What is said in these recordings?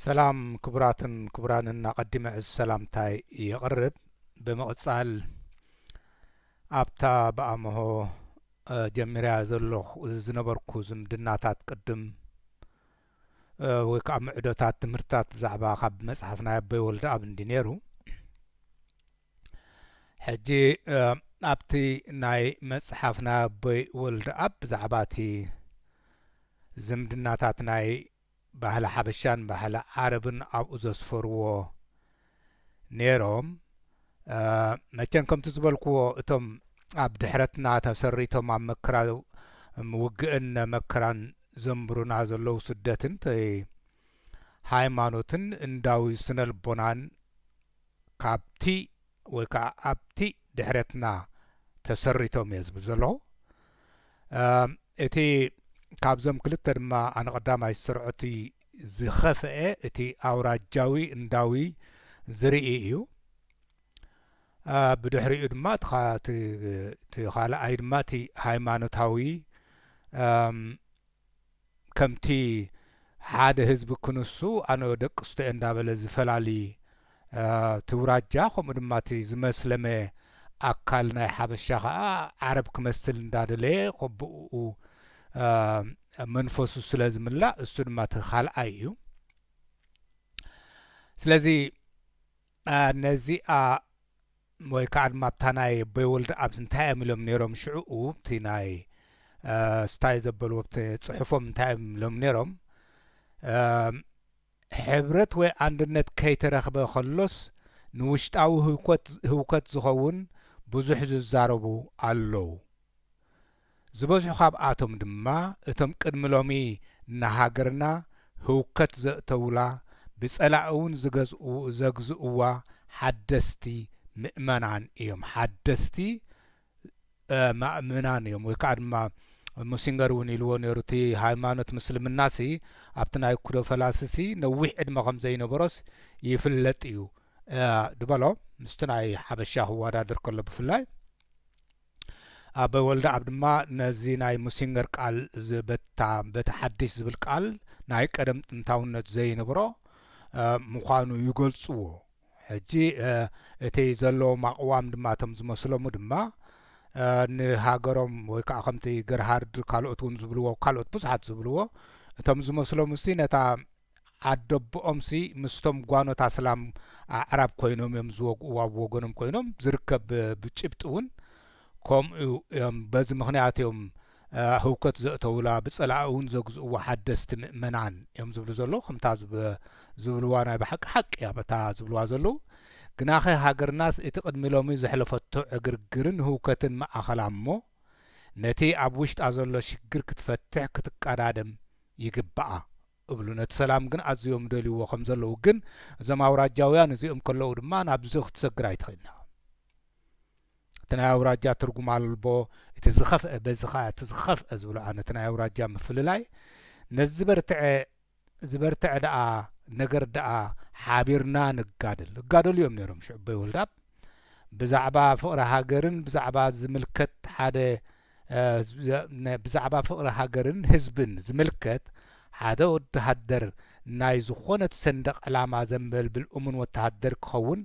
سلام كبراتن كبراننا قدم عز سلامتاي يقرب بمقصال ابتا بامه جميريا زلو زنبركو زمدناتات قدم ويكا معدوتات تمرتات بزعبا خب مصحفنا يبي ولد اب اندينيرو حجي ابتي ناي مصحفنا يبي ولد اب زعباتي زمدناتات ناي ባህለ ሓበሻን ባህለ ዓረብን ኣብኡ ዘስፈርዎ ነይሮም መቸን ከምቲ ዝበልክዎ እቶም ኣብ ድሕረትና ተሰሪቶም ኣብ መከራ ውግእን መከራን ዘንብሩና ዘለዉ ስደትን ሃይማኖትን እንዳዊ ስነልቦናን ካብቲ ወይ ከዓ ኣብቲ ድሕረትና ተሰሪቶም እየ ዝብል ዘለኹ እቲ ካብዞም ክልተ ድማ ኣነ ቀዳማይ ስርዖቲ ዝኸፍአ እቲ ኣውራጃዊ እንዳዊ ዝርኢ እዩ ብድሕሪኡ ድማ እቲ ካልኣይ ድማ እቲ ሃይማኖታዊ ከምቲ ሓደ ህዝቢ ክንሱ ኣነ ደቅስቶ እንዳበለ ዝፈላሊ ትውራጃ ከምኡ ድማ እቲ ዝመስለመ ኣካል ናይ ሓበሻ ከዓ ዓረብ ክመስል እንዳደለየ ከብኡ መንፈሱ ስለዝምላእ እሱ ድማ ተኻልኣይ እዩ ስለዚ ነዚኣ ወይ ከዓ ድማ ኣብታ ናይ ኣቦይ ወልዲ ኣብ እንታይ እዮም ኢሎም ነይሮም ሽዑኡ እቲ ናይ ስታይ ዘበልዎ ፅሑፎም እንታይ እዮም ኢሎም ነይሮም ሕብረት ወይ አንድነት ከይተረኽበ ከሎስ ንውሽጣዊ ህውከት ዝኸውን ብዙሕ ዝዛረቡ ኣለዉ ዝበዝሑ ካብኣቶም ድማ እቶም ቅድሚ ሎሚ ንሃገርና ህውከት ዘእተውላ ብጸላኢ እውን ዘግዝእዋ ሓደስቲ ምእመናን እዮም ሓደስቲ ምእመናን እዮም ወይ ከዓ ድማ ሙሲንገር እውን ኢልዎ ነይሩ እቲ ሃይማኖት ምስልምናሲ ኣብቲ ናይ ኩዶ ፈላስሲ ነዊሕ ዕድመ ከም ዘይነበሮስ ይፍለጥ እዩ ድበሎ ምስቲ ናይ ሓበሻ ክወዳደር ከሎ ብፍላይ ኣበ ወልደ ኣብ ድማ ነዚ ናይ ሙሲንገር ቃል በታ ሓድሽ ዝብል ቃል ናይ ቀደም ጥንታውነት ዘይነብሮ ምዃኑ ይገልጽዎ ሕጂ እቲ ዘለዎም ኣቕዋም ድማ እቶም ዝመስሎሙ ድማ ንሃገሮም ወይ ከዓ ከምቲ ገርሃርድ ካልኦት እውን ዝብልዎ ካልኦት ብዙሓት ዝብልዎ እቶም ዝመስሎሙሲ ነታ ዓደቦኦምሲ ምስቶም ጓኖታ ሰላም ኣዕራብ ኮይኖም እዮም ዝወግእዋ ወገኖም ኮይኖም ዝርከብ ብጭብጢ እውን ከምኡ እዮም በዚ ምኽንያት እዮም ህውከት ዘእተውላ ብጸላኢ እውን ዘግዝእዋ ሓደስቲ ምእመናን እዮም ዝብሉ ዘለዉ ከምታ ዝብልዋ ናይ ብሓቂ ሓቂ እያ በታ ዝብልዋ ዘለዉ ግናኸ ሃገርናስ እቲ ቅድሚ ሎሚ ዘሕለፈቶ ዕግርግርን ህውከትን ማእኸላ እሞ ነቲ ኣብ ውሽጣ ዘሎ ሽግር ክትፈትሕ ክትቀዳደም ይግባኣ እብሉ ነቲ ሰላም ግን ኣዝዮም ደልይዎ ከም ዘለዉ ግን እዞም ኣውራጃውያን እዚኦም ከለዉ ድማ ናብዚ ክትሰግር ኣይትኽእልና እቲ ናይ ኣውራጃ ትርጉም ኣልቦ እቲ ዝኸፍአ በዚ ኸ እቲ ዝኸፍአ ዝብሎ ኣነ እቲ ናይ ኣውራጃ ምፍልላይ ነዚ ዝበርትዐ ደኣ ነገር ደኣ ሓቢርና ንጋደሉ እዮም ነይሮም ሽዑ ኣቦይ ወልዳብ ብዛዕባ ፍቕሪ ሃገርን ብዛዕባ ዝምልከት ሓደ ብዛዕባ ፍቕሪ ሃገርን ህዝብን ዝምልከት ሓደ ወተሃደር ናይ ዝኾነት ሰንደቕ ዕላማ ዘንበልብል እሙን ወተሃደር ክኸውን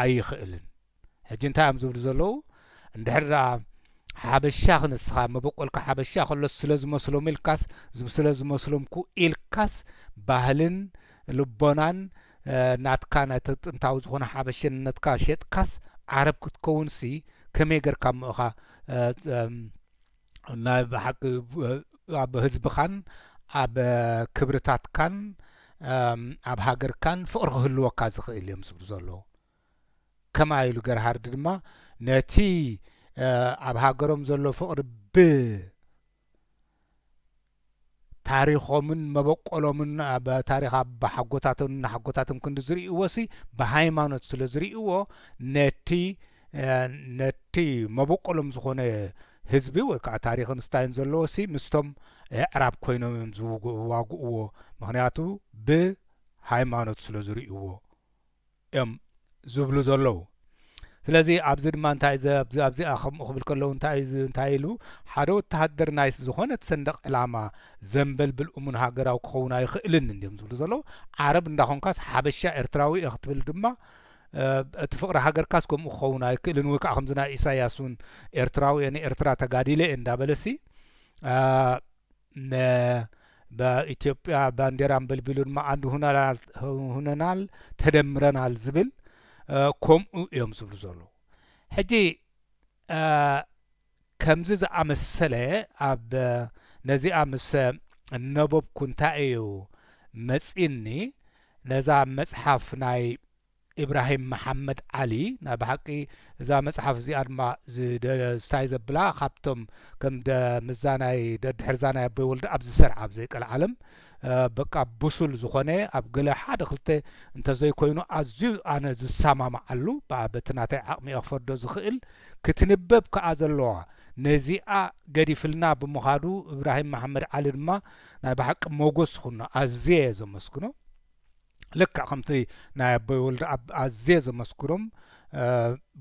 ኣይኽእልን ሕጂ እንታይ እዮም ዝብሉ ዘለዉ እንድሕር ሓበሻ ክንስኻ መበቆልካ ሓበሻ ከሎ ስለ ዝመስሎም ኢልካስ ስለ ዝመስሎም ኢልካስ ባህልን ልቦናን ናትካ ናይ ጥንታዊ ዝኾነ ሓበሸነትካ ሸጥካስ ዓረብ ክትከውንሲ ከመይ ጌርካ ምእኻ ናይ ብሓቂ ኣብ ህዝብኻን ኣብ ክብርታትካን ኣብ ሃገርካን ፍቕሪ ክህልወካ ዝኽእል እዮም ዝብሉ ዘለዉ ከማ ኢሉ ገርሃርድ ድማ ነቲ ኣብ ሃገሮም ዘሎ ፍቕሪ ታሪኾምን መበቆሎምን ታሪኽ ኣብ ሓጎታትን ናሓጎታትን ክንዲ ዝርእይዎሲ ብሃይማኖት ስለ ዝርእይዎ ነቲ መበቆሎም ዝኾነ ህዝቢ ወይ ከዓ ታሪኽን ስታይን ዘለዎሲ ምስቶም ኣዕራብ ኮይኖም እዮም ዝዋግእዎ ምክንያቱ ብሃይማኖት ስለ ዝርእይዎ እዮም ዝብሉ ዘለዉ ስለዚ ኣብዚ ድማ እንታይ ኣብዚ ኣኸም ክብል ከለዉ እንታይ ኢሉ ሓደ ወተሃደር ናይስ ዝኾነት ሰንደቕ ዕላማ ዘንበልብል እሙን ሃገራዊ ክኸውን ኣይኽእልን እንዲዮም ዝብሉ ዘለዉ ዓረብ እንዳኾንካስ ሓበሻ ኤርትራዊ ክትብል ድማ እቲ ፍቅሪ ሃገርካስ ከምኡ ክኸውን ኣይክእልን ወይ ከዓ ከምዚ ናይ ኢሳያስ እውን ኤርትራዊ እኔ ኤርትራ ተጋዲለ እንዳበለሲ በኢትዮጵያ ባንዴራ አንበልቢሉ ድማ አንድ ሁነናል ተደምረናል ዝብል ከምኡ እዮም ዝብሉ ዘለዉ ሕጂ ከምዚ ዝኣመሰለ ኣብ ነዚኣ ምስ ነበብኩ እንታይ እዩ መፂኒ ነዛ መፅሓፍ ናይ ኢብራሂም መሐመድ ዓሊ ናይ ብሓቂ እዛ መፅሓፍ እዚኣ ድማ ዝታይ ዘብላ ካብቶም ከም ምዛ ናይ ድሕርዛ ናይ ኣቦይ ወልዲ ኣብ ዝሰርዓ ኣብ ዘይቀል ዓለም በቃ ብሱል ዝኾነ ኣብ ገለ ሓደ ክልተ እንተዘይኮይኑ ኣዝዩ ኣነ ዝሰማማዓሉ በቲ ናተይ ዓቕሚ ክፈርዶ ዝኽእል ክትንበብ ከዓ ዘለዋ ነዚኣ ገዲፍልና ብምኻዱ ኢብራሂም መሐመድ ዓሊ ድማ ናይ ብሓቂ ሞጎስ ኩኖ ኣዝየ ዘመስግኖ ልክዕ ከምቲ ናይ ኣቦይ ወልዲ ኣዝየ ዘመስግኖም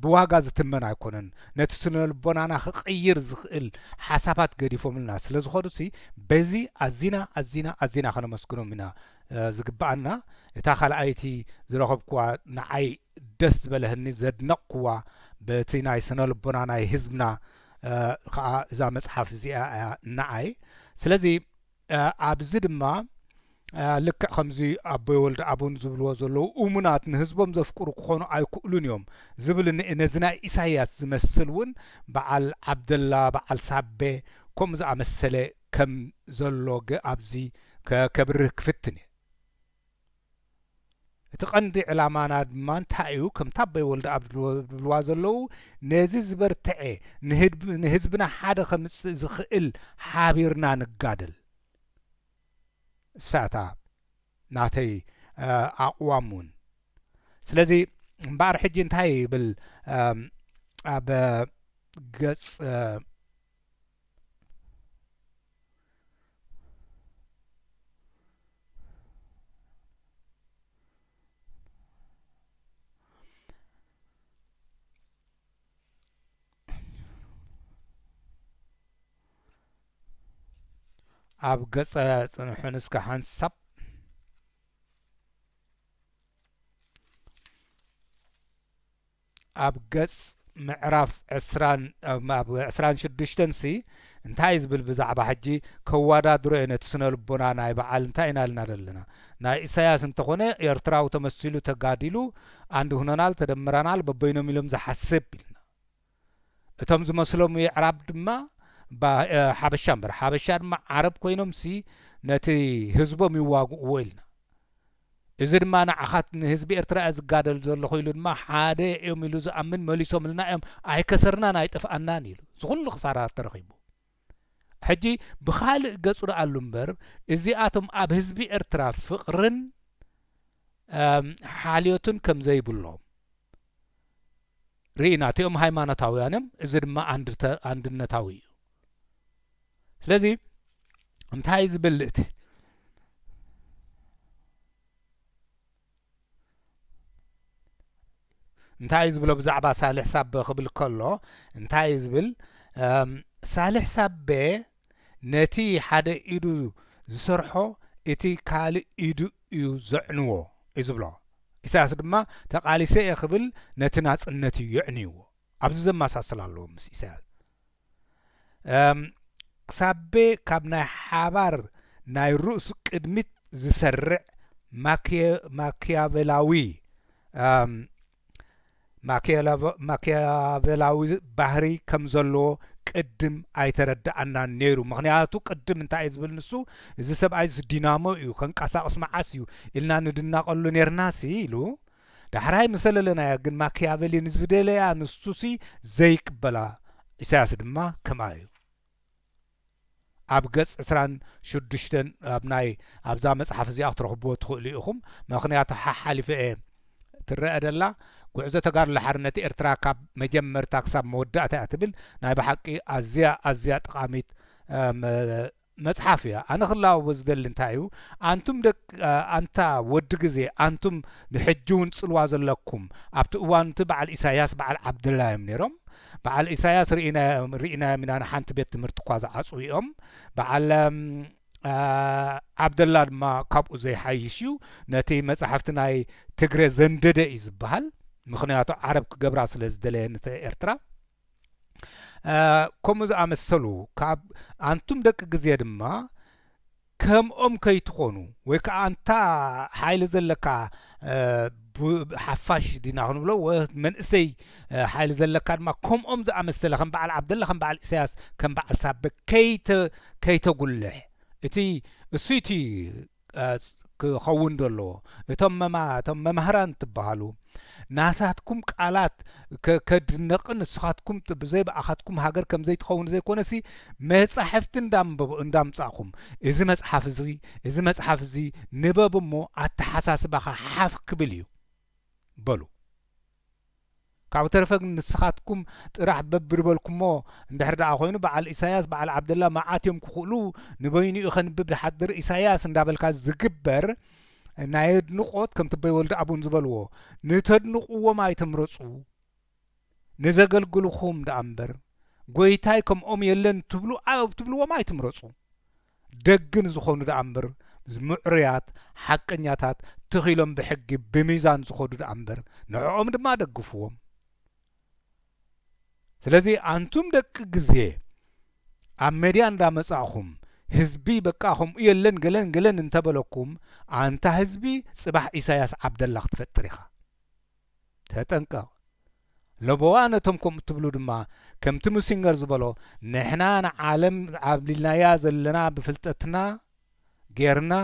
ብዋጋ ዝትመን ኣይኮነን ነቲ ስነልቦናና ክቕይር ዝኽእል ሓሳባት ገዲፎምልና ስለ ዝኾኑ በዚ ኣዚና ከነመስግኖም ኢና ዝግባአና እታ ካልኣይቲ ዝረኸብክዋ ንዓይ ደስ ዝበለህኒ ዘድነቕክዋ በቲ ናይ ስነልቦና ናይ ህዝብና ከዓ እዛ መፅሓፍ እዚኣ ንዓይ ስለዚ ኣብዚ ድማ ልክዕ ከምዚ ኣቦይ ወልዲ ኣቡን ዝብልዎ ዘለዉ እሙናት ንህዝቦም ዘፍቅሩ ክኾኑ ኣይክእሉን እዮም ዝብል ነዚ ናይ ኢሳያስ ዝመስል እውን በዓል ዓብደላ በዓል ሳቤ ከምኡ ዝኣመሰለ ከም ዘሎ ኣብዚ ከብርህ ክፍትን እየ እቲ ቀንዲ ዕላማና ድማ እንታይ እዩ ከምታ ኣቦይ ወልዲ ኣብ ዝብልዋ ዘለዉ ነዚ ዝበርትዐ ንህዝብና ሓደ ከምፅእ ዝኽእል ሓቢርና ንጋደል እሳታ ናተይ ኣቕዋም እውን ስለዚ እምበኣር ሕጂ እንታይ ይብል ኣብ ገጽ ኣብ ገጽ ጽንሑን እስከ ሓንሳብ ኣብ ገጽ ምዕራፍ 26 እንታይ ዝብል ብዛዕባ ሕጂ ከዋዳድሮ እየ ነቲ ስነ ልቦና ናይ በዓል እንታይ ኢና ኢልና ዘለና ናይ ኢሳያስ እንተኾነ ኤርትራዊ ተመሲሉ ተጋዲሉ አንድ ሁነናል ተደምረናል በበይኖም ኢሎም ዝሓስብ ኢልና እቶም ዝመስሎም የዕራብ ድማ ሓበሻ እምበር ሓበሻ ድማ ዓረብ ኮይኖም ነቲ ህዝቦም ይዋግእዎ ኢልና እዚ ድማ ንዓኻት ንህዝቢ ኤርትራ ዝጋደል ዘሎ ኮይኑ ድማ ሓደ እዮም ኢሉ ዝኣምን መሊሶም ልና እዮም ኣይከሰርናን ኣይጥፍኣናን ኢሉ ዝኩሉ ክሳራት ተረኺቡ ሕጂ ብኻልእ ገጹ ኣሉ እምበር እዚኣቶም ኣብ ህዝቢ ኤርትራ ፍቕርን ሓልዮትን ከም ዘይብሎም ርኢና እቲኦም ሃይማኖታውያንም እዚ ድማ አንድነታዊ እዩ ስለዚ እንታይ ዝብል እቲ እንታይ ዝብሎ ብዛዕባ ሳልሕ ሳቤ ክብል ከሎ እንታይ ዝብል ሳልሕ ሳቤ ነቲ ሓደ ኢዱ ዝሰርሖ እቲ ካልእ ኢዱ እዩ ዘዕንዎ እዩ ዝብሎ ኢሳያስ ድማ ተቃሊሰ እየ ክብል ነቲ ናጽነት እዩ የዕንይዎ ኣብዚ ዘመሳሰል ኣለዎ ምስ ኢሳያስ ሳቤ ካብ ናይ ሓባር ናይ ርእሱ ቅድሚት ዝሰርዕ ማኪያቬላዊ ባህሪ ከም ዘለዎ ቅድም ኣይተረዳእናን ነይሩ ምክንያቱ ቅድም እንታይ ዝብል ንሱ እዚ ሰብኣይ ዲናሞ እዩ ከንቀሳቅስ መዓስ እዩ ኢልና ንድናቀሉ ነርናሲ ኢሉ ዳሕራይ መሰለለናያ ግን ማኪያቬሊ ንዝደለያ ንሱሲ ዘይቅበላ ኢሳያስ ድማ ከማ እዩ ኣብ ገጽ 26 ኣብ ናይ ኣብዛ መጽሓፍ እዚኣ ክትረኽብዎ ትኽእሉ ኢኹም ምክንያቱ ሓሓሊፈ ትረአ ደላ ጉዕዞ ተጋድሎ ሓርነት ኤርትራ ካብ መጀመርታ ክሳብ መወዳእታ እያ ትብል ናይ ብሓቂ ኣዝያ ጠቃሚት መጽሐፍያ ኣነ ክላው በዝደል እንታይ እዩ ኣንቱም ደቅ ኣንታ ወዲ ግዜ ኣንቱም ንሕጂውን ጽልዋ ዘለኩም ኣብቲ እዋን እቲ በዓል ኢሳያስ በዓል ዓብደላ እዮም ነይሮም በዓል ኢሳያስ ርኢና ሚናና ሓንቲ ቤት ትምህርቲ እኳ ዝዓጽው እዮም በዓል ዓብደላ ድማ ካብኡ ዘይሓይሽ እዩ ነቲ መጽሓፍቲ ናይ ትግረ ዘንደደ እዩ ዝበሃል ምክንያቱ ዓረብ ክገብራ ስለ ዝደለየ ነቲ ኤርትራ ከምኡ ዝኣመሰሉ ካብ ኣንቱም ደቂ ግዜ ድማ ከምኦም ከይትኾኑ ወይ ከዓ ኣንታ ሓይሊ ዘለካ ሓፋሽ ዲና ክንብሎ መንእሰይ ሓይሊ ዘለካ ድማ ከምኦም ዝኣመሰለ ከም በዓል ዓብደላ ከም በዓል ኢሳያስ ከም በዓል ሳቤ ከይተጉልሕ እቲ እሱይቲ ክኸውን ደለዎ እቶም መምህራን ትበሃሉ ናታትኩም ቃላት ከድነቕን ንስኻትኩም ብዘይ በኣኻትኩም ሃገር ከም ዘይትኸውን ዘይኮነሲ መጻሕፍቲ እንዳምጻእኹም እዚ መጽሓፍ እዚ ንበብ እሞ ኣተሓሳስባኻ ሓፍ ክብል እዩ በሉ ካብ ተረፈ ንስኻትኩም ጥራሕ በብርበልኩሞ እንድሕር ደኣ ኮይኑ በዓል ኢሳያስ በዓል ዓብደላ መዓትዮም ክኽእሉ ንበይኑ ኸንብብ ድሓድር ኢሳያስ እንዳበልካ ዝግበር ናይ ኣድንቖት ከም ትበይ ወልዲ ኣቡን ዝበልዎ ንተድንቑዎም ኣይተምረፁ ንዘገልግልኹም ደኣ እምበር ጐይታይ ከምኦም የለን ትብልዎም ኣይትምረፁ ደግን ዝኾኑ ደኣ እምበር ምዕሩያት ሓቀኛታት ትኺሎም ብሕጊ ብሚዛን ዝኸዱ ደኣ እምበር ንዕኦም ድማ ደግፍዎም ስለዚ ኣንቱም ደቂ ግዜ ኣብ ሜድያ እንዳመጻእኹም ህዝቢ በቃ ከምኡ የለን ገለን እንተበለኩም ኣንታ ህዝቢ ጽባሕ ኢሳያስ ዓብደላ ክትፈጥር ኢኻ ተጠንቀቕ ለቦዋ ነቶም ከምኡ ትብሉ ድማ ከምቲ ሙሲንገር ዝበሎ ንሕና ንዓለም ዓብሊልናያ ዘለና ብፍልጠትና ጌርና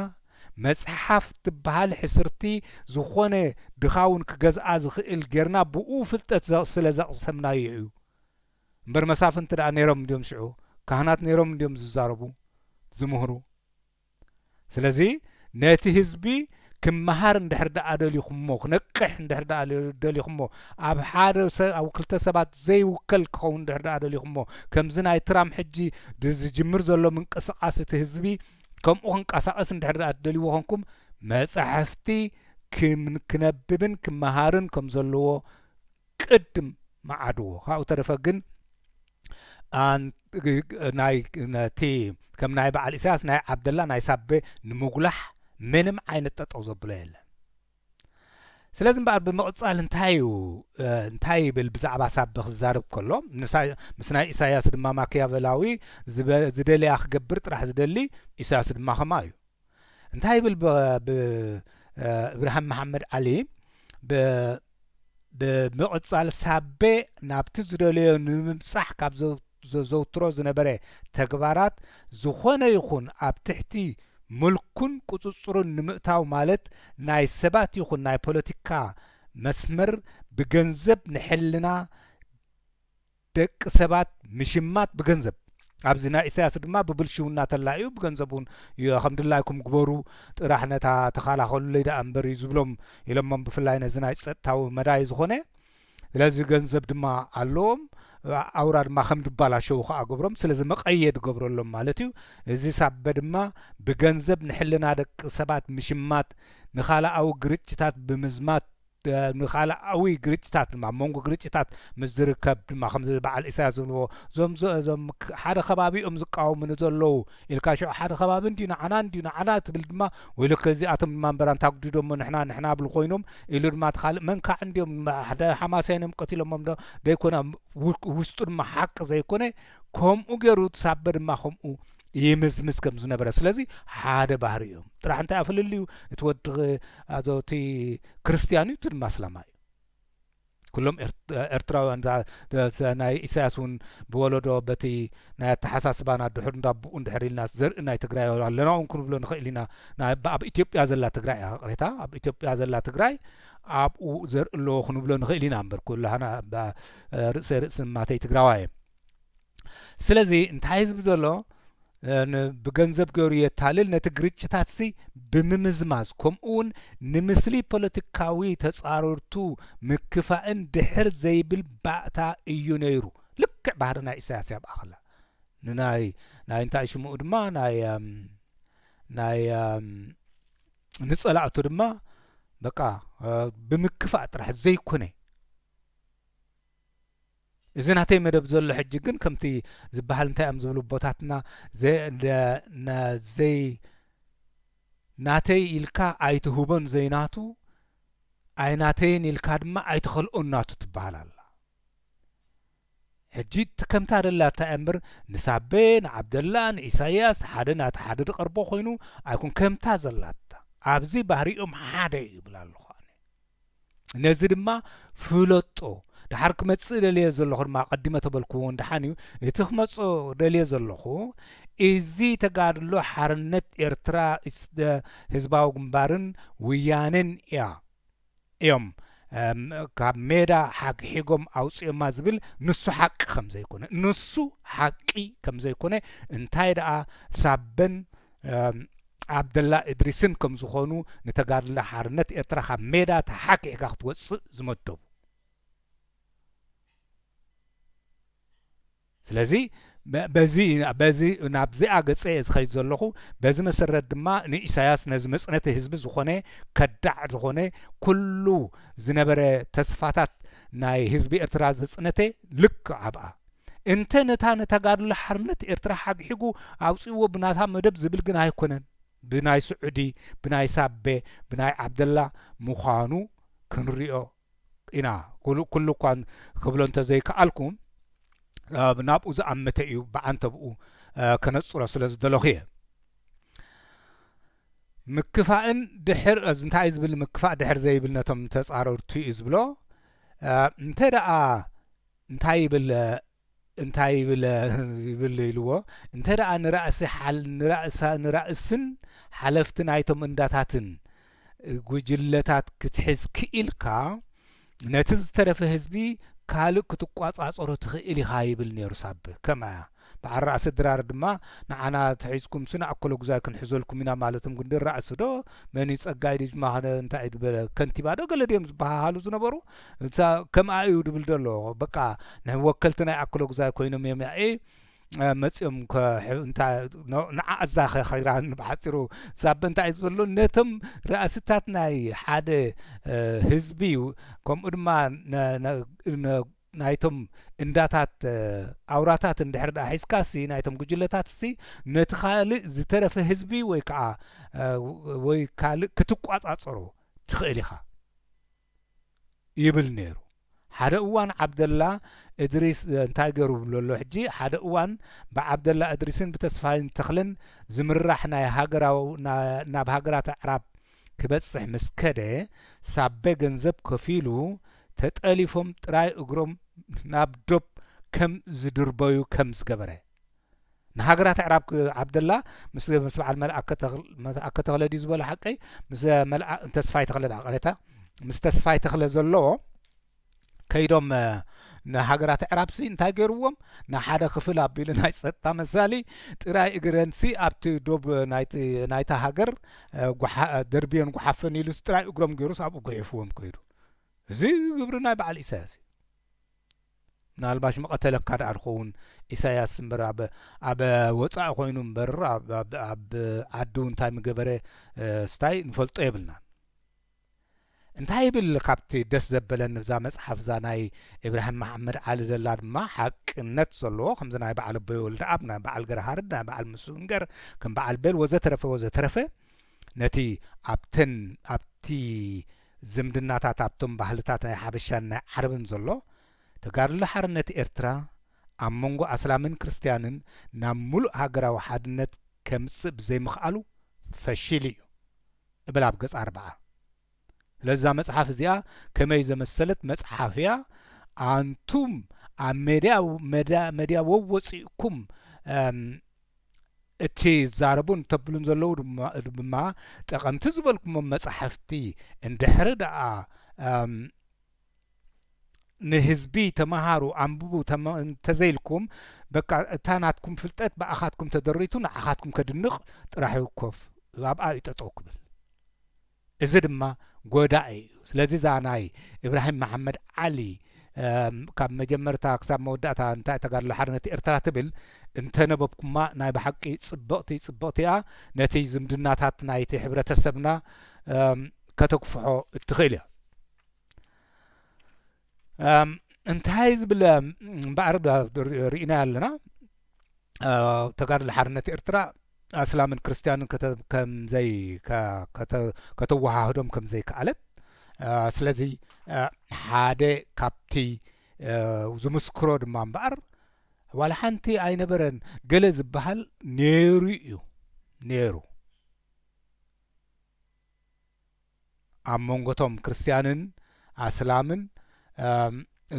መጽሓፍ ትበሃል ሕስርቲ ዝኾነ ድኻውን ክገዝኣ ዝኽእል ጌርና ብኡ ፍልጠት ስለ ዘቕሰምናዮ እዩ እምበር መሳፍንቲ ደኣ ነይሮም እንዲዮም ሽዑ ካህናት ነይሮም እንዲዮም ዝዛረቡ ዝምህሩ ስለዚ ነቲ ህዝቢ ክመሃር እንድሕር ደኣ ደሊኹሞ ክነቅሕ እንድሕር ደኣ ደሊኹሞ ኣብ ሓደ ኣብ ክልተ ሰባት ዘይውከል ክኸውን እንድሕር ደኣ ደሊኹሞ ከምዚ ናይ ትራም ሕጂ ዝጅምር ዘሎ ምንቅስቓስ እቲ ህዝቢ ከምኡ ክንቀሳቐስ እንድሕር ደኣ ትደልይዎ ኾንኩም መጻሕፍቲ ክነብብን ክመሃርን ከም ዘለዎ ቅድም መዓድዎ ካብኡ ተረፈ ግን ነቲ ከም ናይ በዓል ኢሳያስ ናይ ዓብደላ ናይ ሳቤ ንምጉላሕ ምንም ዓይነት ጠጠው ዘብሎ የለን ስለዚ እምበኣር ብምቕጻል እንታይ ይብል ብዛዕባ ሳቤ ክዛርብ ከሎ ምስ ናይ ኢሳያስ ድማ ማክያቨላዊ ዝደልያ ክገብር ጥራሕ ዝደሊ ኢሳያስ ድማ ኸማ እዩ እንታይ ይብል ብእብርሃም መሓመድ ዓሊ ብምቕጻል ሳቤ ናብቲ ዝደልዮ ንምብጻሕ ካብ ዘውትሮ ዝነበረ ተግባራት ዝኾነ ይኹን ኣብ ትሕቲ ምልኩን ቁፅፅሩን ንምእታው ማለት ናይ ሰባት ይኹን ናይ ፖለቲካ መስመር ብገንዘብ ንሕልና ደቂ ሰባት ምሽማት ብገንዘብ ኣብዚ ናይ ኢሳያስ ድማ ብብልሽውና ተላዕዩ ብገንዘቡን ከምድላይኩም ግበሩ ጥራሕ ነታ ተኸላኸሉ ለይዳ እምበር እዩ ዝብሎም ኢሎሞም ብፍላይ ነዚ ናይ ፀጥታዊ መዳይ ዝኾነ ስለዚ ገንዘብ ድማ ኣለዎም ኣውራ ድማ ከም ድባላሸው ከዓ ገብሮም ስለዚ መቐየድ ገብረሎም ማለት እዩ እዚ ሳበ ድማ ብገንዘብ ንሕልና ደቂ ሰባት ምሽማት ንኻልኣዊ ግርጭታት ብምዝማት ንኻልኣዊ ግርጭታት ድማ መንጎ ግርጭታት ምዝርከብ ድማ ከምዚ በዓል ኢሳያስ ዝብልዎ ዞም ሓደ ከባቢኦም ዝቃወሙን ዘለዉ ኢልካ ሽዑ ሓደ ከባቢ እንዲዩ ንዓና ትብል ድማ ወይ ልክ እዚኣቶም ድማ እምበራን ታጉዲዶሞ ንሕና ብል ኮይኖም ኢሉ ድማ ትኻልእ መንካዕ እንዲዮም ሓደ ሓማሰይኖም ቀቲሎሞም ዶ ደይኮነ ውስጡ ድማ ሓቂ ዘይኮነ ከምኡ ገይሩ ሳበ ድማ ከምኡ ይምዝምዝ ከም ዝነበረ ስለዚ ሓደ ባህሪ እዮም ጥራሕ እንታይ ኣፍልልዩ እቲ ወዲ ኣዞቲ ክርስቲያን እዩ ድማ እስላማ እዩ ኩሎም ኤርትራውያን ናይ ኢሳያስ እውን ብወለዶ በቲ ናይ ኣተሓሳስባና ድሕር እንዳብኡ እንድሕር ኢልና ዘርኢ ናይ ትግራይ ኣለና እውን ክንብሎ ንኽእል ኢና ኣብ ኢትዮጵያ ዘላ ትግራይ እያ ቅሬታ ኣብ ኢትዮጵያ ዘላ ትግራይ ኣብኡ ዘርኢ ኣለዎ ክንብሎ ንኽእል ኢና እምበር ኩላህና ርእሲ ማተይ ትግራዋይ ስለዚ እንታይ ዝብል ዘሎ ብገንዘብ ገይሩ የታልል ነቲ ግርጭታት ሲ ብምምዝማዝ ከምኡውን ንምስሊ ፖለቲካዊ ተጻረርቱ ምክፋእን ድሕር ዘይብል ባእታ እዩ ነይሩ ልክዕ ባህሪ ናይ ኢሳያስ ያብኣኸላ ንናይ እንታይ ሽሙኡ ድማ ናይ ንጸላእቱ ድማ በቃ ብምክፋእ ጥራሕ ዘይኮነ እዚ ናተይ መደብ ዘሎ ሕጂ ግን ከምቲ ዝበሃል እንታይ እዮም ዝብሉ ቦታትና ዘይ ናተይ ኢልካ ኣይትህቦን ዘይናቱ ኣይናተይን ኢልካ ድማ ኣይትኸልኦን ናቱ ትበሃል ኣላ ሕጂ ከምታ ደላታ እምበር ንሳቤ ንዓብደላ ንኢሳይያስ ሓደ ናቲ ሓደ ዝቐርቦ ኮይኑ ኣይኩን ከምታ ዘላታ ኣብዚ ባህሪኦም ሓደ ይብል ኣለኹ ኣነ ነዚ ድማ ፍለጦ ድሓር ክመጽእ ደልየ ዘለኹ ድማ ቀዲመ ተበልክዎ እንድሓን እዩ እቲ ክመጽእ ደልየ ዘለኹ እዚ ተጋድሎ ሓርነት ኤርትራ ህዝባዊ ግንባርን ወያነን እዮም ካብ ሜዳ ሓግሒጎም ኣውፅኦማ ዝብል ንሱ ሓቂ ከም ዘይኮነ ንሱ ሓቂ ከም ዘይኮነ እንታይ ደኣ ሳበን ዓብደላ እድሪስን ከም ዝኾኑ ንተጋድሎ ሓርነት ኤርትራ ካብ ሜዳ ተሓቂዕካ ክትወፅእ ዝመደቡ ስለዚ በዚ ናብዚኣ ገጸ ዝኸይድ ዘለኹ በዚ መሰረት ድማ ንኢሳያስ ነዚ መጽነቲ ህዝቢ ዝኾነ ከዳዕ ዝኾነ ኩሉ ዝነበረ ተስፋታት ናይ ህዝቢ ኤርትራ ዘጽነተ ልክ ዓብኣ እንተ ነታ ነተጋድሎ ሓርነት ኤርትራ ሓግሒጉ ኣውፅዎ ብናታ መደብ ዝብል ግን ኣይኮነን ብናይ ስዑዲ ብናይ ሳቤ ብናይ ዓብደላ ምዃኑ ክንሪኦ ኢና ኩሉ እኳ ክብሎ እንተዘይከኣልኩም ናብኡ ዝኣመተ እዩ ብዓንተብኡ ከነጽሮ ስለ ዝደለኹ እየ ምክፋእን ድሕር እንታይ ዝብል ምክፋእ ድሕር ዘይብል ነቶም ተጻረርቱ እዩ ዝብሎ እንተ ደኣ እንታይ ይብል ኢልዎ እንተ ደኣ ንራእስን ሓለፍቲ ናይቶም እንዳታትን ጉጅለታት ክትሕዝ ክኢልካ ነቲ ዝተረፈ ህዝቢ ካልእ ክትቋጻጸሮ ትኽእል ኢኻ ይብል ነይሩ ሳብ ከመያ በዓል ራእሲ ድራር ድማ ንዓና ትሒዝኩም ስና ኣኮሎ ጉዛይ ክንሕዘልኩም ኢና ማለትም ግን ራእሲ ዶ መን ጸጋይ ድማ እንታይ ድበለ ከንቲባ ዶ ገለ ድዮም ዝበሃሉ ዝነበሩ ከምኣ እዩ ድብል ደሎ በቃ ንወከልቲ ናይ ኣኮሎ ጉዛይ ኮይኖም እዮም መጽኦም ንዓእዛ ኸይራ ንብሓፂሩ ሳብ እንታይ ዝበሎ ነቶም ራእስታት ናይ ሓደ ህዝቢ ከምኡ ድማ ናይቶም እንዳታት ኣውራታት እንድሕር ዳ ሒዝካሲ ናይቶም ጉጅለታት ሲ ነቲ ካልእ ዝተረፈ ህዝቢ ወይ ከዓ ወይ ካልእ ክትቋጻጸሮ ትኽእል ኢኻ ይብል ነይሩ ሓደ እዋን ዓብደላ እድሪስ እንታይ ገይሩ ብለሎ ሕጂ ሓደ እዋን ብዓብደላ እድሪስን ብተስፋይን ተኽልን ዝምራሕ ናይ ሃገራዊ ናብ ሃገራት ኣዕራብ ክበጽሕ ምስከደ ሳቤ ገንዘብ ከፊሉ ተጠሊፎም ጥራይ እግሮም ናብ ዶብ ከም ዝድርበዩ ከም ዝገበረ ንሃገራት ኣዕራብ ዓብደላ ምስ በዓል መልአከ ተኽለ ድዩ ዝበሎ ሓቀይ ምስ ተስፋይ ተኽለ ዳቐለታ ምስ ተስፋይ ተኽለ ዘለዎ ከይዶም ንሃገራት ኣዕራብሲ እንታይ ገይርዎም ንሓደ ክፍል ኣቢሉ ናይ ጸጥታ መሳሊ ጥራይ እግረንሲ ኣብቲ ዶብ ናይታ ሃገር ደርብዮን ጓሓፈን ኢሉስ ጥራይ እግሮም ገይሩስ ኣብኡ ገሒፍዎም ከይዱ እዚ ግብሪ ናይ በዓል ኢሳያስ ምናልባሽ መቐተለካ ዳኣ ድኸውን ኢሳያስ እምበር ኣብ ወፃኢ ኮይኑ እምበር ኣብ ዓዱ እንታይ ምገበረ ስታይ ንፈልጦ የብልናን እንታይ ይብል ካብቲ ደስ ዘበለን ብዛ መጽሓፍ ዛ ናይ ኢብራሂም መሐመድ ዓሊ ዘላ ድማ ሓቅነት ዘለዎ ከምዚ ናይ በዓል ኣቦይ ወልደ ኣብ ናይ በዓል ገረሃርድ ናይ በዓል ምስንገር ከም በዓል ቤል ወዘተረፈ ነቲ ኣብቲ ዝምድናታት ኣብቶም ባህልታት ናይ ሓበሻን ናይ ዓረብን ዘሎ ተጋድሎ ሓርነት ኤርትራ ኣብ መንጎ ኣስላምን ክርስትያንን ናብ ሙሉእ ሃገራዊ ሓድነት ከምጽእ ብዘይምኽኣሉ ፈሺል እዩ እብል ኣብ ገጽ 4 ስለዛ መጽሓፍ እዚኣ ከመይ ዘመሰለት መጽሓፍ እያ ኣንቱም ኣብ መድያ ወወፂእኩም እቲ ዛረቡን ተብሉን ዘለዉ ድማ ጠቐምቲ ዝበልኩሞም መጽሓፍቲ እንድሕሪ ደኣ ንህዝቢ ተመሃሩ ኣንብቡ እንተዘይልኩም በቃ እታ ናትኩም ፍልጠት ብኣኻትኩም ተደሪቱ ንዓኻትኩም ከድንቕ ጥራሕ ይኮፍ ኣብኣ ይጠጠው ክብል እዚ ድማ ጎዳኢ እዩ ስለዚ ዛ ናይ ኢብራሂም መሐመድ ዓሊ ካብ መጀመርታ ክሳብ መወዳእታ እንታይ ተጋድሎ ሓርነት ኤርትራ ትብል እንተነበብኩማ ናይ ብሓቂ ጽብቕቲኣ ነቲ ዝምድናታት ናይቲ ሕብረተሰብና ከተክፍሖ እትኽእል እያ እንታይ ዝብል እምበኣር ርኢና ኣለና ተጋድሎ ሓርነት ኤርትራ እስላምን ክርስቲያንን ከምዘይ ከተወሃህዶም ከምዘይ ከኣለት ስለዚ ሓደ ካብቲ ዝምስክሮ ድማ እምበኣር ዋላ ሓንቲ ኣይነበረን ገለ ዝበሃል ነይሩ እዩ ነይሩ ኣብ መንጎቶም ክርስቲያንን እስላምን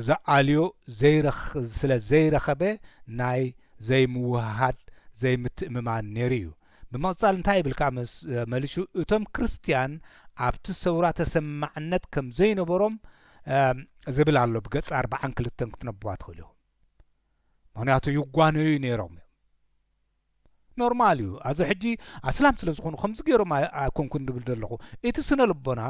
ዘኣልዮ ስለ ዘይረኸበ ናይ ዘይምውሃድ ዘይምትእምማን ነይሩ እዩ ብምቕጻል እንታይ ይብል ከዓ መልሱ እቶም ክርስቲያን ኣብቲ ሰውራ ተሰማዕነት ከም ዘይነበሮም ዝብል ኣሎ ብገጽ 42 ክትነብዋ ትኽእሉ ኢኹም ምክንያቱ ይጓነዩ ነይሮም ኖርማል እዩ ኣዚ ሕጂ እስላም ስለ ዝኾኑ ከምዚ ገይሮም ኣይኮንኩን ድብል ዘለኹ እቲ ስነ ልቦና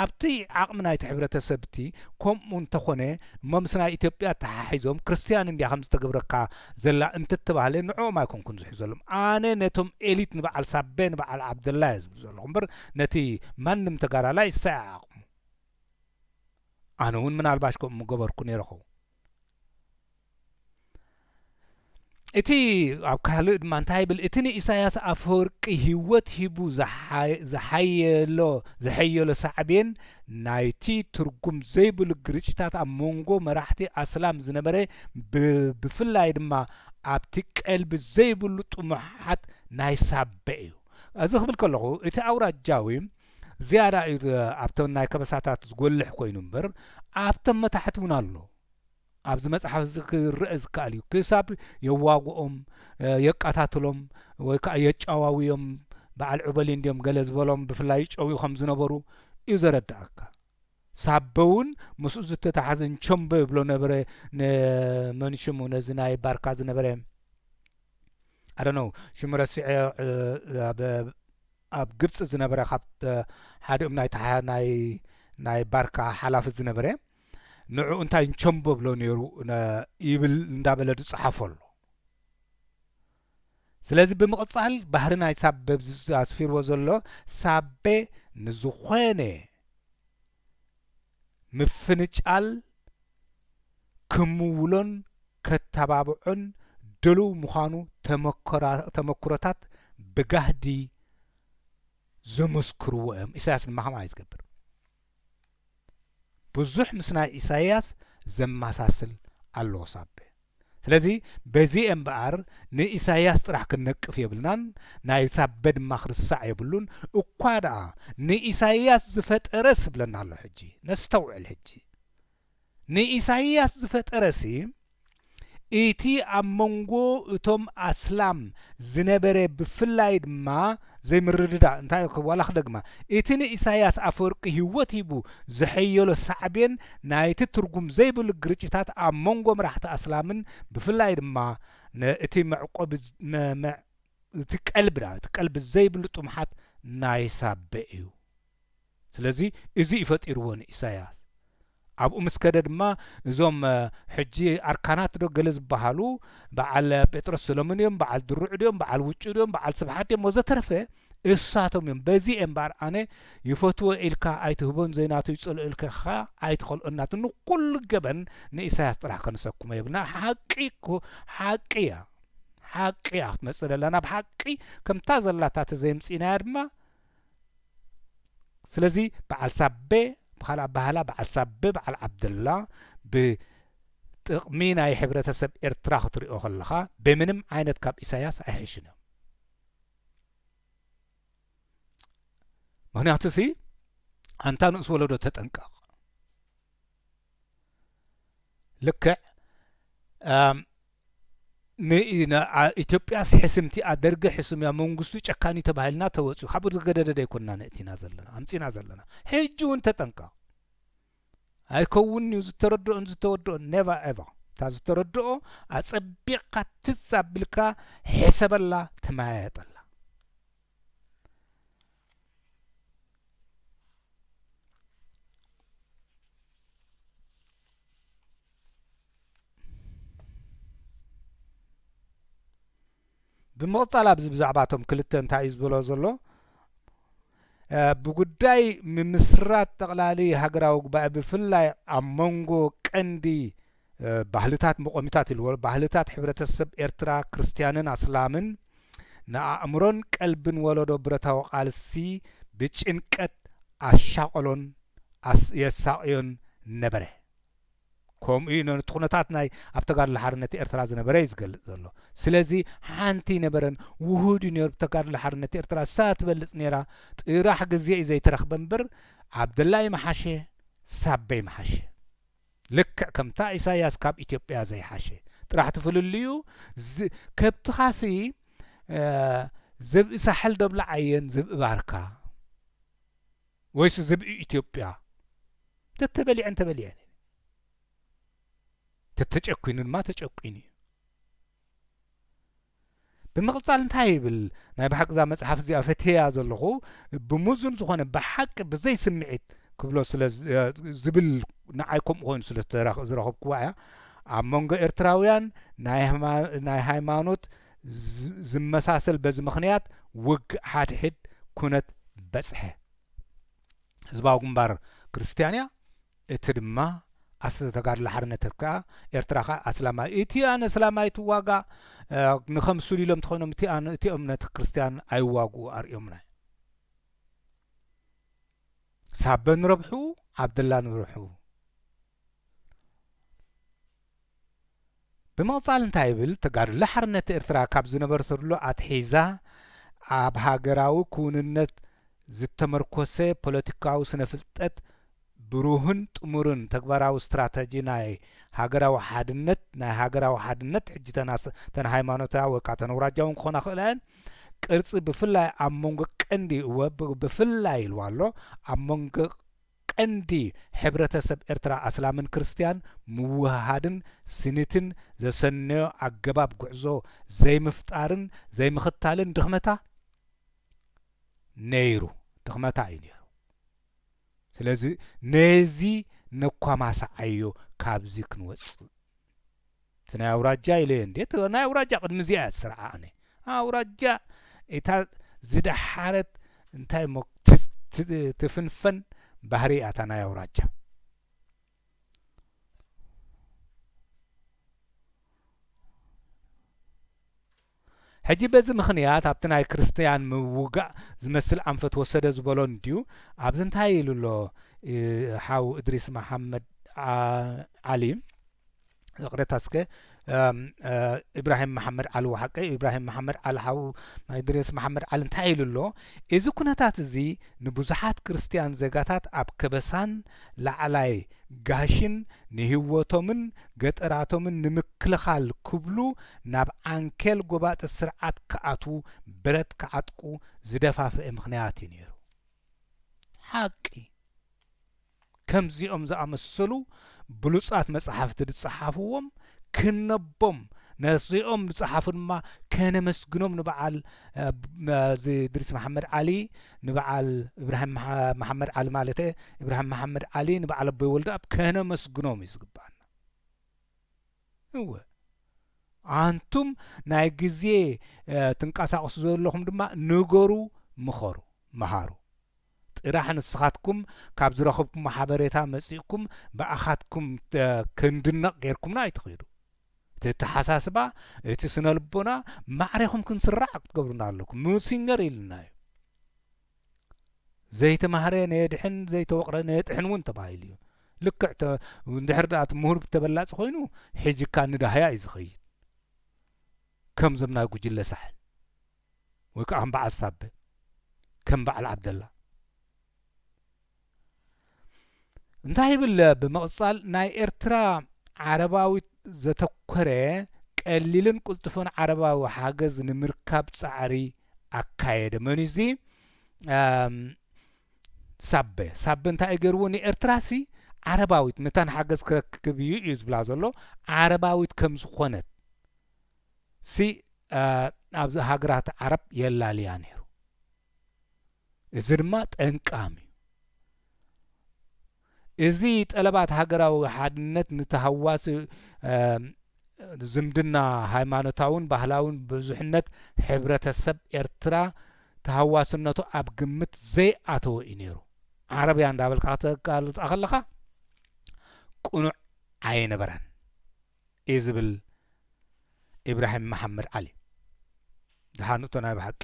ኣብቲ ዓቕሚ ናይቲ ሕብረተሰብቲ ከምኡ እንተኾነ እሞ ምስ ናይ ኢትዮጵያ ተሓሒዞም ክርስቲያን እንዲያ ከም ዝተገብረካ ዘላ እንትትባህለ ንዕኦም ኣይኮንኩን ዝሕዩ ዘሎም ኣነ ነቶም ኤሊት ንበዓል ሳቤ ንበዓል ዓብደላ እየ ዝብል ዘለኹ እምበር ነቲ ማንም ተጋዳላይ ይሳይ ዓቕሙ ኣነ እውን ምናልባሽ ከምኡ ገበርኩ ነይረኹ እቲ ኣብ ካልእ ድማ እንታይ ይብል እቲ ንኢሳያስ ኣፈወርቂ ህይወት ሂቡ ዘሐየሎ ሳዕቤን ናይቲ ትርጉም ዘይብሉ ግርጭታት ኣብ መንጎ መራሕቲ እስላም ዝነበረ ብፍላይ ድማ ኣብቲ ቀልቢ ዘይብሉ ጥሙሓት ናይ ሳበ እዩ እዚ ክብል ከለኹ እቲ ኣውራጃዊ ዝያዳ እዩ ኣብቶም ናይ ከበሳታት ዝጐልሕ ኮይኑ እምበር ኣብቶም መታሕቲ እውን ኣሎ ኣብዚ መጽሓፍ ክርአ ዝከኣል እዩ ክሳብ የዋግኦም የቃታትሎም ወይ ከዓ የጫዋዊዮም በዓል ዑበሊ እንዲዮም ገለ ዝበሎም ብፍላይ ጨዊኡ ከም ዝነበሩ እዩ ዘረድኣካ ሳበውን ምስኡ ዝተታሓዘን ቸምበ ይብሎ ነበረ ንመንሽሙ ነዚ ናይ ባርካ ዝነበረ ኣደነው ሽሙ ረሲዐ ኣብ ግብፂ ዝነበረ ካብ ሓደኦም ናይ ባርካ ሓላፊ ዝነበረ ንዑ እንታይ ቸምቦ ብሎ ነይሩ ይብል እንዳበለ ዝጽሓፎ ኣሎ ስለዚ ብምቕጻል ባህሪ ናይ ሳቤ ኣስፊርዎ ዘሎ ሳቤ ንዝኾነ ምፍንጫል ክምውሎን ከተባብዖን ድልው ምዃኑ ተመክሮታት ብጋህዲ ዝምስክርዎ እዮም ኢሳያስ ድማ ከምኣ ዝገብር ብዙሕ ምስ ናይ ኢሳያስ ዘመሳስል ኣለዎ ሳቤ ስለዚ በዚ እምበኣር ንኢሳያስ ጥራሕ ክንነቅፍ የብልናን ናይ ሳቤ ድማ ክርስሳዕ የብሉን እኳ ደኣ ንኢሳያስ ዝፈጠረስ ብለና ኣሎ ሕጂ ነስተውዕል ሕጂ ንኢሳያስ ዝፈጠረሲ እቲ ኣብ መንጎ እቶም እስላም ዝነበረ ብፍላይ ድማ ዘይምርድዳ እንታይ ዋላ ክደግማ እቲ ንኢሳያስ ኣፈወርቂ ህይወት ሂቡ ዝሐየሎ ሳዕቤን ናይቲ ትርጉም ዘይብሉ ግርጭታት ኣብ መንጎ መራሕቲ እስላምን ብፍላይ ድማ እቲ መዕቆብ እቲ ቀልቢ ዘይብሉ ጥሙሓት ናይ ሳቤ እዩ ስለዚ እዚ ይፈጢርዎ ንኢሳያስ ኣብኡ ምስከደ ድማ እዞም ሕጂ ኣርካናት ዶ ገለ ዝበሃሉ በዓል ጴጥሮስ ሰሎሞን እዮም በዓል ድሩዕ ድዮም በዓል ውጭ ድዮም በዓል ስብሓት እዮም ወዘተረፈ እሳቶም እዮም በዚ እምበኣር ኣነ ይፈትዎ ኢልካ ኣይትህቦን ዘይናቱ ይጸልኦ ኢልካ ኣይትኸልኦናቱ ንኩሉ ገበን ንኢሳያስ ጥራሕ ከንሰኩሞ የብልና ሓቂ እያ ክትመጽእ ዘለና ብሓቂ ከምታ ዘላታ ተዘይምፂናያ ድማ ስለዚ በዓል ሳቤ بخلا بهلا بعد سبب على عبد الله بتقمين أي حبرة سب إرتراخ طريقه خلها بمنم عينت كاب إساياس أحيشنا مهني أعتسي أنت نقص ولده تتنقق لك ኢትዮጵያስ ሕስምቲ ኣደርገ ሕስም ያ መንግስቱ ጨካኒ ተባሂልና ተወፁ ካብኡ ዝገደደ ይኮንና ነእቲና ዘለና ኣምፂና ዘለና ሕጂ እውን ተጠንቀቕ ኣይከውን እዩ ዝተረድኦን ዝተወድኦን ኔቨር ኤቨር እታ ዝተረድኦ ኣጸቢቕካ ትዛብልካ ሕሰበላ ተማያየጠላ ብምቕጻል ኣብዚ ብዛዕባቶም ክልተ እንታይ እዩ ዝብሎ ዘሎ ብጉዳይ ምምስራት ጠቕላሊ ሃገራዊ ጉባኤ ብፍላይ ኣብ መንጎ ቀንዲ ባህልታት መቆሚታት ኢልዎ ባህልታት ሕብረተሰብ ኤርትራ ክርስቲያንን ኣስላምን ንኣእምሮን ቀልብን ወለዶ ብረታዊ ቃልሲ ብጭንቀት ኣሻቀሎን የሳቅዮን ነበረ ከምኡ ነቲ ኩነታት ናይ ኣብ ተጋድሎ ሓርነት ኤርትራ ዝነበረ ይዝገልጽ ዘሎ ስለዚ ሓንቲ ነበረን ውሁድ ነይሩ ተጋድሎ ሓርነት ኤርትራ ሳትበልጽ ነራ ጥራሕ ግዜ እዩ ዘይተረኽበ እምበር ዓብደላይ መሓሸ ሳበይ መሓሸ ልክዕ ከምታ ኢሳያስ ካብ ኢትዮጵያ ዘይሓሸ ጥራሕ ትፍልልዩ ከብትኻሲ ዝብኢ ሳሕል ደብላ ዓየን ዝብኢ ባርካ ወይስ ዝብኢ ኢትዮጵያ ተተበሊዐን ተበሊዐን ተተጨኩይኑ ድማ ተጨኩይኑ ብምቕጻል እንታይ ይብል ናይ ብሓቅዛ መጽሓፍ እዚኣ ፈትያ ዘለኹ ብሙዙን ዝኾነ ብሓቂ ብዘይ ስምዒት ክብሎ ስለ ዝብል ንዓይ ከምኡ ኮይኑ ስለ ዝረኸብክዋ እያ ኣብ መንጎ ኤርትራውያን ናይ ሃይማኖት ዝመሳሰል በዚ ምኽንያት ውግእ ሓድሕድ ኩነት በጽሐ ህዝባዊ ግንባር ክርስቲያን እያ እቲ ድማ ተጋድሎ ሓርነት ኤርትራ ኣስላማይ እቲ ኣነ እስላማይ ትዋጋ ንኸምሱል ኢሎም ትኾይኖም እቲ እምነት ክርስቲያን ኣይዋግኡ ኣርእዮምና ሳበ ንረብሑ ዓብደላ ንረብሑ ብምቕጻል እንታይ ይብል ተጋድሎ ሓርነት ኤርትራ ካብ ዝነበረተሉ ኣትሒዛ ኣብ ሃገራዊ ክውንነት ዝተመርኮሰ ፖለቲካዊ ስነ ፍልጠት ብሩህን ጥሙርን ተግባራዊ ስትራቴጂ ናይ ሃገራዊ ሓድነት ሕጂ ተን ሃይማኖታዊ ወይ ከዓ ተን ኣውራጃውን ክኾና ክእላየን ቅርፂ ብፍላይ ኣብ መንጎ ቀንዲ ብፍላይ ኢልዋ ኣሎ ኣብ መንጎ ቀንዲ ሕብረተሰብ ኤርትራ ኣስላምን ክርስቲያን ምውህሃድን ስኒትን ዘሰነዮ ኣገባብ ጉዕዞ ዘይምፍጣርን ዘይምኽታልን ድኽመታ ነይሩ ድኽመታ እዩ ነይሩ ስለዚ ነዚ ነኳማሳዓዮ ካብዚ ክንወፅእ እቲ ናይ ኣውራጃ ኢለ እንዴት ናይ ኣውራጃ ቅድሚ እዚኣ ስርዓእነ ኣውራጃ እታ ዝደሓረት እንታይ ሞ ትፍንፈን ባህሪ እታ ናይ ኣውራጃ ሕጂ በዚ ምኽንያት ኣብቲ ናይ ክርስቲያን ምውጋእ ዝመስል ኣንፈት ወሰደ ዝበሎ እንድዩ ኣብዚ እንታይ ኢሉ ኣሎ ሓው እድሪስ መሓመድ ዓሊ ቅረታስከ ኢብራሂም መሐመድ ዓሊ ወሓቀ ኢብራሂም መሐመድ ዓሊ ሓው እድሪስ መሐመድ ዓሊ እንታይ ኢሉ ኣሎ እዚ ኩነታት እዚ ንብዙሓት ክርስቲያን ዜጋታት ኣብ ከበሳን ላዕላይ ጋሽን ንህወቶምን ገጠራቶምን ንምክልኻል ክብሉ ናብ ዓንኬል ጎባጢ ስርዓት ክኣትዉ ብረት ክዓጥቁ ዝደፋፍአ ምኽንያት እዩ ነይሩ ሓቂ ከምዚኦም ዝኣመሰሉ ብሉጻት መጽሓፍቲ ዝጸሓፍዎም ክነቦም ነዚኦም ዝጸሓፉ ድማ ከነመስግኖም ንበዓል ድሪስ መሐመድ ዓሊ ንበዓል ኢብራሂም መሐመድ ዓሊ ማለት ኢብራሂም መሐመድ ዓሊ ንበዓል ኣቦይ ወልደ ኣብ ከነመስግኖም እዩ ዝግባአና እወ ኣንቱም ናይ ግዜ ትንቀሳቀሱ ዘለኹም ድማ ንገሩ ምኸሩ መሃሩ ጥራሕ ንስኻትኩም ካብ ዝረኸብኩም ሓበሬታ መጺእኩም ብኣኻትኩም ክንድነቕ ጌርኩምና ኣይትኸይዱ እቲ ተሓሳስባ እቲ ስነ ልቦና ማዕሪኹም ክንስራዕ ክትገብሩና ኣለኩም ሙሲንገር ኢልና እዩ ዘይተማህረ ነየድሕን ዘይተወቕረ ነየጥሕን እውን ተባሂሉ እዩ ልክዕ እንድሕር ዳኣ ምሁር ብተበላፂ ኮይኑ ሕጂካ ንዳህያ እዩ ዝኸይድ ከም ዞም ናይ ጉጅለ ሳሕል ወይ ከዓ ከም በዓል ሳበ ከም በዓል ዓብደላ እንታይ ይብል ብምቕጻል ናይ ኤርትራ ዓረባዊት ዘተኮረ ቀሊልን ቁልጥፉን ዓረባዊ ሓገዝ ንምርካብ ጻዕሪ ኣካየደ መን እዚ ሳበ እንታይ ገይርዎ ንኤርትራሲ ዓረባዊት ነታን ሓገዝ ክረክብ እዩ ዝብላ ዘሎ ዓረባዊት ከም ዝኾነት ሲ ኣብ ሃገራት ዓረብ የላልያ ነይሩ እዚ ድማ ጠንቃሚ እዚ ጠለባት ሃገራዊ ሓድነት ንተሃዋሲ ዝምድና ሃይማኖታውን ባህላውን ብዙሕነት ሕብረተሰብ ኤርትራ ተሃዋስነቱ ኣብ ግምት ዘይኣተወ እዩ ነይሩ ዓረብያ እንዳበልካ ክትገልጻ ከለኻ ቁኑዕ ኣይነበረን እዩ ዝብል ኢብራሂም መሐመድ ዓሊ ድሓንእቶ ናይ ብሓቂ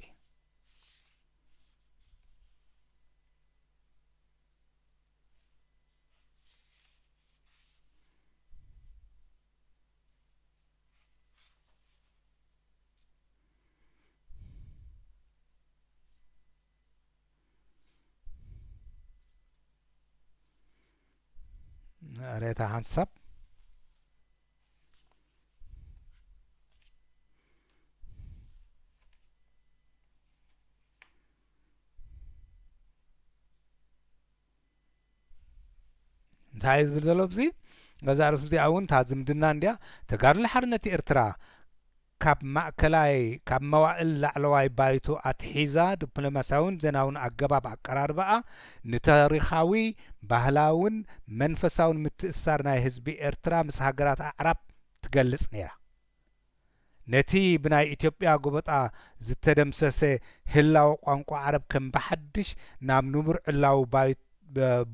ريتا حنسب እንታይ ዝብል ዘሎ ብዚ ገዛ ርፍ እዚ እውን ታ ዝምድና እንድያ ተጋድሎ ሓርነት ኤርትራ ካብ ማእከላይ ካብ መዋእል ላዕለዋይ ባይቱ ኣትሒዛ ዲፕሎማስያውን ዜናውን ኣገባብ ኣቀራርባኣ ንታሪኻዊ ባህላውን መንፈሳውን ምትእስሳር ናይ ህዝቢ ኤርትራ ምስ ሃገራት ኣዕራብ ትገልጽ ነይራ ነቲ ብናይ ኢትዮጵያ ጎበጣ ዝተደምሰሰ ህላዊ ቋንቋ ዓረብ ከም ብሓድሽ ናብ ንቡር ዕላዊ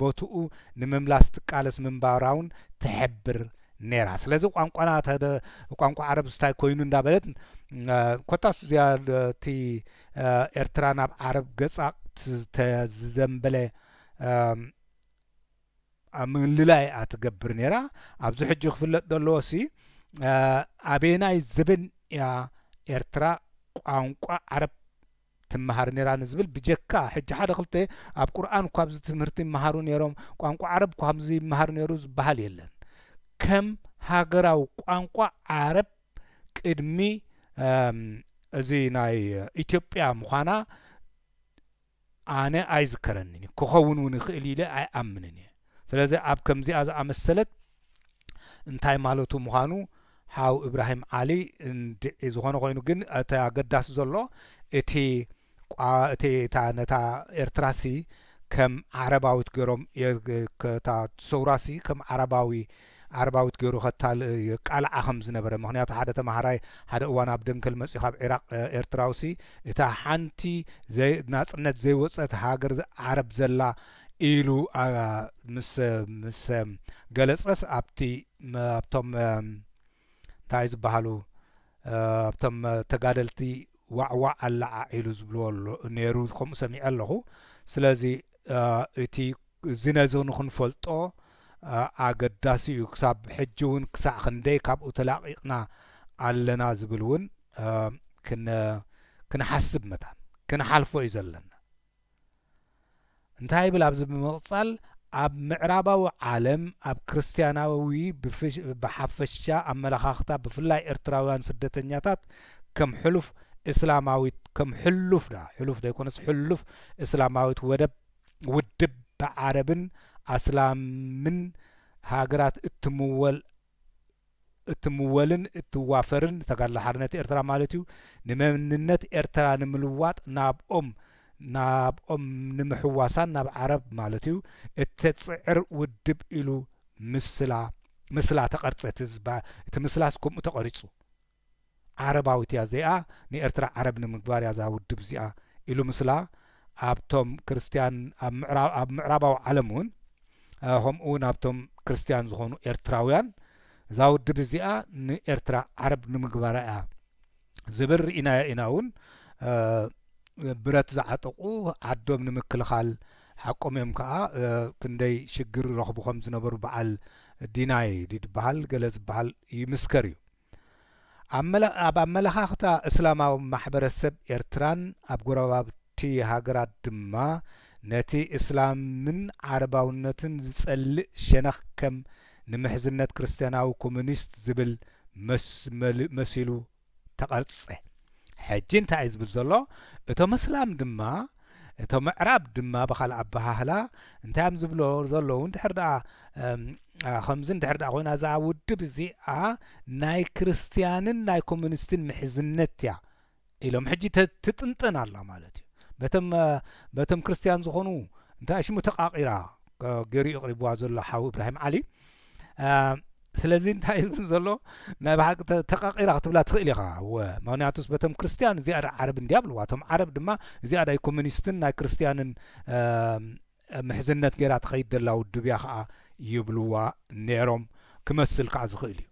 ቦትኡ ንምምላስ ትቃለስ ምንባራውን ትሕብር ነራ ስለዚ ቋንቋና ቋንቋ ዓረብ ስታይ ኮይኑ እንዳበለት ኮታስ ዚያቲ ኤርትራ ናብ ዓረብ ገጻ ዝዘንበለ ምልላይ ኣትገብር ነራ ኣብዚ ሕጂ ክፍለጥ ዘለዎ ሲ ኣበናይ ዘበን ያ ኤርትራ ቋንቋ ዓረብ ትመሃር ነራ ንዝብል ብጀካ ሕጂ ሓደ ክልተ ኣብ ቁርኣን እኳ ኣብዚ ትምህርቲ ይመሃሩ ነሮም ቋንቋ ዓረብ እኳ ከምዚ ይመሃር ነሩ ዝበሃል የለን ከም ሃገራዊ ቋንቋ ዓረብ ቅድሚ እዚ ናይ ኢትዮጵያ ምዃና ኣነ ኣይዝከረንን ክኸውን እውን ይኽእል ኢለ ኣይኣምንን እየ ስለዚ ኣብ ከምዚኣ ዝኣመሰለት እንታይ ማለቱ ምዃኑ ሓው ኢብራሂም ዓሊ እንድዒ ዝኾነ ኮይኑ ግን እቲ ኣገዳሲ ዘሎ እቲ ነታ ኤርትራሲ ከም ዓረባዊት ገይሮም ta ሰውራሲ ከም ዓረባዊት ገይሩ ኸታል ቃልዓ ከም ዝነበረ ምክንያቱ ሓደ ተማሃራይ ሓደ እዋን ኣብ ደንከል መፅኡ ካብ ኢራቅ ኤርትራውሲ እታ ሓንቲ ናጽነት ዘይወፀት ሃገር ዓረብ ዘላ ኢሉ ምስ ገለጸስ ኣብቶም እንታይ ዝበሃሉ ኣብቶም ተጋደልቲ ዋዕዋዕ ኣላዓ ኢሉ ዝብልዎ ነይሩ ከምኡ ሰሚዐ ኣለኹ ስለዚ እቲ ዝነዚ ንኽንፈልጦ ኣገዳሲ እዩ ክሳብ ሕጂ እውን ክሳዕ ክንደይ ካብኡ ተላቂቕና ኣለና ዝብል እውን ክንሓስብ መታን ክንሓልፎ እዩ ዘለና እንታይ ይብል ኣብዚ ብምቕጻል ኣብ ምዕራባዊ ዓለም ኣብ ክርስትያናዊ ብሓፈሻ ኣመለኻኽታ ብፍላይ ኤርትራውያን ስደተኛታት ከም ሕሉፍ እስላማዊት ከም ሕሉፍ ደይኮነስ ሕሉፍ እስላማዊት ውድብ ብዓረብን ኣስላምን ሃገራት እትምወልን እትዋፈርን ተጋድሎ ሓርነት ኤርትራ ማለት እዩ ንመንነት ኤርትራ ንምልዋጥ ናብኦም ንምሕዋሳን ናብ ዓረብ ማለት እዩ እተጽዕር ውድብ ኢሉ ምስላ ተቐርጸት እቲ ምስላስ ከምኡ ተቐሪጹ ዓረባዊት እያ እዚኣ ንኤርትራ ዓረብ ንምግባር እያ እዛ ውድብ እዚኣ ኢሉ ምስላ ኣብቶም ክርስትያን ኣብ ምዕራባዊ ዓለም እውን ከምኡ ናብቶም ክርስትያን ዝኾኑ ኤርትራውያን እዛ ውድብ እዚኣ ንኤርትራ ዓረብ ንምግባር እያ ዝብል ርኢና ኢና እውን ብረት ዝዓጠቑ ዓዶም ንምክልኻል ሓቆም እዮም ከዓ ክንደይ ሽግር ረኽቡ ከም ዝነበሩ በዓል ዲናይ ዝበሃል ገለ ዝበሃል ይምስከር እዩ ኣብ ኣመለኻኽታ እስላማዊ ማሕበረሰብ ኤርትራን ኣብ ጎረባብቲ ሃገራት ድማ ነቲ እስላምን ዓረባውነትን ዝጸልእ ሸነኽ ከም ንምሕዝነት ክርስትያናዊ ኮሙኒስት ዝብል መሲሉ ተቐርጸ ሕጂ እንታይ ዝብል ዘሎ እቶም እስላም ድማ እቶም ምዕራብ ድማ ብኻልእ ኣበሃህላ እንታይ እዮም ዝብሎ ዘለዉ እንድሕር ደኣ ከምዚ እንድሕር ደኣ ኮይና እዛ ውድብ እዚኣ ናይ ክርስትያንን ናይ ኮሙኒስትን ምሕዝነት እያ ኢሎም ሕጂ ትጥንጥን ኣላ ማለት እዩ በቶም ክርስትያን ዝኾኑ እንታይ ሽሙ ተቃቂራ ገይሩ ይቕሪብዋ ዘሎ ሓዊ ኢብራሂም ዓሊ ስለዚ እንታይ ይብል ዘሎ ናይ ባሓቂ ተቃቂራ ክትብላ ትኽእል ኢኻ ምክንያቱስ በቶም ክርስቲያን እዚኣዳ ዓረብ እንዲያብልዋ እቶም ዓረብ ድማ እዚኣዳ ኮሙኒስትን ናይ ክርስቲያንን ምሕዝነት ጌራ ትኸይድ ዘላ ውድብ እያ ከዓ ይብልዋ ነይሮም ክመስል ከዓ ዝኽእል እዩ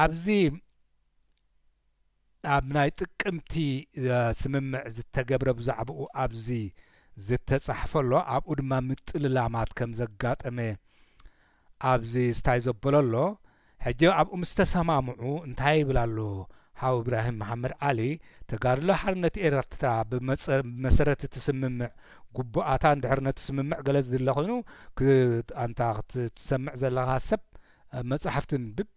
ኣብዚ ኣብ ናይ ጥቅምቲ ስምምዕ ዝተገብረ ብዛዕባኡ ኣብዚ ዝተጻሕፈሎ ኣብኡ ድማ ምጥልላማት ከም ዘጋጠመ ኣብዚ ስታይ ዘበለሎ ሕጂ ኣብኡ ምስ ተሰማምዑ እንታይ ይብል ኣሎ ሓው ኢብራሂም መሓመድ ዓሊ ተጋድሎ ሓርነት ኤርትራ ብመሰረት ትስምምዕ ጉቡኣታ እንድሕር ነቲ ስምምዕ ገለ ዝድለ ኮይኑ ኣንታ ክትሰምዕ ዘለኻ ሰብ መጽሓፍቲ ንብብ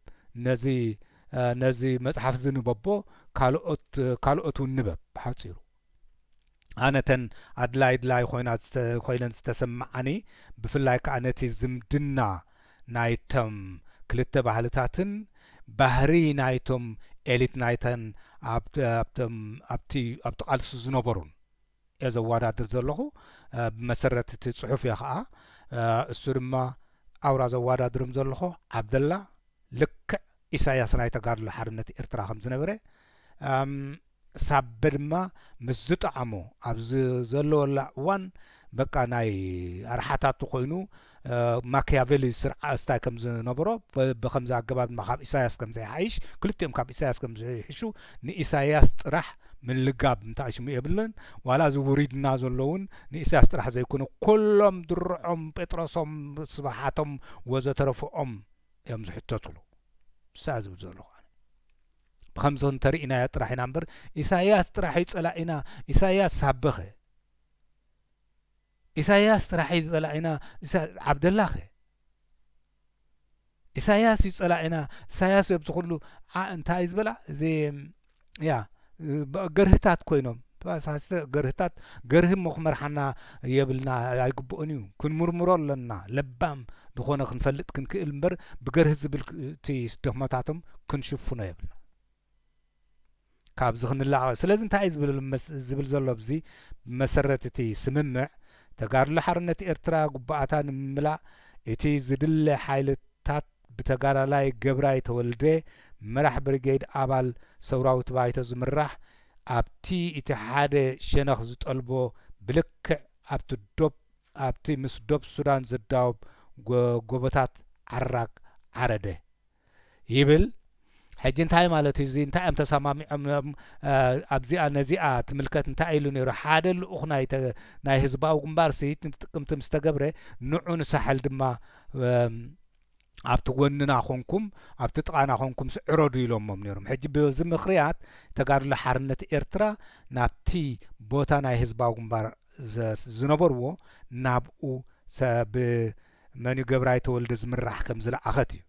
ነዚ መጽሓፍ ዝንበቦ ካልኦት ንበብ ብሓፂሩ ኣነተን ኣድላይ ኮይነን ዝተሰማዓኒ ብፍላይ ከዓ ነቲ ዝምድና ናይቶም ክልተ ባህልታትን ባህሪ ናይቶም ኤሊት ናይተን ኣብቲ ቃልሲ ዝነበሩን እየ ዘዋዳድር ዘለኹ ብመሰረት እቲ ጽሑፍ እየ ከዓ እሱ ድማ ኣውራ ዘዋዳድርም ዘለኹ ዓብደላ ልክዕ ኢሳያስ ናይ ተጋድሎ ሓርነት ኤርትራ ከም ዝነበረ ሳበ ድማ ምስ ዝጠዓሞ ኣብዚ ዘለወላ እዋን በቃ ናይ ኣርሓታቱ ኮይኑ ማኪያቬሊ ስርዓስታይ ከም ዝነበሮ ብከምዚ ኣገባብ ድማ ካብ ኢሳያስ ከም ዘይሓይሽ ክልቲኦም ካብ ኢሳያስ ከም ዘይሕሹ ንኢሳያስ ጥራሕ ምልጋብ እንታይ ሽሙ የብለን ዋላ እዚ ውሪድና ዘለውን ንኢሳያስ ጥራሕ ዘይኮነ ኩሎም ድርዖም ጴጥሮሶም ስባሓቶም ወዘተረፈኦም እዮም ዝሕተትሉ ሳ ዝብል ዘለኹ ብከምዚ እንተሪኢናዮ ጥራሕ ኢና እምበር ኢሳያስ ጥራሕ ይፀላኢና ኢሳያስ ሳበኸ ኢሳያስ ጥራሕ ይፀላኢና ዓብደላኸ ኢሳያስ ይፀላኢና ኢሳያስ ብዝኩሉ እንታይ ዝበላ እዚ ያ ገርህታት ኮይኖም ገርህታት ገርህ ምኽመርሓና የብልና ኣይግብኦን እዩ ክንምርምሮ ኣለና ለባም ዝኾነ ክንፈልጥ ክንክእል እምበር ብገርህ ዝብል እቲ ድኽመታቶም ክንሽፍኖ የብልና ካብዚ ክንላዕ ስለዚ እንታይ ዝብል ዘሎ ብዚ ብመሰረት እቲ ስምምዕ ተጋድሎ ሓርነት ኤርትራ ጉባኣታ ንምምላእ እቲ ዝድለ ሓይልታት ብተጋዳላይ ገብራይ ተወልደ መራሕ ብሪጌድ ኣባል ሰውራዊት ባይቶ ዝምራሕ ኣብቲ እቲ ሓደ ሸነኽ ዝጠልቦ ብልክዕ ኣብቲ ምስ ዶብ ሱዳን ዘዳውብ ጎቦታት ዓራግ ዓረደ ይብል ሕጂ እንታይ ማለት እዩ እዚ እንታይ እዮም ተሰማሚዖም ኣብዚኣ ነዚኣ ትምልከት እንታይ ኢሉ ነይሩ ሓደ ልኡኽ ናይ ህዝባዊ ግንባር ሲ ጥቅምቲ ምስ ተገብረ ንዑ ንሳሕል ድማ ኣብቲ ጎንና ኾንኩም ኣብቲ ጥቃና ኾንኩም ስዕረዱ ኢሎሞም ነይሮም ሕጂ በዚ ምክንያት ተጋድሎ ሓርነት ኤርትራ ናብቲ ቦታ ናይ ህዝባዊ ግንባር ዝነበርዎ ናብኡ ብመን ገብራይ ተወልደ ዝምራሕ ከም ዝለኣኸት እዩ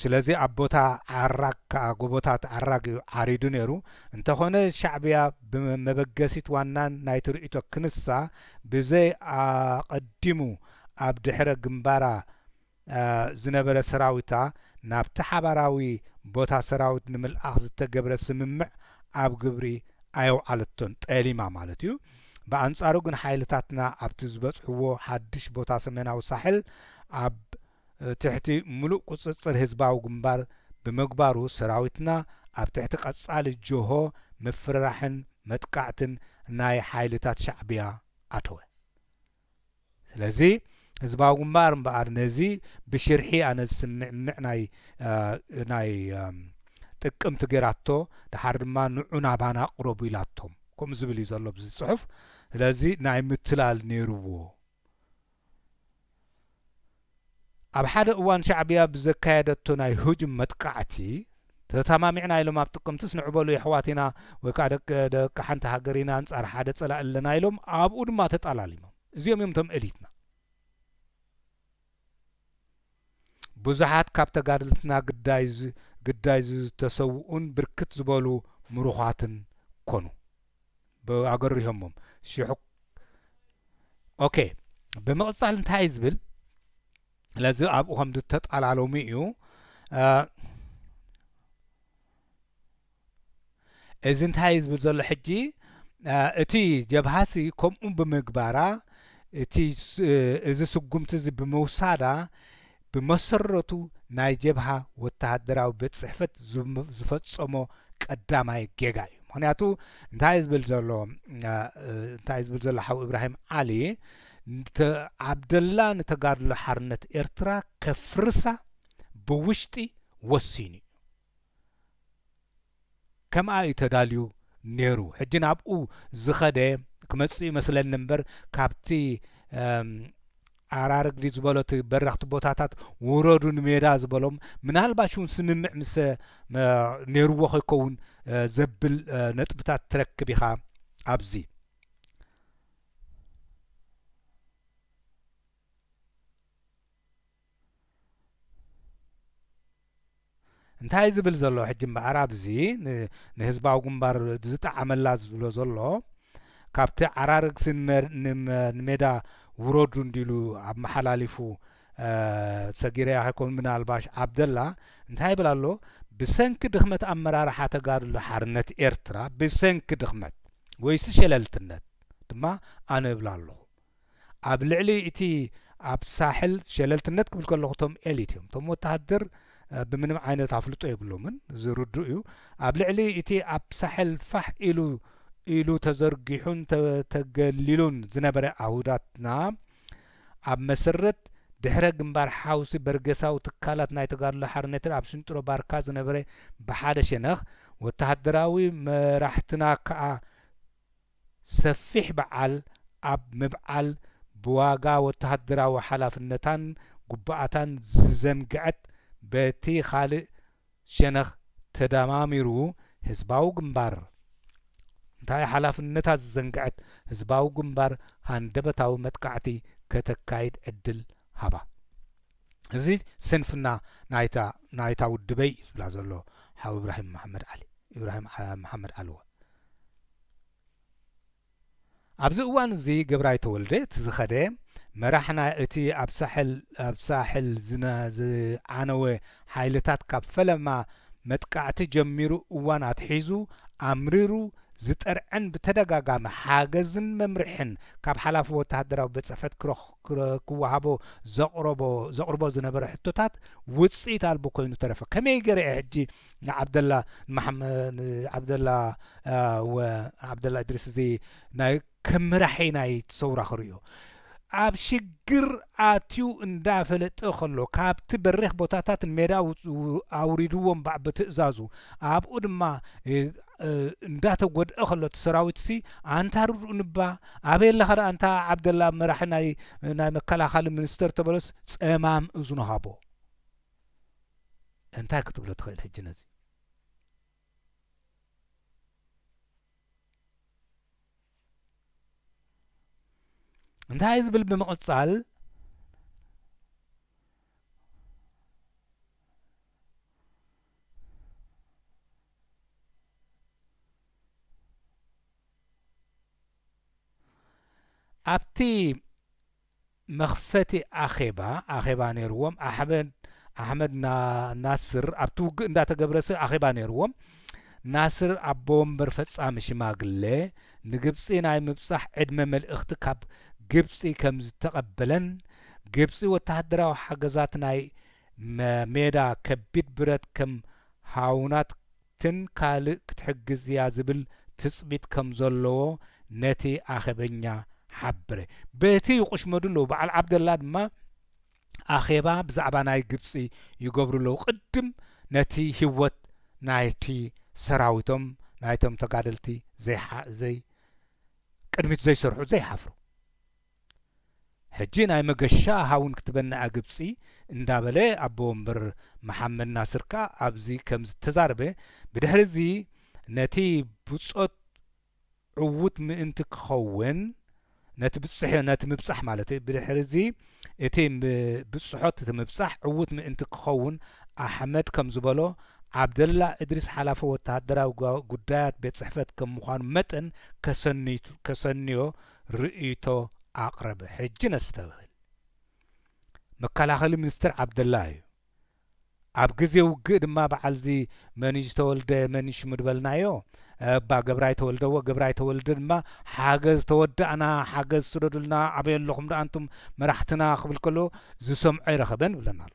ስለዚ ኣብ ቦታ ዓራግ ከዓ ጎቦታት ዓራግ ዓሪዱ ነይሩ እንተኾነ ሻዕብያ ብመበገሲት ዋናን ናይ ትርኢቶ ክንሳ ብዘይ ኣቐዲሙ ኣብ ድሕረ ግንባራ ዝነበረ ሰራዊታ ናብቲ ሓባራዊ ቦታ ሰራዊት ንምልኣኽ ዝተገብረ ስምምዕ ኣብ ግብሪ ኣየውዓለቶን ጠሊማ ማለት እዩ ብኣንጻሩ ግን ሓይልታትና ኣብቲ ዝበፅሕዎ ሓድሽ ቦታ ሰሜናዊ ሳሕል ኣብ ትሕቲ ሙሉእ ቁፅፅር ህዝባዊ ግንባር ብምግባሩ ሰራዊትና ኣብ ትሕቲ ቀጻሊ ጆሆ ምፍርራሕን መጥቃዕትን ናይ ሓይልታት ሻዕብያ ኣተወ ስለዚ ህዝባዊ ግንባር እምበኣር ነዚ ብሽርሒ ኣነ ዝስምዕምዕ ናይ ጥቅምቲ ጌራቶ ድሓር ድማ ንዑ ናባና ቅረቡ ኢላቶም ከምኡ ዝብል እዩ ዘሎ ብዚ ፅሑፍ ስለዚ ናይ ምትላል ነይርዎ ኣብ ሓደ እዋን ሻዕብያ ብዘካየደቶ ናይ ህጁም መጥቃዕቲ ተተማሚዕና ኢሎም ኣብ ጥቅምትስ ንዕበሉ የሕዋትና ወይ ከዓ ደቂ ሓንቲ ሃገሪና አንጻር ሓደ ፀላእ ኣለና ኢሎም ኣብኡ ድማ ተጣላሊሞም እዚኦም እዮም ቶም ኤሊትና ብዙሓት ካብ ተጋድልትና ግዳይ ዝተሰውኡን ብርክት ዝበሉ ምሩኻትን ኮኑ ብኣገሪሆሞም ሽሑ ኦኬ ብምቕጻል እንታይ ዝብል ለዚ ኣብኡ ከም ዝተጣላለሙ እዩ እዚ እንታይ ዝብል ዘሎ ሕጂ እቲ ጀብሃሲ ከምኡ ብምግባራ እቲ እዚ ስጉምቲ እዚ ብምውሳዳ ብመሰረቱ ናይ ጀብሃ ወተሃደራዊ ቤት ጽሕፈት ዝፈጸሞ ቀዳማይ ጌጋ እዩ ምክንያቱ እንታይ ዝብል ዘሎ ሓዊ ኢብራሂም ዓሊ ዓብደላ ንተጋድሎ ሓርነት ኤርትራ ከፍርሳ ብውሽጢ ወሲኑ ከምኣ እዩ ተዳልዩ ነይሩ ሕጂ ናብኡ ዝኸደ ክመጽእ ይመስለኒ እምበር ካብቲ ኣራርግዲ ዝበሎት በረኽቲ ቦታታት ውረዱ ንሜዳ ዝበሎም ምናልባሽ እውን ስምምዕ ምስ ነይርዎ ኸይከውን ዘብል ነጥብታት ትረክብ ኢኻ ኣብዚ እንታይ ዝብል ዘሎ ሕጂ እምበኣር ኣብዚ ንህዝባዊ ግንባር ዝጠዓመላ ዝብሎ ዘሎ ካብቲ ዓራርግሲ ንሜዳ ውረዱ እንዲሉ ኣብ መሓላሊፉ ሰጊረያ ኸይኮን ምናልባሽ ዓብደላ እንታይ ይብል ኣሎ ብሰንኪ ድኽመት ኣመራርሓ ተጋድሎ ሓርነት ኤርትራ ብሰንኪ ድኽመት ወይስ ሸለልትነት ድማ ኣነ ይብል ኣለኹ ኣብ ልዕሊ እቲ ኣብ ሳሕል ሸለልትነት ክብል ከለኹ እቶም ኤሊት እዮም እቶም ወተሃደር ብምንም ዓይነት ኣፍልጦ የብሎምን ዝርዱ እዩ ኣብ ልዕሊ እቲ ኣብ ሳሕል ፋሕ ኢሉ ተዘርጊሑን ተገሊሉን ዝነበረ ኣውዳትና ኣብ መሰረት ድሕረ ግንባር ሓውሲ በርገሳዊ ትካላት ናይ ተጋድሎ ሓርነት ኣብ ሽንጥሮ ባርካ ዝነበረ ብሓደ ሸነኽ ወተሃደራዊ መራሕትና ከዓ ሰፊሕ በዓል ኣብ ምብዓል ብዋጋ ወተሃደራዊ ሓላፍነታን ጉባኣታን ዝዘንግዐት በቲ ካልእ ሸነኽ ተደማሚሩ ህዝባዊ ግንባር እንታይ ሓላፍነታት ዝዘንግዐት ህዝባዊ ግንባር ሃንደበታዊ መጥቃዕቲ ከተካይድ ዕድል ሃባ እዚ ስንፍና ናይታ ውድበይ ዝብላ ዘሎ ሓዊ ኢብራሂም መሓመድ ዓልወ ኣብዚ እዋን እዚ ገብራይ ተወልደ እቲ ዝኸደ መራሕና እቲ ኣብ ሳሕል ዝዓነወ ሓይልታት ካብ ፈለማ መጥቃዕቲ ጀሚሩ እዋን ኣትሒዙ ኣምሪሩ ዝጠርዐን ብተደጋጋሚ ሓገዝን መምርሕን ካብ ሓላፊ ወተሃደራዊ ቤት ጽሕፈት ክወሃቦ ዘቕርቦ ዝነበረ ሕቶታት ውፅኢት ኣልቦ ኮይኑ ተረፈ ከመይ ገይረ ሕጂ ዓብደላ ኢድሪስ እዚ ናይ ከምራሒ ናይ ሰውራ ክርእዮ ኣብ ሽግር ኣትዩ እንዳፈለጠ ከሎ ካብቲ በሪኽ ቦታታት ሜዳ ኣውሪድዎም ብትእዛዙ ኣብኡ ድማ እንዳተጎድአ ከሎ እቲ ሰራዊት ሲ ኣንታ ርድኡ ንባ ኣበየለ ኸ ኣንታ ዓብደላ መራሒ ናይ መከላኸሊ ሚኒስተር ተበለስ ጸማም እዝኑ ሃቦ እንታይ ክትብሎ ትኽእል ሕጂ ነዚ እንታይ ዝብል ብምቕጻል ኣብቲ መኽፈቲ ኣኼባ ነይርዎም ኣሕመድ ናስር ኣብቲ ውግእ እንዳተገብረሰ ኣኼባ ነይርዎም ናስር ኣቦ ወንበር ፈጻሚ ሽማግለ ንግብፂ ናይ ምብጻሕ ዕድመ መልእኽቲ ካብ ግብፂ ከም ዝተቐበለን ግብፂ ወተሃደራዊ ሓገዛት ናይ ሜዳ ከቢድ ብረት ከም ሃውናትን ካልእ ክትሕግዝ እያ ዝብል ትጽቢት ከም ዘለዎ ነቲ ኣኼበኛ ሓበረ በቲ ይቁሽመዱሎ በዓል ዓብደላ ድማ ኣኼባ ብዛዕባ ናይ ግብፂ ይገብሩ ኣለዉ ቅድም ነቲ ህይወት ናይቲ ሰራዊቶም ናይቶም ተጋደልቲ ቅድሚት ዘይሰርሑ ዘይሓፍሩ ሕጂ ናይ መገሻ ሃውን ክትበንኣ ግብፂ እንዳበለ ኣቦ ወንበር መሓመድ ናስርካ ኣብዚ ከም ዝተዛረበ ብድሕሪ እዚ ነቲ ብጾት ዕውት ምእንቲ ክኸውን ነቲ ምብጻሕ ማለት ብድሕሪ እዚ እቲ ብጽሖት እቲ ምብጻሕ ዕውት ምእንቲ ክኸውን ኣሕመድ ከም ዝበሎ ዓብደላ እድሪስ ሓላፈ ወተሃደራዊ ጉዳያት ቤት ጽሕፈት ከም ምዃኑ መጠን ከሰንዮ ርእይቶ ኣቕረበ። ሕጂ ነስተብህል መከላኸሊ ሚኒስትር ዓብደላ እዩ። ኣብ ግዜ ውግእ ድማ በዓልዚ መኒሽ ተወልደ መኒሽ ምድበልናዮ እባ ገብራይ ተወልደዎ ገብራይ ተወልደ ድማ ሓገዝ ተወዳእና ሓገዝ ስደዱልና ኣበየለኹም ዳ ኣንቱም መራሕትና ክብል ከሎ ዝሰምዖ ይረኸበን ብለና ኣሎ።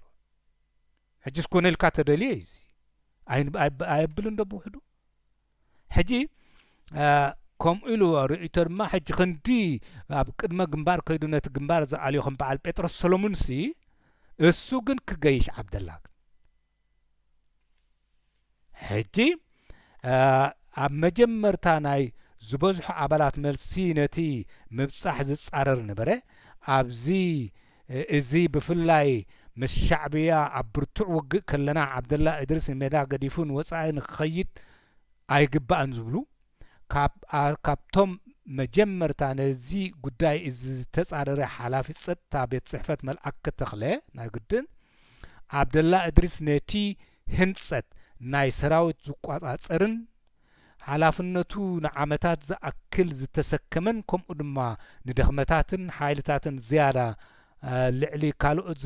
ሕጂ ስኮነልካ ተደልየ እዩ ኣየብልን ዶ ብውሕዱ ሕጂ ከምኡ ኢሉ ርእይቶ ድማ ሕጂ ክንዲ ኣብ ቅድመ ግንባር ከይዱ ነቲ ግንባር ዝኣልዮ ከም በዓል ጴጥሮስ ሰሎሙንሲ እሱ ግን ክገይሽ ዓብደላ ሕጂ ኣብ መጀመርታ ናይ ዝበዝሑ ኣባላት መልሲ ነቲ ምብጻሕ ዝጻረር ነበረ። ኣብዚ እዚ ብፍላይ ምስ ሻዕብያ ኣብ ብርቱዕ ውግእ ከለና ዓብደላ እድሪስ ሜዳ ገዲፉን ወጻኢ ንክኸይድ ኣይግባእን ዝብሉ ካብቶም መጀመርታ ነዚ ጉዳይ እዚ ዝተጻረረ ሓላፊ ጸጥታ ቤት ጽሕፈት መልኣክ ተኽለ ናይ ግድን ዓብደላ እድሪስ ነቲ ህንጸት ናይ ሰራዊት ዝቋጻጸርን ሓላፍነቱ ንዓመታት ዝኣክል ዝተሰከመን ከምኡ ድማ ንደኽመታትን ሓይልታትን ዝያዳ ልዕሊ ካልኦት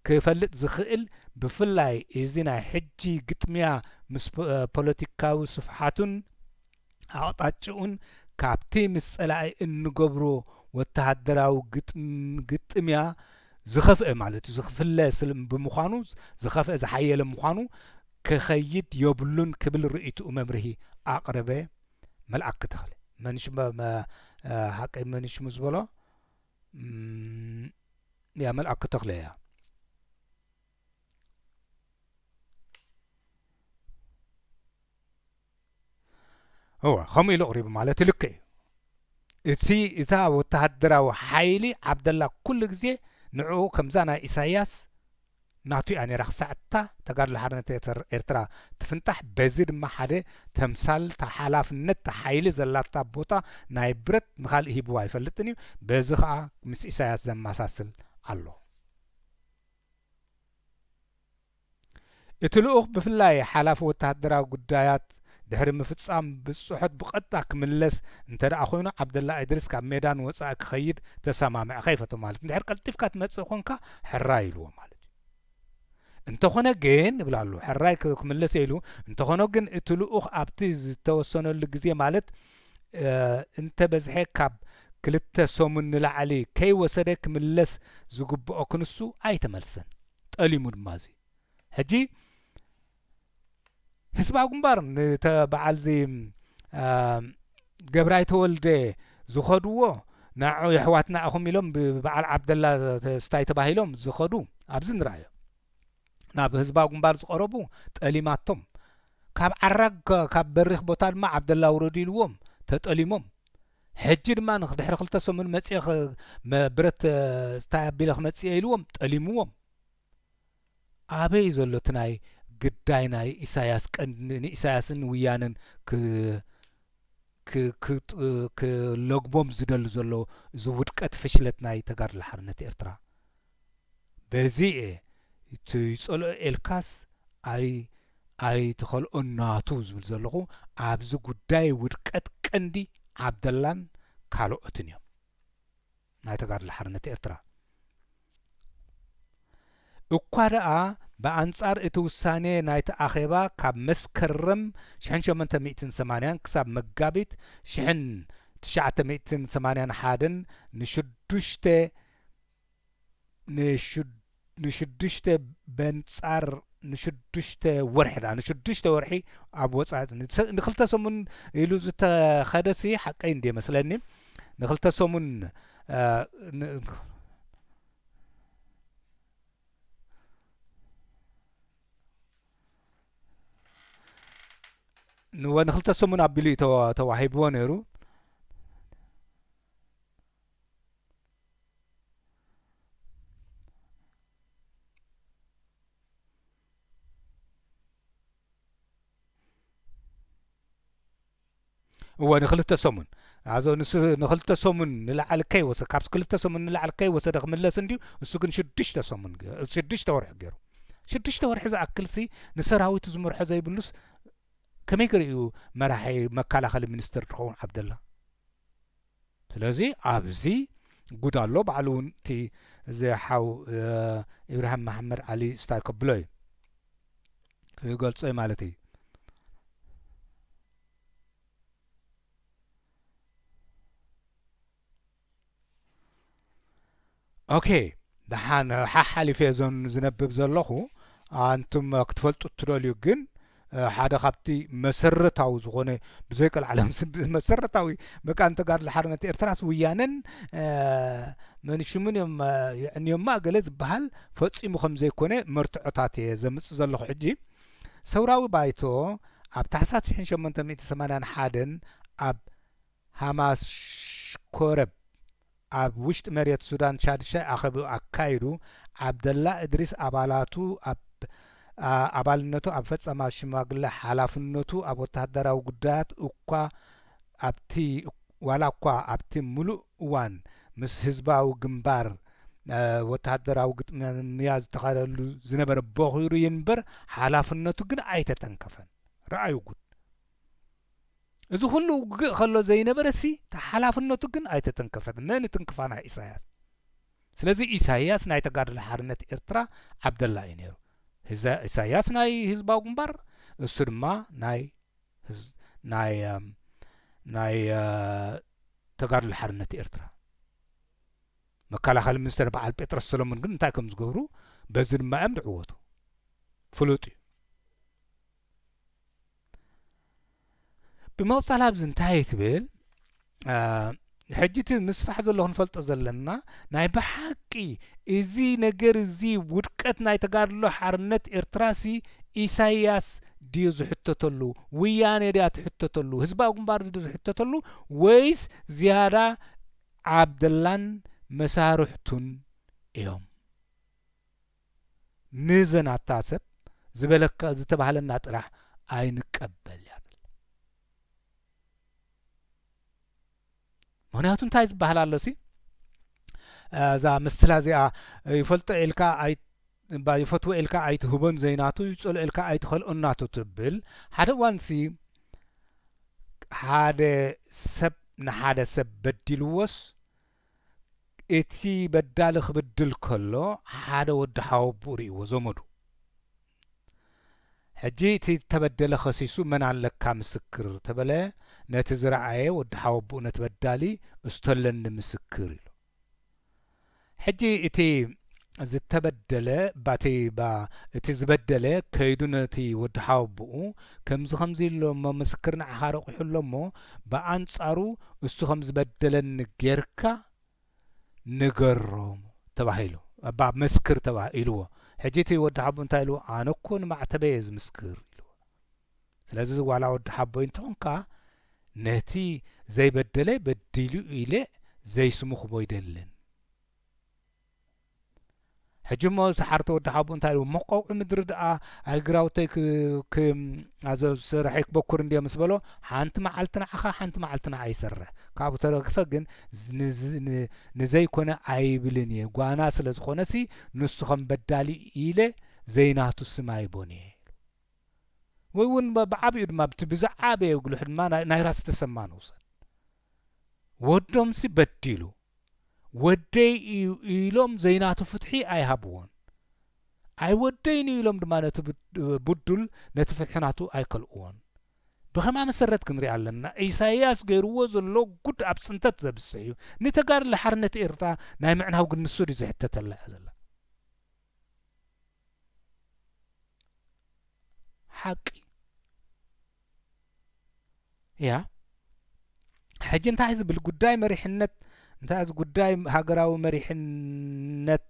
ክፈልጥ ዝኽእል ብፍላይ እዚ ናይ ሕጂ ግጥምያ ምስ ፖለቲካዊ ስፍሓቱን ኣቕጣጭኡን ካብቲ ምስ ጸላኢ እንገብሮ ወተሃደራዊ ግጥምያ ዝኸፍአ ማለት እዩ ዝኽፍለ ብምዃኑ ዝኸፍአ ዝሓየለ ምዃኑ ክኸይድ የብሉን ክብል ርእይትኡ መምርሂ ኣቕረበ መልኣክ ተኽለ መንሽ ሓቀይ መንሽ ምዝበሎ ያ መልኣክ ተኽለ እያ هو هم إلى قريب مالته لكي إذا وتهدروا حيلي عبد الله كل جزء نعو كم زانا إساياس ناتو يعني رخ ساعتا تقال لحرنة إرترا تفنتح بزيد ما حدا تمثال تحلاف النت حيلي زلات تابوتا نايبرت نخال إهبوا يفلتني بزخا مس إساياس زم مساسل الله اتلوخ بفلاي حلاف وتهدروا قدايات دحر مفتصام بالصحت بقطع كملس انت دا اخوينا عبد الله ادريس كاب ميدان وصا كخيد تسمامع خيفته مالت دحر قلطيف كات مص كونكا حراي يلو مالت انت خونا جين بلالو حراي كملس يلو انت خونا جن اتلوخ ابتي توسنو لغزي مالت انت بزحي كاب كلته سومن لعلي كي وسدك ملس زغبو كنسو اي تملسن طليمود مازي حجي حسب عقمبار تبعال زي جبراي تولد زخدوه ناعو يحواتنا أخو ميلهم ببعال عبد الله ستاي تباهيلهم زخدو أبزن رأيه ناب حسب عقمبار زقربو تأليماتهم كاب عرق كاب بريخ بوتال ما عبد الله وردي لوم تتأليمهم حجر ما نخدحر خلتصو من مسيخ برت ستاي بيلخ مسيخ لوم تأليموهم أبي زلو تناي قداينا إساياس إساياسن ويانن ك لوغبوم زدل زلو زودقت فشلتناي تقار لحرنة إرترا بزي تيصلو إلكاس أي تخل الناتو زبل زلو عبزو قداي ودقت كندي عبدالله كالو أتنيوم ناي تقار لحرنة إرترا እኳደኣ በአንጻር እቲ ውሳኔ ናይቲ ኣኼባ ካብ መስከረም 1880 ክሳብ መጋቢት 1981 ንሽዱሽተ በንጻር ንሽዱሽተ ወርሒ ኣብ ወጻኢ ንክልተ ሰሙን ኢሉ ዝተኸደሲ ሓቀይ እንደ መስለኒ ንክልተ ሰሙን ونخلت سمون أبلي تواهبوا نيرو ونخلت سمون عزو نخلت سمون نلعل كي وس كابس كلت سمون نلعل كي وس دخ ملس ندي وسكن شدش تسمون شدش تورح غيرو 6 ወርሒ ዝኣክልሲ ንሰራዊቱ ዝመርሖ ዘይብሉስ ከመይ ክርእዩ መራሒ መከላኸሊ ሚኒስትር ድኸውን ዓብደላ ስለዚ ኣብዚ ጉድ ኣሎ ባዕሉ እውን እቲ ዘሓው ኢብራሂም መሐመድ ዓሊ ስታይ ከብሎ እዩ ክገልጾ ማለት እዩ ኦኬ ደሓን ሓሓሊፈ ዞን ዝነብብ ዘለኹ አንቱም ክትፈልጡ ትደልዩ ግን ሓደ ካብቲ መሰረታዊ ዝኾነ ብዘይቀል ዓለም መሰረታዊ መቃን ተጋድሎ ሓርነት ኤርትራስ ውያነን መንሽሙን የዕንዮማ ገለ ዝበሃል ፈጺሙ ከም ዘይኮነ መርትዖታት እየ ዘምጽእ ዘለኹ ሕጂ ሰውራዊ ባይቶ ኣብ ታሕሳስ 1881 ኣብ ሃማስ ኮረብ ኣብ ውሽጢ መሬት ሱዳን ሻድሻይ ኣኸቢኡ ኣካይዱ ዓብደላ እድሪስ ኣባላቱ ኣባልነቱ ኣብ ፈጸማ ሽማግለ ሓላፍነቱ ኣብ ወታደራዊ ጉዳያት እኳ ኣብቲ ዋላ እኳ ኣብቲ ሙሉእ እዋን ምስ ህዝባዊ ግንባር ወታደራዊ ግጥምያ ዝተኻደሉ ዝነበረ በኺሩ ይንበር ሓላፍነቱ ግን ኣይተጠንከፈን ረኣዩ ጉድ እዚ ሁሉ ግእ ከሎ ዘይነበረሲ ሓላፍነቱ ግን ኣይተጠንከፈን መን ትንክፋና ኢሳያስ ስለዚ ኢሳያስ ናይ ተጋድሎ ሓርነት ኤርትራ ዓብደላ እዩ ነይሩ ኢሳያስ ናይ ህዝባዊ ግንባር እሱ ድማ ናይ ተጋድሎ ሓርነት ኤርትራ መከላኸሊ ሚኒስትር በዓል ጴጥሮስ ሰሎሞን ግን እንታይ ከም ዝገብሩ በዚ ድማ እዮም ድዕወቱ ፍሉጥ እዩ ብመወጻል ኣብዚ እንታይ ትብል ሕጂቲ ምስፋሕ ዘሎ ክንፈልጦ ዘለና ናይ ብሓቂ እዚ ነገር እዚ ውድቀት ናይ ተጋድሎ ሓርነት ኤርትራሲ ኢሳያስ ድዩ ዝሕተተሉ ውያኔ ድያ ትሕተተሉ ህዝባዊ ግንባር ድዩ ዝሕተተሉ ወይስ ዝያዳ ዓብደላን መሳርሕቱን እዮም ምዘናታ ሰብ ዝበለካ ዝተባህለና ጥራሕ ኣይንቀበል ምክንያቱ እንታይ ዝበሃል ኣሎሲ እዛ ምስላ እዚኣ ይፈልጦ ኢልካ ይፈትዎ ኢልካ ኣይትህቦን ዘይናቱ ይጸልኦ ኢልካ ኣይትኸልኦናቱ ትብል ሓደ ዋንሲ ሓደ ሰብ ንሓደ ሰብ በዲልዎስ እቲ በዳሊ ክብድል ከሎ ሓደ ወዲ ሓወቡኡ ርእይዎ ዘመዱ ሕጂ እቲ ተበደለ ኸሲሱ መን ኣለካ ምስክር ተበለ ነቲ ዝረአየ ወዲ ሓወቡኡ ነቲ በዳሊ እስተለኒ ምስክር ኢሉ ሕጂ እቲ ዝተበደለ እቲ ዝበደለ ከይዱ ነቲ ወዲ ሓወቡኡ ከምዚ ኢሎ እሞ ምስክር ንዓኻ ረቂሑሎ እሞ ብኣንጻሩ እሱ ከም ዝበደለኒ ጌርካ ንገሮም ተባሂሉ ኣባ መስክር ተባሂልዎ ሕጂ እቲ ወዲ ሓወቡኡ እንታይ ኢልዎ ኣነ እኮ ንማዕተበየ ዝምስክር ኢልዎ ስለዚ ዋላ ወዲ ሓወይ እንትኾንካ ነቲ ዘይበደለ በዲሉ ኢለ ዘይስሙኽቦ ይደልን ሕጂ እሞ ዝሓርተ ወዲ ሓወቡኡ እንታይ ኢልዎ መቋውዒ ምድሪ ደኣ ኣይግራውተይ ስራሕ ክበኩር እንድዮ ምስ በሎ ሓንቲ መዓልቲ ንዓኻ ሓንቲ መዓልቲ ንዓ ይሰርሕ ካብኡ ተረግፈ ግን ንዘይኮነ ኣይብልን እየ ጓና ስለ ዝኾነሲ ንሱ ከም በዳሊ ኢለ ዘይናቱ ስም ኣይቦን እየ ወይ እውን ብዓብኡ ድማ ብዛዓበየ ጉልሕ ድማ ናይ ራስ ተሰማ ንውሰድ ወዶምሲ በዲሉ ወደይ እዩ ኢሎም ዘይናቱ ፍትሒ ኣይሃብዎን ኣይወደይኒ ኢሎም ድማ ነቲ ቡዱል ነቲ ፍትሕናቱ ኣይከልእዎን ብኸማ መሰረት ክንሪኢ ኣለና ኢሳያስ ገይርዎ ዘሎ ጉድ ኣብ ፅንተት ዘብስዕ እዩ ንተጋድሎ ሓርነት ኤርትራ ናይ ምዕናው ግን ንሱ ድዩ ዝሕተተላ ዘላ ሓቂ ያ ሕጂ እንታይ ዝብል ጉዳይ መሪሕነት እንታይ ጉዳይ ሃገራዊ መሪሕነት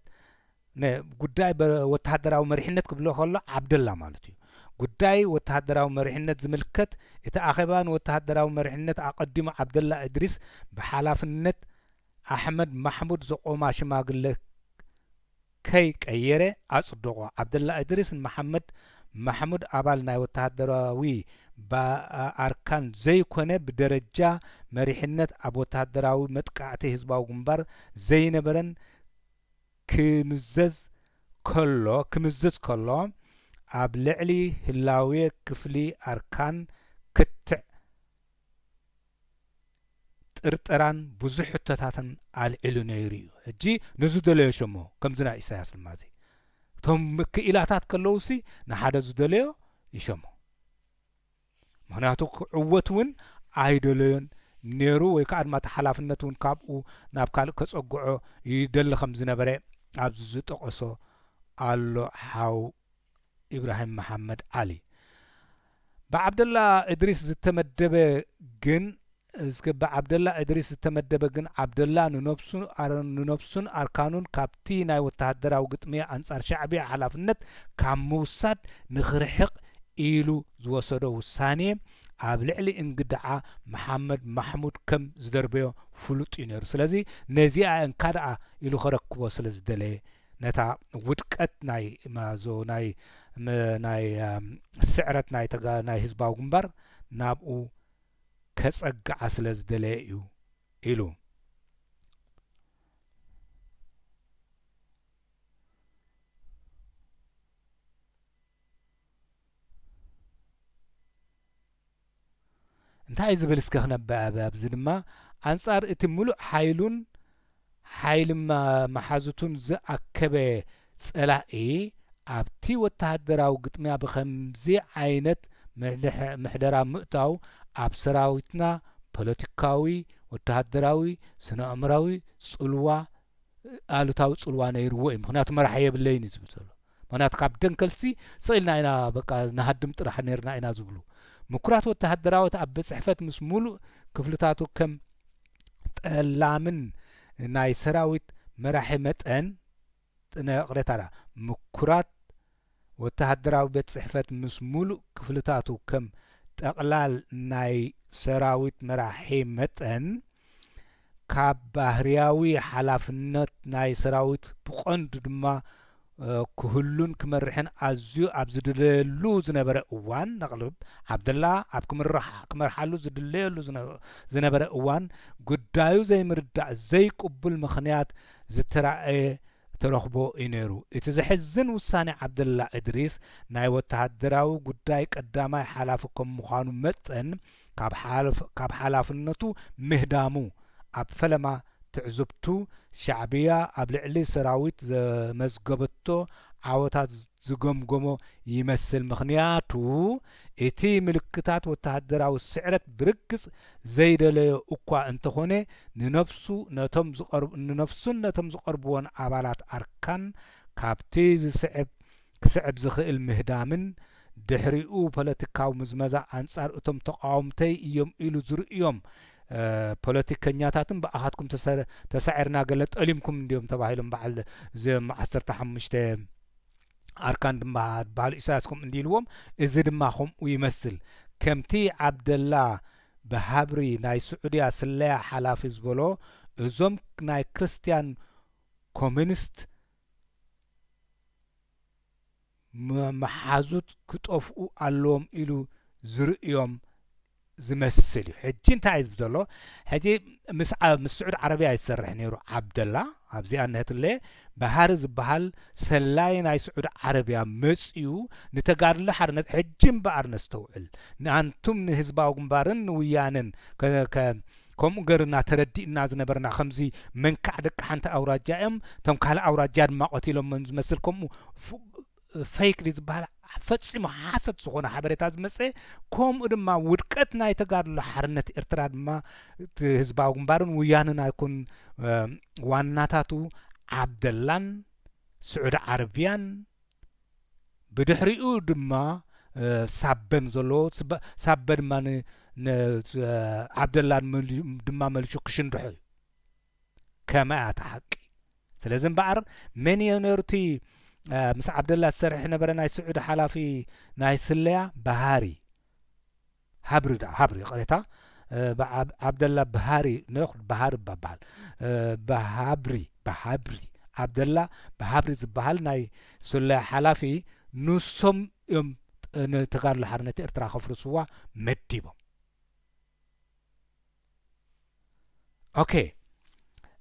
ጉዳይ ወተሃደራዊ መሪሕነት ክብሎ ከሎ ዓብደላ ማለት እዩ ጉዳይ ወተሃደራዊ መሪሕነት ዝምልከት እቲ ኣኼባን ወተሃደራዊ መሪሕነት ኣቐዲሙ ዓብደላ እድሪስ ብሓላፍነት ኣሕመድ ማሕሙድ ዘቆማ ሽማግለ ከይቀየረ ኣጽድቆ ዓብደላ እድሪስ ማሕሙድ ኣባል ናይ ወተሃደራዊ በኣርካን ዘይኮነ ብደረጃ መሪሕነት ኣብ ወተሃደራዊ መጥቃዕቲ ህዝባዊ ግንባር ዘይነበረን ክምዘዝ ከሎ ክምዝዝ ከሎ ኣብ ልዕሊ ህላዌ ክፍሊ ኣርካን ክትዕ ጥርጥራን ብዙሕ ሕቶታትን ኣልዒሉ ነይሩ እዩ ሕጂ ንዝደለዮ ሸሞ ከምዚ ናይ ኢሳያስ ልማዚ እቶም ክኢላታት ከለውሲ ንሓደ ዝደለዮ ይሸሞ ምክንያቱ ዕወት እውን ኣይደለዮን ነይሩ ወይ ከዓ ድማ ተሓላፍነት እውን ካብኡ ናብ ካልእ ከጸጉዖ ይደሊ ከም ዝነበረ ኣብዚ ዝጠቐሶ ኣሎ ሓው ኢብራሂም መሐመድ ዓሊ ብዓብደላ እድሪስ ዝተመደበ ግን ብዓብደላ እድሪስ ዝተመደበ ግን ዓብደላ ንነብሱን ኣርካኑን ካብቲ ናይ ወተሃደራዊ ግጥሚያ ኣንጻር ሻዕብያ ሓላፍነት ካብ ምውሳድ ንኽርሕቕ ኢሉ ዝወሰዶ ውሳኔ ኣብ ልዕሊ እንግድዓ መሐመድ ማሕሙድ ከም ዝደርበዮ ፍሉጥ እዩ ነይሩ ስለዚ ነዚኣ እንካድኣ ኢሉ ከረክቦ ስለ ዝደለየ ነታ ውድቀት ናይ ማዞ ናይ ስዕረት ናይ ህዝባዊ ግንባር ናብኡ ከጸግዓ ስለ ዝደለየ እዩ ኢሉ እንታይ ዝብል እስከ ክነብብ ኣብዚ ድማ ኣንጻር እቲ ሙሉእ ሓይሊ መሓዙቱን ዝኣከበ ጸላኢ ኣብቲ ወተሃደራዊ ግጥሚያ ብኸምዚ ዓይነት ምሕደራ ምእታው ኣብ ሰራዊትና ፖለቲካዊ ወተሃደራዊ ስነ ኣእምራዊ ጽልዋ ኣሉታዊ ጽልዋ ነይርዎ እዩ ምክንያቱ መራሒ የብለይን እዩ ዝብል ዘሎ ምክንያቱ ካብ ደንከልሲ ስኢልና ኢና በቃ ንሃድም ጥራሕ ነርና ኢና ዝብሉ ምኩራት ወተሃደራዊት ኣብ ጽሕፈት ምስ ሙሉእ ክፍልታቱ ከም ጠላምን ናይ ሰራዊት መራሒ መጠን ቅሬታዳ ምኩራት ወተሃደራዊ ቤት ጽሕፈት ምስ ሙሉእ ክፍልታቱ ከም ጠቕላል ናይ ሰራዊት መራሒ መጠን ካብ ባህርያዊ ሓላፍነት ናይ ሰራዊት ብቐንዱ ድማ ክህሉን ክመርሕን ኣዝዩ ኣብ ዝድለየሉ ዝነበረ እዋን ነቕልብ ዓብደላ ኣብ ክመርሓሉ ዝድለየሉ ዝነበረ እዋን ጉዳዩ ዘይምርዳእ ዘይቅቡል ምኽንያት ዝተራእየ ተረኽቦ እዩ ነይሩ እቲ ዘሕዝን ውሳኔ ዓብደላ እድሪስ ናይ ወተሃደራዊ ጉዳይ ቀዳማይ ሓላፊ ከም ምዃኑ መጠን ካብ ሓላፍነቱ ምህዳሙ ኣብ ፈለማ ትዕዝብቱ ሻዕብያ ኣብ ልዕሊ ሰራዊት ዘመዝገበቶ ዓወታት ዝገምገሞ ይመስል ምክንያቱ እቲ ምልክታት ወተሃደራዊ ስዕረት ብርግጽ ዘይደለዮ እኳ እንተኾነ ንነፍሱን ነቶም ዝቐርብዎን ኣባላት ኣርካን ካብቲ ክስዕብ ዝኽእል ምህዳምን ድሕሪኡ ፖለቲካዊ ምዝመዛ ኣንጻር እቶም ተቃወምተይ እዮም ኢሉ ዝርእዮም ፖለቲከኛታትን ብኣኻትኩም ተሳዒርና ገለ ጠሊምኩም እንዲዮም ተባሂሎም በዓል እዚኦም 15 ኣርካን ድማ በዓል ኢሳያስኩም እንዲልዎም እዚ ድማ ከምኡ ይመስል ከምቲ ዓብደላ ብሃብሪ ናይ ስዑድያ ስለያ ሓላፊ ዝበሎ እዞም ናይ ክርስቲያን ኮሚኒስት መሓዙት ክጠፍኡ ኣለዎም ኢሉ ዝርእዮም ዝመስል እዩ ሕጂ እንታይ እዩ ዘሎ ሕጂ ምስ ስዑድ ዓረብያ ይሰርሕ ነይሩ ዓብደላ ኣብዚኣ ነህትለ ባህሪ ዝበሃል ሰላይ ናይ ስዑድ ዓረብያ መጽኡ ንተጋድሎ ሓርነት ሕጂ እምበኣር ነስተውዕል ንኣንቱም ንህዝባዊ ግንባርን ንውያንን ከምኡ ገርና ተረዲእና ዝነበርና ከምዚ መንካዕ ደቂ ሓንቲ ኣውራጃ እዮም እቶም ካልእ ኣውራጃ ድማ ቀቲሎም ዝመስል ከምኡ ፌክ ዝበሃል ፈጺሙ ሓሰት ዝኾነ ሓበሬታ ዝመጽ ከምኡ ድማ ውድቀት ናይ ተጋድሎ ሓርነት ኤርትራ ድማ ህዝባዊ ግንባርን ውያንን ኣይኮን ዋናታቱ ዓብደላን ስዑድ ዓረብያን ብድሕሪኡ ድማ ሳበን ዘለዎ ሳበ ድማ ዓብደላን ድማ መልሹ ክሽንድሖ እዩ ከመይ ኣተሓቂ ስለዚ እምበኣር መን ነርቲ ምስ ዓብደላ ዝሰርሕ ነበረ ናይ ስዑድ ሓላፊ ናይ ስለያ ሃብሪ ቀሬታ ዓብደላ ባህሪ ባባል ብሃብሪ ዓብደላ ብሃብሪ ዝበሃል ናይ ስለያ ሓላፊ ንሶም እዮም ንተጋድሎ ሓርነት ኤርትራ ከፍርስዋ መዲቦም ኦኬ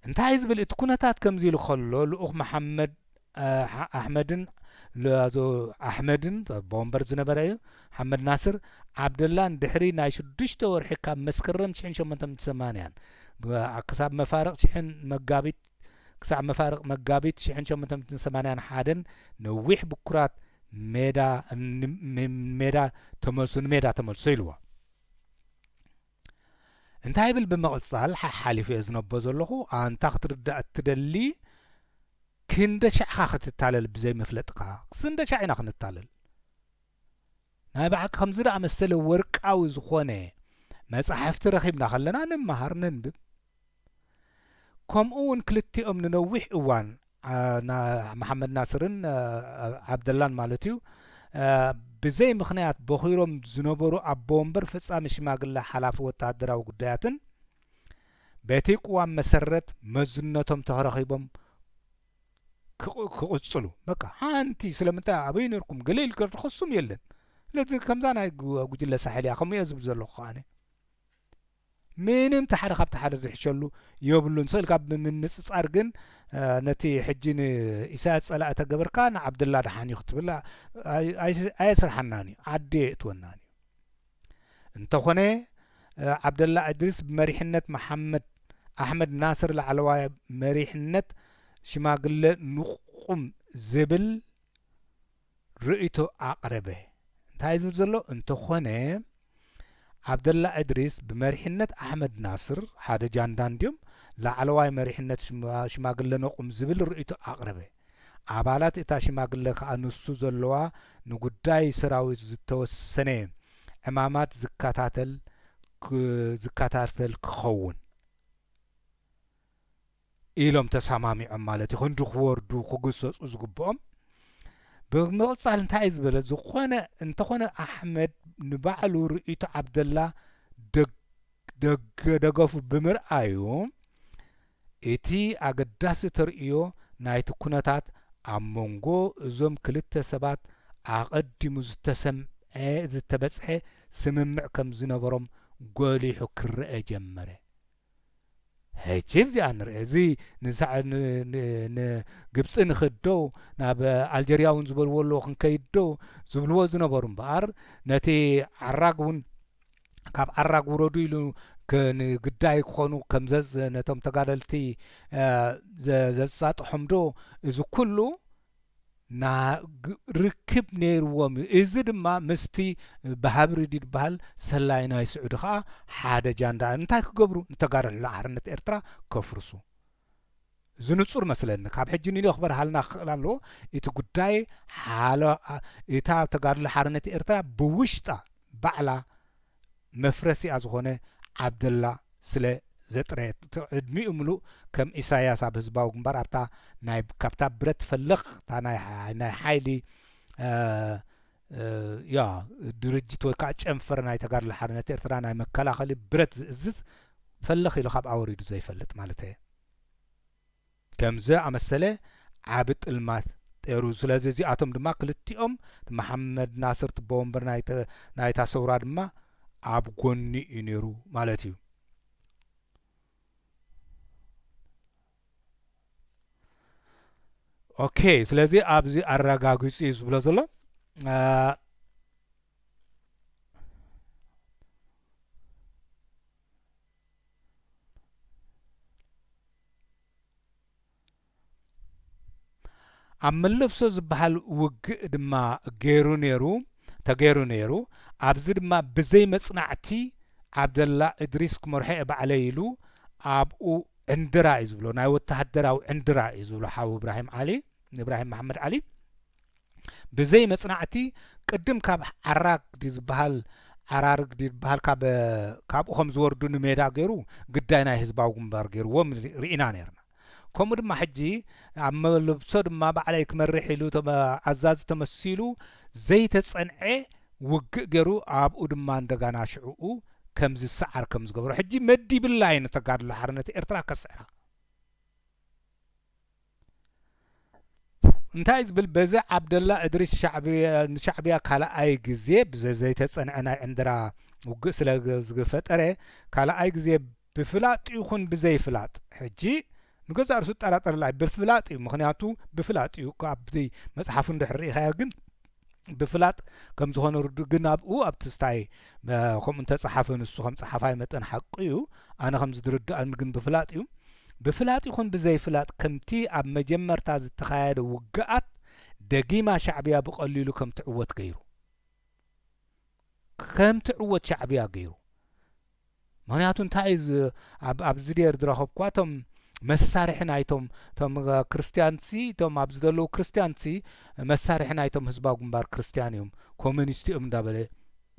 እንታይ ዝብል እቲ ኩነታት ከምዚ ኢሉ ከሎ ልኡኽ መሐመድ ኣሕመድን ለዞ ኣሕመድን ቦምበር ዝነበረ እዩ ሓመድ ናስር ዓብደላን ድሕሪ ናይ 6 ወርሒ ካብ መስከረም 1880 ክሳብ መፋርቕ መጋቢት ክሳብ መፋርቕ መጋቢት 1881 ነዊሕ ብኩራት ሜዳ ተመልሶ ኢልዎ እንታይ ብል ብምቕጻል ሓሊፉ ዝነቦ ዘለኹ ኣንታ ክትርዳእ እትደሊ ክንደሻዕኻ ክትታለል ብዘይ መፍለጥካ ክንደሻዕ ኢና ክንታለል ናይ ባዕልካ ከምዚ ደኣ መሰለ ወርቃዊ ዝኾነ መጻሕፍቲ ረኺብና ከለና ንምሃር ነንብብ ከምኡ እውን ክልቲኦም ንነዊሕ እዋን መሐመድ ናስርን ዓብደላን ማለት እዩ ብዘይ ምኽንያት በኺሮም ዝነበሩ ኣቦ ወንበር ፍጻሜ ሽማግለ ሓላፊ ወታደራዊ ጉዳያትን በቲ ቅዋም መሰረት መዝነቶም ተረኺቦም ክቕጽሉ በቃ ሓንቲ ስለምንታይ ኣበይ ነርኩም ገሊል ክርኸሱም የለን ስለዚ ከምዛ ናይ ጉጅለ ሳሕልያ ከምኡ ዝብል ዘለኹ ከኣነ ምንም ተሓደ ካብ ተሓደ ዝሕሸሉ የብሉን ስእልካ ብምንጽጻር ግን ነቲ ሕጂ ንኢሳያስ ጸላእ ተገበርካ ንዓብደላ ድሓን ክትብል ኣየስርሐናኒ ዓዲ እትወናኒ እንተኾነ ዓብደላ እድሪስ ብመሪሕነት ኣሕመድ ናስር ላዕለዋይ መሪሕነት ሽማግለ ንቁም ዝብል ርእይቶ ኣቕረበ እንታይ ዝብል ዘሎ እንተኾነ ዓብደላ እድሪስ ብመሪሕነት ኣሕመድ ናስር ሓደ ጃንዳን ድዮም ላዕለዋይ መሪሕነት ሽማግለ ነቁም ዝብል ርእይቶ ኣቕረበ ኣባላት እታ ሽማግለ ከዓ ንሱ ዘለዋ ንጉዳይ ሰራዊት ዝተወሰነ ዕማማት ዝከታተል ክኸውን ኢሎም ተሰማሚዖም ማለት እዩ ክንዲ ክወርዱ ክግሰጹ ዝግብኦም ብምቕጻል እንታይ ዝበለ ዝኾነ እንተኾነ ኣሕመድ ንባዕሉ ርእይቶ ዓብደላ ደገፉ ብምርኣዩ እቲ ኣገዳሲ ተርእዮ ናይቲ ኩነታት ኣብ መንጎ እዞም ክልተ ሰባት ኣቐዲሙ ዝተበጽሐ ስምምዕ ከም ዝነበሮም ጐሊሑ ክርአ ጀመረ ሕጂ እዚኣ ንርአ እዚ ንግብፂ ንኽደው ናብ ኣልጀርያ እውን ዝበልዎ ኣለዎ ክንከይደው ዝብልዎ ዝነበሩ እምበኣር ነቲ ዓራግ እውን ካብ ዓራግ ውረዱ ኢሉ ንግዳይ ክኾኑ ከምዘዝ ነቶም ተጋደልቲ ዘጻጥሖም ዶ እዚ ኩሉ ርክብ ነይርዎም እዚ ድማ ምስቲ ብሃብሪዲ ዝበሃል ሰላይ ናይ ስዑድ ከዓ ሓደ ጃንዳ እንታይ ክገብሩ ንተጋደሉ ሓርነት ኤርትራ ከፍርሱ እዚ ንጹር መስለኒ ካብ ሕጂ ንሎ ክበርሃልና ክኽእል ኣለዎ እቲ ጉዳይ እታ ተጋደሉ ሓርነት ኤርትራ ብውሽጣ ባዕላ መፍረሲኣ ዝኾነ ዓብደላ ስለ ዘጥረየት ዕድሚኡ ምሉእ ከም ኢሳያስ ኣብ ህዝባዊ ግንባር ኣብታ ናይ ካብታ ብረት ፈለኽ ናይ ሓይሊ ድርጅት ወይ ከዓ ጨንፈር ናይ ተጋድሎ ሓርነት ኤርትራ ናይ መከላኸሊ ብረት ዝእዝዝ ፈለኽ ኢሉ ካብ ኣወሪዱ ዘይፈልጥ ማለት እየ ከምዚ ኣመሰለ ዓብ ጥልማት ጠሩ ስለዚ እዚኣቶም ድማ ክልቲኦም መሐመድ ናስር ትቦ ወንበር ናይታ ሰውራ ድማ ኣብ ጎኒ እዩ ነይሩ ማለት እዩ ኦኬ ስለዚ ኣብዚ ኣረጋጊጹ ዝብሎ ዘሎ ኣብ መለብሶ ዝበሃል ውግእ ድማ ተገይሩ ነይሩ ኣብዚ ድማ ብዘይ መጽናዕቲ ዓብደላ እድሪስ ክመርሖ ባዕለይ ኢሉ ኣብኡ ዕንድራ እዩ ዝብሎ ናይ ወተሃደራዊ ዕንድራ እዩ ዝብሎ ሓዊ ኢብራሂም መሐመድ ዓሊ ብዘይ መጽናዕቲ ቅድም ካብ ዓራግዲ ዝበሃል ካብኡ ከም ዝወርዱ ንሜዳ ገይሩ ግዳይ ናይ ህዝባዊ ግንባር ገይሩዎም ርኢና ነርና ከምኡ ድማ ሕጂ ኣብ መለብሶ ድማ ባዕለይ ክመርሕ ኢሉ ኣዛዚ ተመሲሉ ዘይተጸንዐ ውግእ ገይሩ ኣብኡ ድማ እንደገና ሽዑኡ ከምዚ ሰዓር ከም ዝገበሮ ሕጂ መዲብላ እዩ ነተጋድሎ ሓርነት ኤርትራ ከስዕራ እንታይ ዝብል በዚ ዓብደላ እድሪስ ንሻዕብያ ካልኣይ ግዜ ብዘይተጸንዐ ናይ ዕንድራ ውግእ ስለ ዝፈጠረ ካልኣይ ግዜ ብፍላጥ ይኹን ብዘይፍላጥ ሕጂ ንገዛ ርሱ ጠራጠርላይ ብፍላጥ እዩ ምክንያቱ ብፍላጥ እዩ ካብቲ መጽሓፍ እንድሕሪኢኻ ግን ብፍላጥ ከም ዝኾነ ርዱ ግን ኣብኡ ኣብቲ ስታይ ከምኡ እንተጸሓፈ ንሱ ከም ጸሓፋይ መጠን ሓቂ እዩ ኣነ ከም ዝድርዳእኒ ግን ብፍላጥ እዩ ብፍላጥ ይኹን ብዘይፍላጥ ከምቲ ኣብ መጀመርታ ዝተኻየደ ውግኣት ደጊማ ሻዕብያ ብቐሊሉ ከም ትዕወት ገይሩ ሻዕብያ ገይሩ ምክንያቱ እንታይ ኣብዚ ደር ዝረኸብኳ እቶም መሳርሒ ናይቶም እቶም ክርስቲያንሲ እቶም ኣብዚ ዘለዉ ክርስቲያንሲ መሳርሒ ናይቶም ህዝባዊ ግንባር ክርስቲያን እዮም ኮሙኒስት እዮም እንዳበለ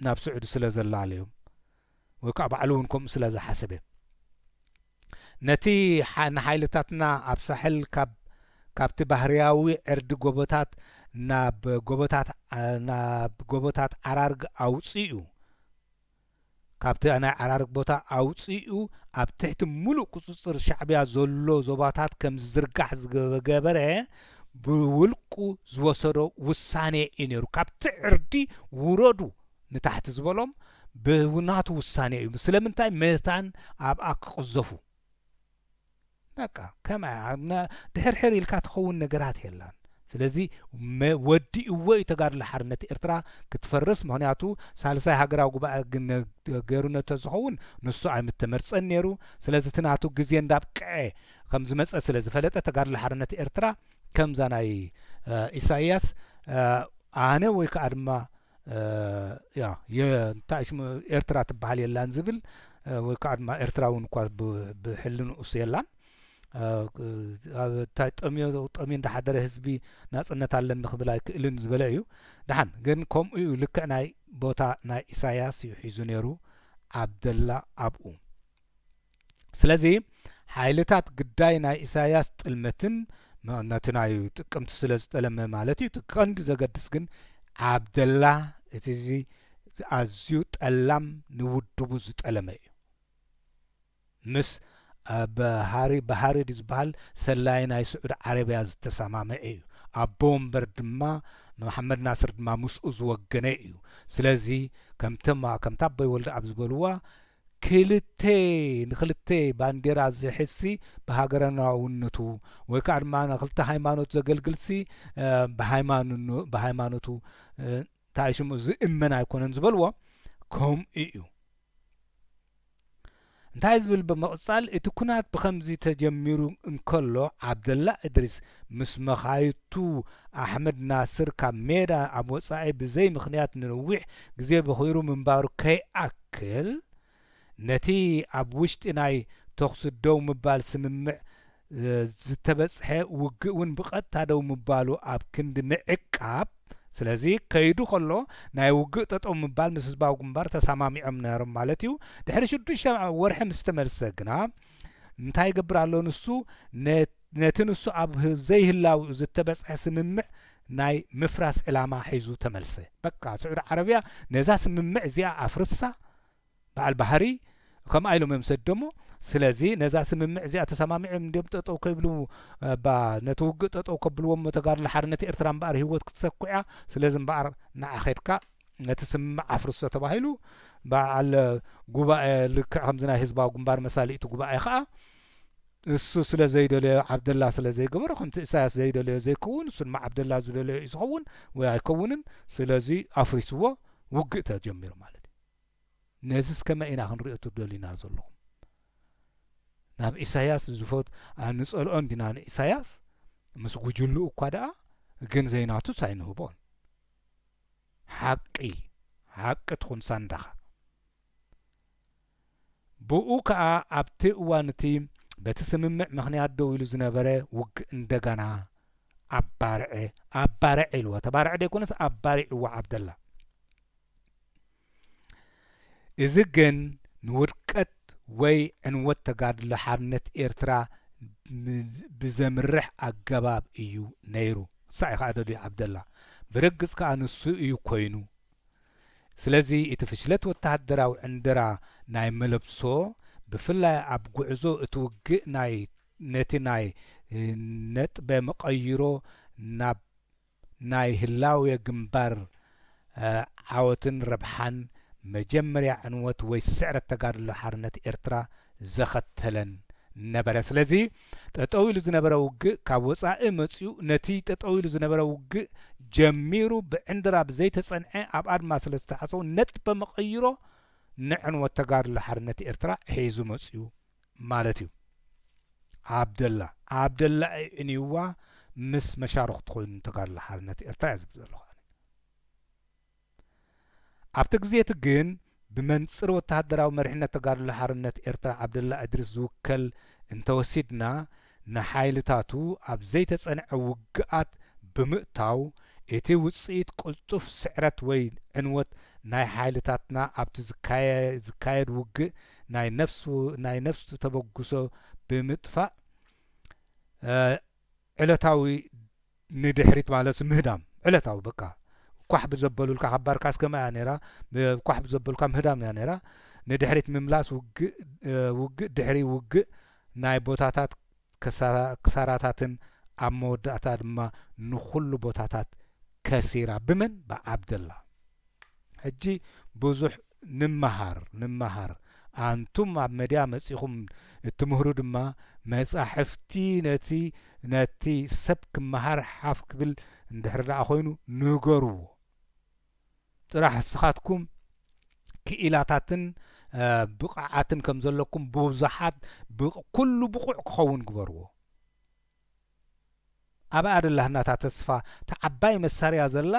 ናብ ስዑድ ስለ ዘላለዮም ወይ ከዓ ባዕሉ እውን ከምኡ ስለ ዝሓሰበ ነቲ ንሓይልታትና ኣብ ሳሕል ካብቲ ባህርያዊ ዕርዲ ጎቦታት ናብ ጎቦታት ዓራርግ ኣውፂኡ ካብቲ ናይ ዓራርግ ቦታ ኣውፂኡ ኣብ ትሕቲ ሙሉእ ቁፅፅር ሻዕብያ ዘሎ ዞባታት ከም ዝዝርጋሕ ዝገበረ ብውልቁ ዝወሰዶ ውሳኔ እዩ ነይሩ ካብቲ ዕርዲ ውረዱ ንታሕቲ ዝበሎም ብናቱ ውሳኔ እዩ ስለምንታይ መታን ኣብኣ ክቕዘፉ በቃ ከመይ ድሕርሕር ኢልካ ትኸውን ነገራት የላን ስለዚ ወዲእዎ እዩ ተጋድሎ ሓርነት ኤርትራ ክትፈርስ ምክንያቱ ሳልሳይ ሃገራዊ ጉባኤ ግን ገይሩነቶ ዝኸውን ንሱ ኣይምተመርፀን ነይሩ ስለዚ ትናቱ ግዜ እንዳብቅዐ ከም ዝመፀ ስለ ዝፈለጠ ተጋድሎ ሓርነት ኤርትራ ከምዛ ናይ ኢሳይያስ ኣነ ወይ ከዓ ድማ እንታይ ሽሙ ኤርትራ ትበሃል የላን ዝብል ወይ ከዓ ድማ ኤርትራ እውን እኳ ብሕልንኡስ የላን እንታይ ጠምዮ እንዳሓደረ ህዝቢ ናጽነት ኣለኒ ክብል ኣይክእልን ዝበለ እዩ ድሓን ግን ከምኡ እዩ ልክዕ ናይ ቦታ ናይ ኢሳይያስ እዩ ሒዙ ነይሩ ዓብደላ ኣብኡ ስለዚ ሓይልታት ግዳይ ናይ ኢሳይያስ ጥልመትን ነቲ ናይ ጥቅምቲ ስለ ዝጠለመ ማለት እዩ ቀንዲ ዘገድስ ግን ዓብደላ እቲ ኣዝዩ ጠላም ንውድቡ ዝጠለመ እዩ ምስ በሃሪድ ዝበሃል ሰላይ ናይ ስዑድ ዓረብያ ዝተሰማምዐ እዩ ኣቦ እምበር ድማ መሐመድ ናስር ድማ ምስኡ ዝወገነ እዩ ስለዚ ከምታ ኣቦይ ወልዲ ኣብ ዝበልዋ ንክልተ ባንዴራ ዝሕሲ ብሃገራናውነቱ ወይ ከዓ ድማ ንክልተ ሃይማኖት ዘገልግልሲ ብሃይማኖቱ እንታይ ሽሙ ዝእመን ኣይኮነን ዝበልዎ ከምኡ እዩ እንታይ ዝብል ብምቕጻል እቲ ኩናት ብከምዚ ተጀሚሩ እንከሎ ዓብደላ እድሪስ ምስ መኻይቱ ኣሕመድ ናስር ካብ ሜዳ ኣብ ወጻኢ ብዘይ ምክንያት ንነዊሕ ግዜ በኺሩ ምንባሩ ከይኣክል ነቲ ኣብ ውሽጢ ናይ ተኽሲ ደው ምባል ስምምዕ ዝተበጽሐ ውግእ እውን ብቐጥታ ደው ምባሉ ኣብ ክንዲ ምዕቃብ ስለዚ ከይዱ ከሎ ናይ ውግእ ጠጠው ምባል ምስ ህዝባዊ ግንባር ተሰማሚዖም ነይሮም ማለት እዩ ድሕሪ 6 ወርሒ ምስ ተመልሰ ግና እንታይ ይገብር ኣሎ ንሱ ነቲ ንሱ ኣብ ዘይህላው ዝተበጽሐ ስምምዕ ናይ ምፍራስ ዕላማ ሒዙ ተመልሰ በቃ ስዑድ ዓረብያ ነዛ ስምምዕ እዚኣ ኣፍርሳ በዓል ባህሪ ከም ኣይሎም የምሰደሞ ስለዚ ነዛ ስምምዕ እዚኣ ተሰማሚዖም እንዲኦም ጠጠው ከይብሉ ነቲ ውግእ ጠጠው ከብልዎም ተጋድሎ ሓርነት ኤርትራ እምበኣር ህይወት ክትሰኩዓ ስለዚ እምበኣር ንዓኸድካ ነቲ ስምምዕ ኣፍርሶ ተባሂሉ በዓል ጉባኤ ልክዕ ከምዚ ናይ ህዝባዊ ግንባር መሳሊእቲ ጉባኤ ከዓ እሱ ስለ ዘይደለዮ ዓብደላ ስለ ዘይገበሮ ከምቲ ኢሳያስ ዘይደለዮ ዘይከውን እሱ ድማ ዓብደላ ዝደለዮ እዩ ዝኸውን ወይ ኣይከውንን ስለዚ ኣፍሪስዎ ውግእ ተጀሚሩ ማለት እዩ ነዚ እስከመይ ኢና ክንሪኦ ትደሊና ዘለኹም ናብ ኢሳይያስ ዝፎት ንጸልኦን ዲና ንኢሳይያስ ምስ ጉጅሉ እኳ ደኣ ግን ዘይናቱ ሳይንህቦን ሓቂ ትኹን ሳንዳኻ ብኡ ከዓ ኣብቲ እዋን እቲ በቲ ስምምዕ ምክንያት ደው ኢሉ ዝነበረ ውግእ እንደገና ኣባርዐ ኢልዎ ተባርዐ ደይኮነስ ኣባሪዕዎ ዓብደላ እዚ ግን ንውድቀት ወይ ዕንወት ተጋድሎ ሓርነት ኤርትራ ብዘምርሕ ኣገባብ እዩ ነይሩ ሳይ ከዓ ደልዩ ዓብደላ ብርግጽ ከዓ ንሱ እዩ ኮይኑ ስለዚ እቲ ፍሽለት ወተሃደራዊ ዕንደራ ናይ መለብሶ ብፍላይ ኣብ ጉዕዞ እቲ ውግእ ነቲ ናይ ነጥበ መቐይሮ ናብ ናይ ህላውየ ግንባር ዓወትን ረብሓን መጀመርያ ዕንወት ወይ ስዕረት ተጋድሎ ሓርነት ኤርትራ ዘኸተለን ነበረ ስለዚ ጠጠው ኢሉ ዝነበረ ውግእ ካብ ወፃኢ መፅኡ ነቲ ጠጠው ኢሉ ዝነበረ ውግእ ጀሚሩ ብዕንድራ ብዘይተጸንዐ ኣብ ኣድማ ስለ ዝተሓፀው ነጥበ መቐይሮ ንዕንወት ተጋድሎ ሓርነት ኤርትራ ሒዙ መፅኡ ማለት እዩ ዓብደላ ዕንይዋ ምስ መሻርክቲ ኮይኑ ተጋድሎ ሓርነት ኤርትራ እያ ዝብል ዘለኹ ኣብቲ ግዜት ግን ብመንፅር ወተሃደራዊ መሪሕነት ተጋድሎ ሓርነት ኤርትራ ዓብደላ እድሪስ ዝውከል እንተወሲድና ንሓይልታቱ ኣብ ዘይተጸንዐ ውግኣት ብምእታው እቲ ውፅኢት ቁልጡፍ ስዕረት ወይ ዕንወት ናይ ሓይልታትና ኣብቲ ዝካየድ ውግእ ናይ ነፍሱ ተበግሶ ብምጥፋእ ዕለታዊ ንድሕሪት ማለት ምህዳም ዕለታዊ በቃ ኳሕ ብዘበሉልካ ከባር ካስከማ ያ ነራ ኳሕ ብዘበሉልካ ምህዳም ያ ነራ ንድሕሪት ምምላስ ውግእ ድሕሪ ውግእ ናይ ቦታታት ክሳራታትን ኣብ መወዳእታ ድማ ንኩሉ ቦታታት ከሲራ ብመን ብዓብደላ ሕጂ ብዙሕ ንመሃር ኣንቱም ኣብ መድያ መጺኹም እትምህሩ ድማ መጻሕፍቲ ነቲ ሰብ ክመሃር ሓፍ ክብል እንድሕር ደኣ ኮይኑ ንገርዎ ጥራሕ ስኻትኩም ክኢላታትን ብቕዓትን ከም ዘለኩም ብብዙሓት ኩሉ ብቑዕ ክኸውን ግበርዎ ኣብ ኣደላህናታ ተስፋ ተዓባይ መሳርያ ዘላ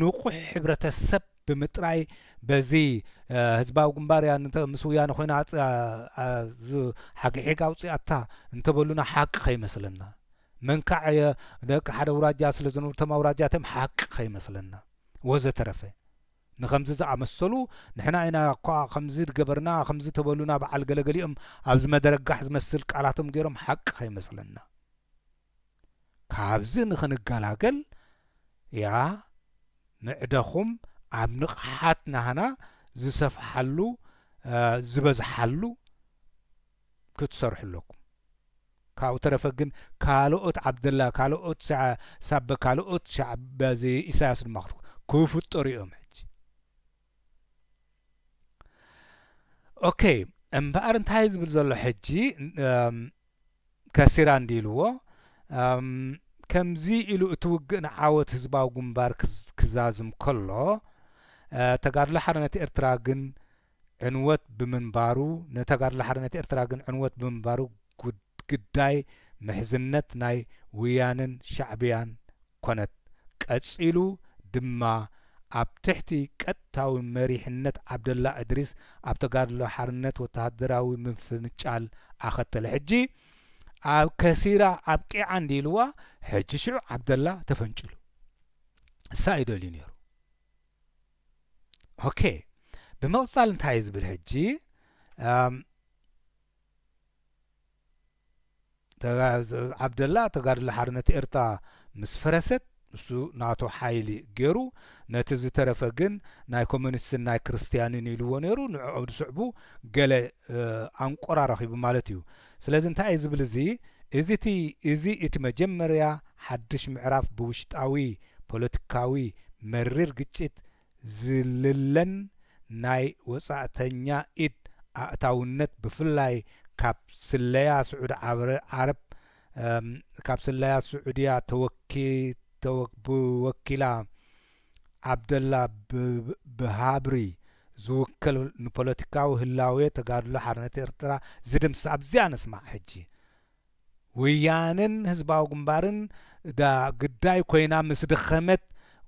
ንቑሕ ሕብረተሰብ ብምጥራይ በዚ ህዝባዊ ግንባር ያ ምስ ወያነ ኮይና ሓጊሒጋ ውፅኣታ እንተበሉና ሓቂ ኸይመስለና መንካዕ ደቂ ሓደ ውራጃ ስለ ዝነበሩ ተማ ውራጃቶም ሓቂ ኸይመስለና ወዘተረፈ ንኸምዚ ዝኣመሰሉ ንሕና ኢና እኳ ከምዚ ትገበርና ከምዚ ተበሉና በዓል ገለገሊኦም ኣብዚ መደረጋሕ ዝመስል ቃላቶም ገይሮም ሓቂ ኸይመስለና ካብዚ ንኽንገላገል ያ ምዕደኹም ኣብ ንቕሓት ናህና ዝሰፍሓሉ ዝበዝሓሉ ክትሰርሑ ኣለኩም ካብኡ ተረፈ ግን ካልኦት ዓብደላ ካልኦት ሳበ ካልኦት ሻዕብ በዚ ኢሳያስ ድማ ክፍጠሩ እዮም ሕጂ ኦኬ እምበኣር እንታይ ዝብል ዘሎ ሕጂ ከሲራ እንዲልዎ ከምዚ ኢሉ እቲ ውግእ ንዓወት ህዝባዊ ግንባር ክዛዝም ከሎ ተጋድሎ ሓርነት ኤርትራ ግን ዕንወት ብምንባሩ ነተጋድሎ ሓርነት ኤርትራ ግን ዕንወት ብምንባሩ ግዳይ ምሕዝነት ናይ ውያንን ሻዕብያን ኮነት ቀጺሉ ድማ ኣብ ትሕቲ ቀጥታዊ መሪሕነት ዓብደላ እድሪስ ኣብ ተጋድሎ ሓርነት ወተሃደራዊ ምፍንጫል ኣኸተለ ሕጂ ኣብ ከሲራ ኣብ ቂዓ እንዲልዋ ሕጂ ሽዑ ዓብደላ ተፈንጭሉ እሳ ይደልዩ ነይሩ ኦኬ ብምቕጻል እንታይ ዝብል ሕጂ ዓብደላ ተጋድሎ ሓርነት ኤርትራ ምስ ፈረሰት እሱ ናቶ ሓይሊ ገይሩ ነቲ ዝተረፈ ግን ናይ ኮሙኒስትን ናይ ክርስቲያንን ኢልዎ ነይሩ ንዕኦም ዝስዕቡ ገለ ኣንቆራ ረኺቡ ማለት እዩ ስለዚ እንታይ ዝብል እዚ እቲ መጀመርያ ሓድሽ ምዕራፍ ብውሽጣዊ ፖለቲካዊ መሪር ግጭት ዝልለን ናይ ወጻእተኛ ኢድ ኣእታውነት ብፍላይ ካብ ስለያ ስዑድ ዓረብ ካብ ስለያ ስዑድያ ወኪላ ዓብደላ ብሃብሪ ዝውከል ንፖለቲካዊ ህላዌ ተጋድሎ ሓርነት ኤርትራ ዝድምስ ኣብዚያ ነስማዕ ሕጂ ወያንን ህዝባዊ ግንባርን ግዳይ ኮይና ምስ ድኸመት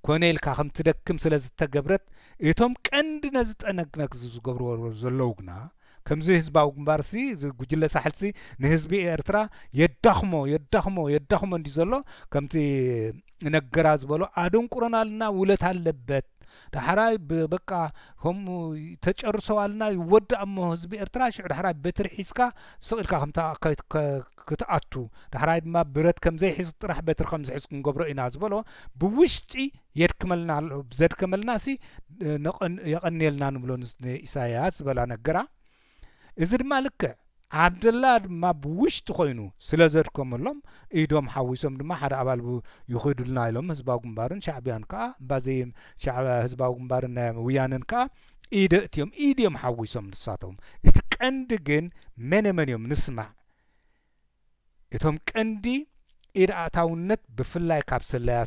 ኮነኢልካ ከም ትደክም ስለ ዝተገብረት እቶም ቀንዲ ነዚ ጠነግነግ ዝገብርዎ ዘለዉ ግና ከምዚ ህዝባዊ ግንባርሲ ጉጅለ ሳሕልሲ ንህዝቢ ኤርትራ የዳኽሞ እንዲ ዘሎ ከምቲ ነገራ ዝበሎ ኣደንቁረናልና ውለት ኣለበት ዳሕራይ በቃ ከምኡ ተጨርሰዋልና ይወዳእ እሞ ህዝቢ ኤርትራ ሽዑ ዳሕራይ በትሪ ሒዝካ ስቕኢልካ ከምታ ክትኣቱ ዳሕራይ ድማ ብረት ከምዘይ ሒዝ ጥራሕ በትሪ ከም ዝሒዝ ክንገብሮ ኢና ዝበሎ ብውሽጢ ዘድከመልናሲ የቐኒየልና ንብሎ ኢሳያስ ዝበላ ነገራ እዚ ድማ ልክዕ ዓብደላ ድማ ብውሽጢ ኮይኑ ስለ ዘድከመሎም ኢዶም ሓዊሶም ድማ ሓደ ኣባል ይኽዱልና ኢሎም ህዝባዊ ግንባርን ሻዕብያን ከዓ ባዘይ ህዝባዊ ግንባርን ውያንን ከዓ ኢድ እዮም ሓዊሶም ንሳቶም እቲ ቀንዲ ግን መን እዮም ንስማዕ እቶም ቀንዲ ኢድ ኣእታውነት ብፍላይ ካብ ሰላያ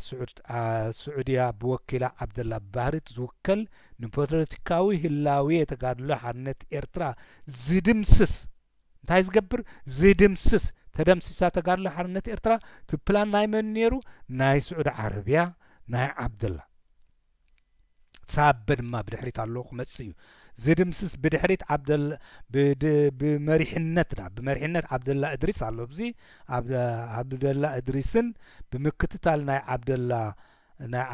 ስዑድያ ብወኪላ ዓብደላ ባህሪት ዝውከል ንፖለቲካዊ ህላዊ የተጋድሎ ሓርነት ኤርትራ ዝድምስስ እንታይ ዝገብር ዝድምስስ ተደምሲሳ ተጋድሎ ሓርነት ኤርትራ ትፕላን ናይ መን ነይሩ ናይ ስዑድ ዓረብያ ናይ ዓብደላ ሳበ ድማ ብድሕሪት ኣለዎ ክመጽእ እዩ ዝድምስስ ብድሕሪት ዓብደላ ብመሪሕነት ዓብደላ እድሪስ ኣሎ ብዚ ዓብደላ እድሪስን ብምክትታል ናይ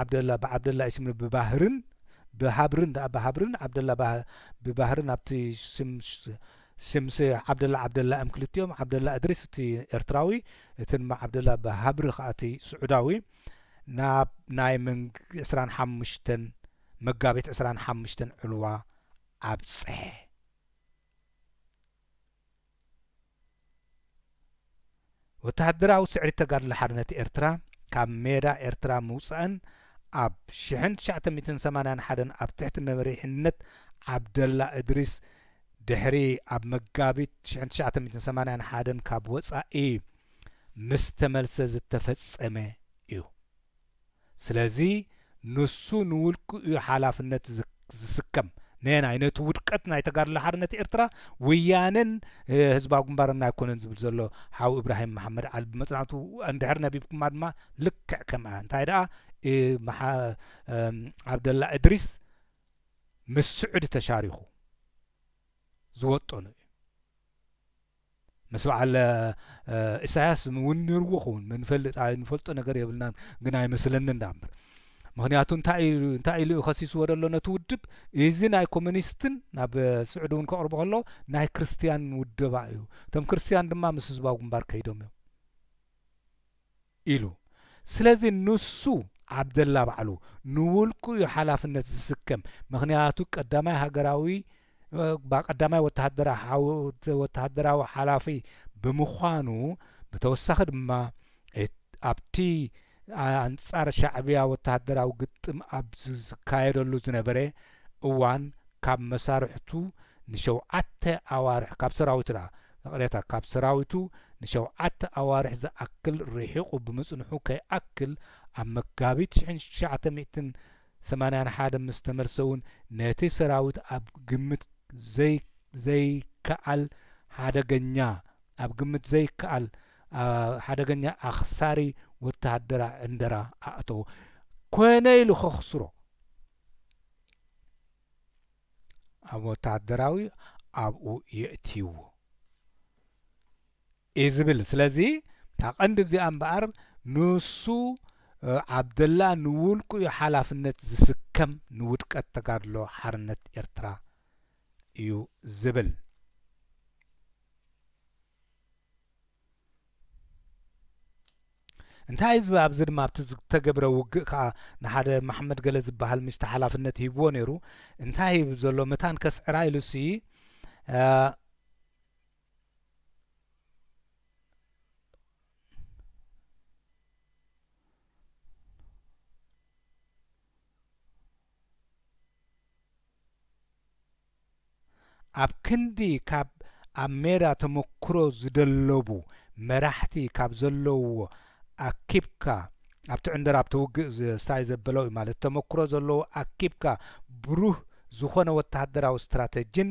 ዓብደላ ብዓብደላ ይስምሩ ብሃብርን ዓብደላ ብባህርን ኣብቲ ሽምሲ ዓብደላ እምክልቲኦም ዓብደላ እድሪስ እቲ ኤርትራዊ እቲ ድማ ዓብደላ ብሃብሪ ከኣቲ ስዑዳዊ ናብ ናይ 25 መጋቢት 25 ዕልዋ ኣብጽሐ ወተሃደራዊ ስዕሪት ተጋድሎ ሓርነት ኤርትራ ካብ ሜዳ ኤርትራ ምውፃእን ኣብ 1981 ኣብ ትሕቲ መምርሕነት ዓብደላ እድሪስ ድሕሪ ኣብ መጋቢት 1981 ካብ ወፃኢ ምስ ተመልሰ ዝተፈጸመ እዩ ስለዚ ንሱ ንውልቅኡ ሓላፍነት ዝስከም ነናይ ነቲ ውድቀት ናይ ተጋድሎ ሓርነት ኤርትራ ወያነን ህዝባዊ ግንባርን ኣይኮነን ዝብል ዘሎ ሓዊ ኢብራሂም መሐመድ ዓሊ ብመጽናዕቱ እንድሕር ነቢብኩማ ድማ ልክዕ ከምኣ እንታይ ደኣ ዓብደላ እድሪስ ምስ ስዑድ ተሻሪኹ ዝወጦኑ እዩ ምስ በዓል ኢሳያስ እውን ንርውኹን ንፈልጦ ነገር የብልና ግን ኣይመስለኒ እንዳእምበር ምክንያቱ እንታይ ኢሉ ኸሲስዎ ደሎ ነቲ ውድብ እዚ ናይ ኮሙኒስትን ናብ ስዑድ እውን ከቕርቦ ከሎ ናይ ክርስቲያን ውድባ እዩ እቶም ክርስቲያን ድማ ምስ ህዝባዊ ግንባር ከይዶም እዮም ኢሉ ስለዚ ንሱ ዓብደላ ባዕሉ ንውልቅኡ ሓላፍነት ዝስከም ምክንያቱ ቀዳማይ ሃገራዊ ቀዳማይ ወተሃደራዊ ሓላፊ ብምዃኑ ብተወሳኺ ድማ ኣብቲ አንጻር ሻዕብያ ወተሃደራዊ ግጥም ኣብ ዝካየደሉ ዝነበረ እዋን ካብ መሳርሕቱ ንሸውዓተ ኣዋርሕ ካብ ሰራዊቱ ተቕሌታ ካብ ሰራዊቱ ንሸውዓተ ኣዋርሕ ዝኣክል ርሒቑ ብምጽንሑ ከይኣክል ኣብ መጋቢት 1981 ምስ ተመርሰውን ነቲ ሰራዊት ኣብ ግምት ዘይከኣል ሓደገኛ ኣኽሳሪ ወተሃደራ ዕንደራ ኣእተው ኮነ ኢሉ ኸኽስሮ ኣብ ወተሃደራዊ ኣብኡ የእትይዎ እዩ ዝብል ስለዚ ታቐንዲ እዚኣ እምበኣር ንሱ ዓብደላ ንውልቅኡ ሓላፍነት ዝስከም ንውድቀት ተጋድሎ ሓርነት ኤርትራ እዩ ዝብል እንታይ ዝብ ኣብዚ ድማ ኣብቲ ዝተገብረ ውግእ ከዓ ንሓደ መሐመድ ገለ ዝበሃል ምሽቲ ሓላፍነት ሂብዎ ነይሩ እንታይ ሂብ ዘሎ መታን ከስዕራ ኢሉሲ ኣብ ክንዲ ካብ ኣብ ሜዳ ተመክሮ ዝደለቡ መራሕቲ ካብ ዘለውዎ ኣኪብካ ኣብቲ ዕንደራ ኣብቲ ውግእ ስታይ ዘበለው እዩ ማለት ተመክሮ ዘለዎ ኣኪብካ ብሩህ ዝኾነ ወተሃደራዊ ስትራቴጅን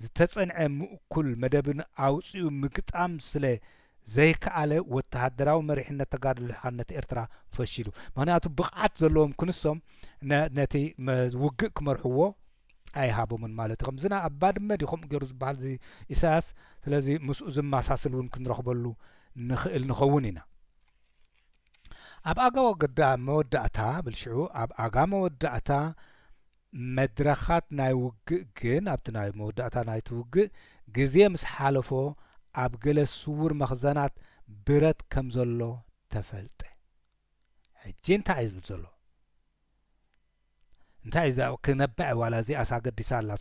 ዝተጸንዐ ምእኩል መደብን ኣውፅኡ ምግጣም ስለ ዘይከኣለ ወተሃደራዊ መሪሕነት ተጋድሎ ሓርነት ኤርትራ ፈሺሉ ምክንያቱ ብቕዓት ዘለዎም ክንሶም ነቲ ውግእ ክመርሕዎ ኣይሃቦምን ማለት እዩ ከምዝና ኣብ ባድመ ዲኹም ገይሩ ዝበሃል እዚ ኢሳያስ ስለዚ ምስኡ ዝመሳሰል እውን ክንረኽበሉ ንኽእል ንኸውን ኢና ኣብ ኣጋው መወዳእታ ብልሽዑ ኣብ ኣጋ መወዳእታ መድረኻት ናይ ውግእ ግን ኣብቲ ናይ መወዳእታ ናይቲ ውግእ ግዜ ምስ ሓለፎ ኣብ ገለ ስውር መኽዘናት ብረት ከም ዘሎ ተፈልጠ ሕጂ እንታይ እዩ ዝብል ዘሎ እንታይ ክነብዕ ዋላ እዚኣ ሳገዲሳ ኣላ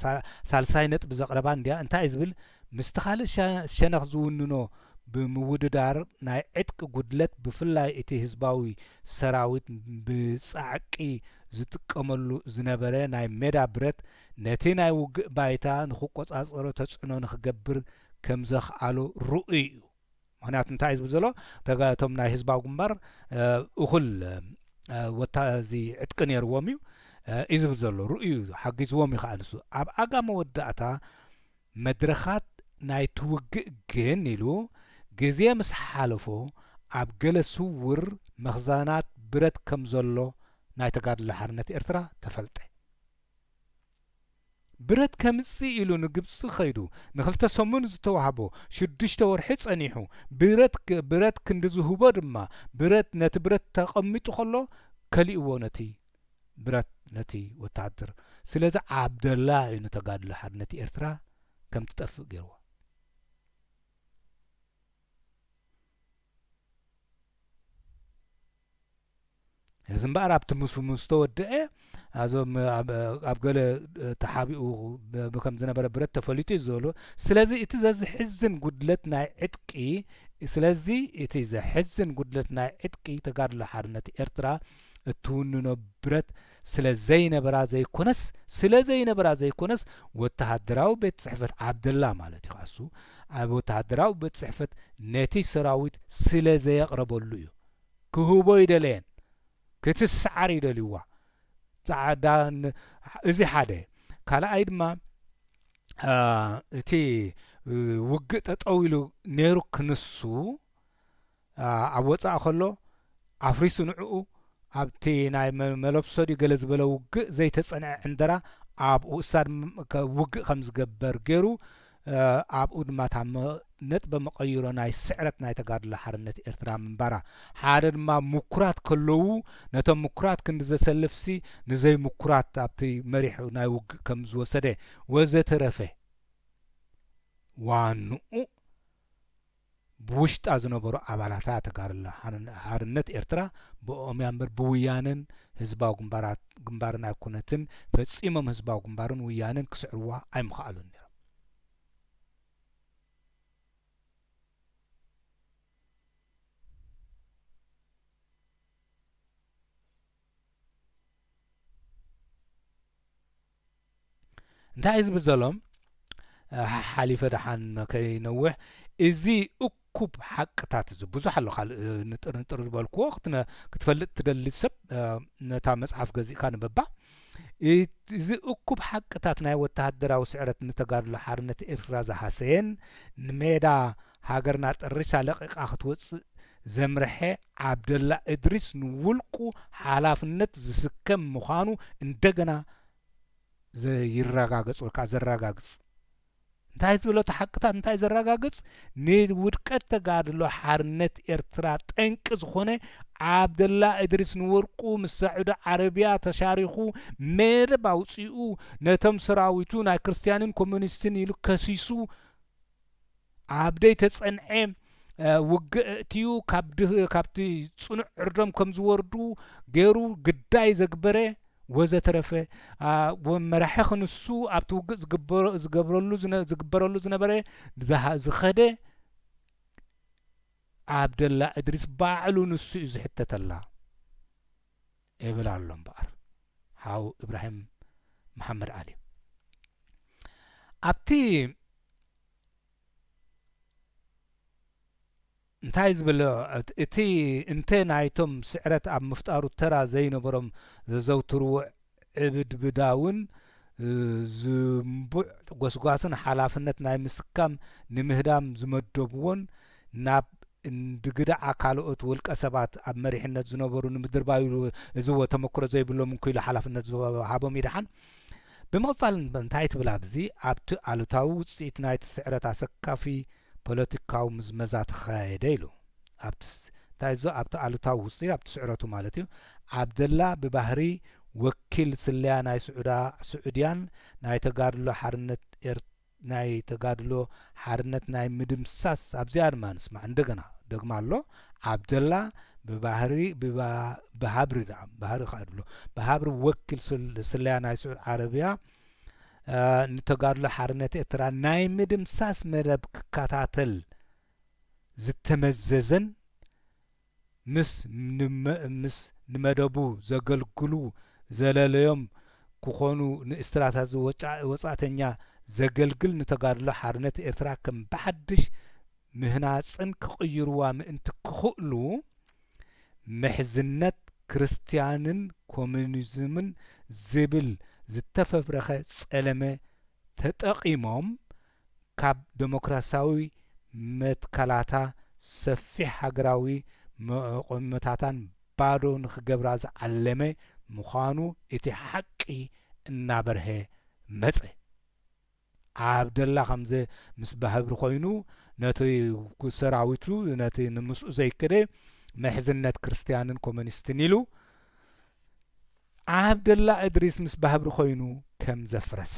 ሳልሳይ ነጥቢ ዘቕረባ እንድያ እንታይ ዝብል ምስቲ ካልእ ሸነኽ ዝውንኖ ብምውድዳር ናይ ዕጥቂ ጉድለት ብፍላይ እቲ ህዝባዊ ሰራዊት ብጻዕቂ ዝጥቀመሉ ዝነበረ ናይ ሜዳ ብረት ነቲ ናይ ውግእ ባይታ ንኽቆጻጸሮ ተጽዕኖ ንኽገብር ከም ዘኽኣሎ ርኡይ እዩ ምክንያቱ እንታይ እዩ ዝብል ዘሎ እቶም ናይ ህዝባዊ ግንባር እኹል እዚ ዕጥቂ ነይርዎም እዩ እዩ ዝብል ዘሎ ርእዩ ሓጊዝዎም እዩ ከዓ ንሱ ኣብ ኣጋ መወዳእታ መድረኻት ናይ ትውግእ ግን ኢሉ ግዜ ምስ ሓለፎ ኣብ ገለ ስውር መኽዛናት ብረት ከም ዘሎ ናይ ተጋድሎ ሓርነት ኤርትራ ተፈልጠ ብረት ከምፅእ ኢሉ ንግብፂ ኸይዱ ንክልተ ሰሙን ዝተዋህቦ 6 ወርሒ ጸኒሑ ብረት ክንዲ ዝህቦ ድማ ብረት ነቲ ብረት ተቐሚጡ ከሎ ከሊእዎ ነቲ ብረት ነቲ ወታደር ስለዚ ዓብደላ እዩ ንተጋድሎ ሓርነት ኤርትራ ከም ትጠፍእ ገይርዎ እዚ እምበኣር ኣብቲ ምስተወድአ ኣዞም ኣብ ገለ ተሓቢኡ ብከም ዝነበረ ብረት ተፈሊጡ እዩ ዝበሎ ስለዚ እቲ ዘሕዝን ጉድለት ናይ ዕጥቂ ስለዚ እቲ ዘሕዝን ጉድለት ናይ ዕጥቂ ተጋድሎ ሓርነት ኤርትራ እትውንኖ ብረት ስለዘይነበራ ዘይኮነስ ወተሃደራዊ ቤት ጽሕፈት ዓብደላ ማለት እዩ ካሱ ኣብ ወተሃደራዊ ቤት ጽሕፈት ነቲ ሰራዊት ስለዘየቕረበሉ እዩ ክህቦ ይደለየን ክትስዓር ይደልይዋ ጻዕዳን እዚ ሓደ ካልኣይ ድማ እቲ ውግእ ጠጠው ኢሉ ነይሩ ክንሱ ኣብ ወፃእ ከሎ ኣፍሪሱ ንዕኡ ኣብቲ ናይ መለብሶዲ ገለ ዝበለ ውግእ ዘይተጸንዐ ዕንደራ ኣብኡ እሳድ ውግእ ከም ዝገበር ገይሩ ኣብኡ ድማ ነጥበ መቐይሮ ናይ ስዕረት ናይ ተጋድሎ ሓርነት ኤርትራ ምንባራ ሓደ ድማ ምኩራት ከለዉ ነቶም ምኩራት ክንዲ ዘሰልፍሲ ንዘይ ምኩራት ኣብቲ መሪሕ ናይ ውግእ ከም ዝወሰደ ወዘተረፈ ዋንኡ ብውሽጣ ዝነበሩ ኣባላታ ተጋድሎ ሓርነት ኤርትራ ብኦምያ እምበር ብውያንን ህዝባዊ ግንባርን ኣይኮነትን ፈጺሞም ህዝባዊ ግንባርን ውያንን ክስዕርዋ ኣይምኽኣሉን ነይሮም እንታይ እዩ ዝብል ዘሎም ሓሊፈ ደሓን ከይነውሕ እዚ እኩብ ሓቅታት እዚ ብዙሕ ኣሎ ካልእ ንጥር ዝበልክዎ ክትፈልጥ ትደሊ ሰብ ነታ መፅሓፍ ገዚእካ ንበባ እዚ እኩብ ሓቅታት ናይ ወተሃደራዊ ስዕረት ንተጋድሎ ሓርነት ኤርትራ ዝሃሰየን ንሜዳ ሃገርና ጥሪሳ ለቂቃ ክትወፅእ ዘምርሐ ዓብደላ እድሪስ ንውልቁ ሓላፍነት ዝስከም ምዃኑ እንደገና ይረጋገጽ ወይ ከዓ ዘረጋግጽ እንታይ ዝብሎ ተሓቅታት እንታይ ዘረጋግጽ ንውድቀት ተጋድሎ ሓርነት ኤርትራ ጠንቂ ዝኾነ ዓብደላ እድሪስ ንወርቁ ምስ ሳዑዲ ዓረብያ ተሻሪኹ መደብ ኣውፂኡ ነቶም ሰራዊቱ ናይ ክርስቲያንን ኮሙኒስትን ኢሉ ከሲሱ ኣብደይ ተጸንዐ ውግእ እትዩ ካብቲ ጽኑዕ ዕርዶም ከም ዝወርዱ ገይሩ ግዳይ ዘግበረ ወዘተረፈ ወመራሒ ክንሱ ኣብቲ ውግእ ዝግበረሉ ዝነበረ ዝኸደ ዓብደላ እድሪስ ባዕሉ ንሱ እዩ ዝሕተተላ ይብል ኣሎ እምበኣር ሓው ኢብራሂም መሓመድ ዓሊ ኣብቲ እንታይ ዝብል እቲ እንተ ናይቶም ስዕረት ኣብ ምፍጣሩ ተራ ዘይነበሮም ዘዘውትርዎ ዕብድብዳውን ዝምቡዕ ጎስጓስን ሓላፍነት ናይ ምስካም ንምህዳም ዝመደብዎን ናብ እንድግዳዕ ካልኦት ውልቀ ሰባት ኣብ መሪሕነት ዝነበሩ ንምድር ባይሉ እዝዎ ተመክሮ ዘይብሎም እንክኢሉ ሓላፍነት ዝሃቦም ይድሓን ብምቕጻል እንታይ ትብል ኣብዚ ኣብቲ ኣሉታዊ ውፅኢት ናይቲ ስዕረት ኣሰካፊ ፖለቲካዊ ምዝመዛ ተኻየደ ኢሉ ኣብቲ ኣሉታዊ ውፅኢት ኣብቲ ስዕረቱ ማለት እዩ ዓብደላ ብባህሪ ወኪል ስለያ ናይ ስዑድያን ናይ ተጋድሎ ሓርነት ናይ ምድምሳስ ኣብዚኣ ድማ ንስማዕ እንደገና ደግማ ኣሎ ዓብደላ ብሃብሪ ወኪል ስለያ ናይ ስዑድ ዓረብያ ንተጋድሎ ሓርነት ኤርትራ ናይ ምድምሳስ መደብ ክከታተል ዝተመዘዘን ምስ ንመደቡ ዘገልግሉ ዘለለዮም ክኾኑ ንእስትራቴጂ ወጻእተኛ ዘገልግል ንተጋድሎ ሓርነት ኤርትራ ከም ብሓድሽ ምህናፅን ክቕይርዋ ምእንቲ ክኽእሉ ምሕዝነት ክርስትያንን ኮሙኒዝምን ዝብል ዝተፈብረኸ ጸለመ ተጠቒሞም ካብ ዴሞክራሲያዊ መትከላታ ሰፊሕ ሃገራዊ መቆመታታን ባዶ ንኽገብራ ዝዓለመ ምዃኑ እቲ ሓቂ እናበርሀ መጸ ዓብደላ ከምዘ ምስ ባህብሪ ኮይኑ ነቲ ሰራዊቱ ነቲ ንምስኡ ዘይከደ ምሕዝነት ክርስትያንን ኮሙኒስትን ኢሉ ዓብደላ እድሪስ ምስ ባህብሪ ኮይኑ ከም ዘፍረሰ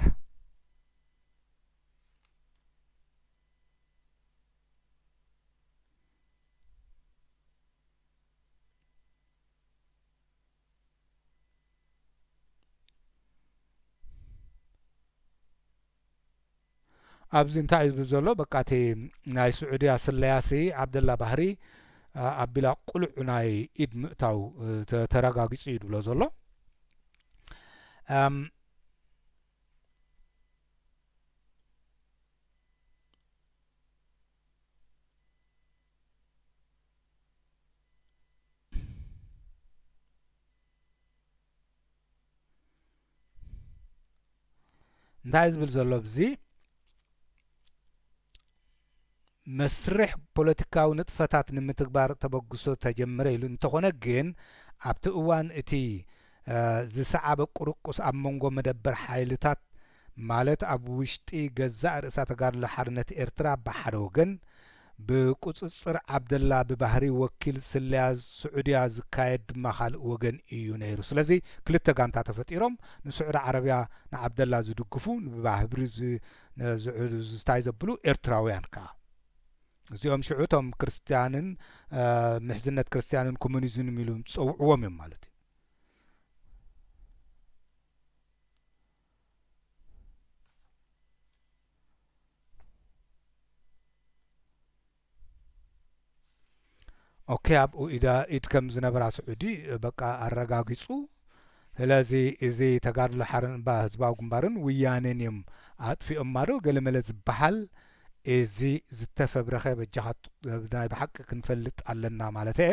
ኣብዚ እንታይ ዝብል ዘሎ በቃቲ ናይ ስዑድያ ስለያሲ ዓብደላ ባህሪ ኣቢላ ቁሉዕ ናይ ኢድ ምእታው ተረጋጊጹ እዩ ብሎ ዘሎ እንታይ ዝብል ዘሎ ብዚ መስርሕ ፖለቲካዊ ንጥፈታት ንምትግባር ተበግሶ ተጀመረ ኢሉ እንተኾነ ግን ኣብቲ እዋን እቲ ዝሰዓበ ቁርቁስ ኣብ መንጎ መደበር ሓይልታት ማለት ኣብ ውሽጢ ገዛእ ርእሳ ተጋድሎ ሓርነት ኤርትራ ብሓደ ወገን ብቁፅፅር ዓብደላ ብባህሪ ወኪል ስለያዝ ስዑድያ ዝካየድ ድማ ካልእ ወገን እዩ ነይሩ ስለዚ ክልተ ጋንታ ተፈጢሮም ንስዑድ ዓረብያ ንዓብደላ ዝድግፉ ብባህብሪ ዝታይ ዘብሉ ኤርትራውያን ከዓ እዚኦም ሽዑ እቶም ክርስትያንን ምሕዝነት ክርስትያንን ኮሙኒዝምን ኢሉ ዝፀውዕዎም እዮም ማለት እዩ ኦኬ ኣብኡ ኢድ ከም ዝነበራ ስዑዲ በቃ ኣረጋጊጹ ስለዚ እዚ ተጋድሎ ሓርነት ህዝባዊ ግንባርን ውያነን እዮም ኣጥፊኦም ማዶ ገለመለ ዝበሃል እዚ ዝተፈብረኸ በጃኻት ናይ ብሓቂ ክንፈልጥ ኣለና ማለት እየ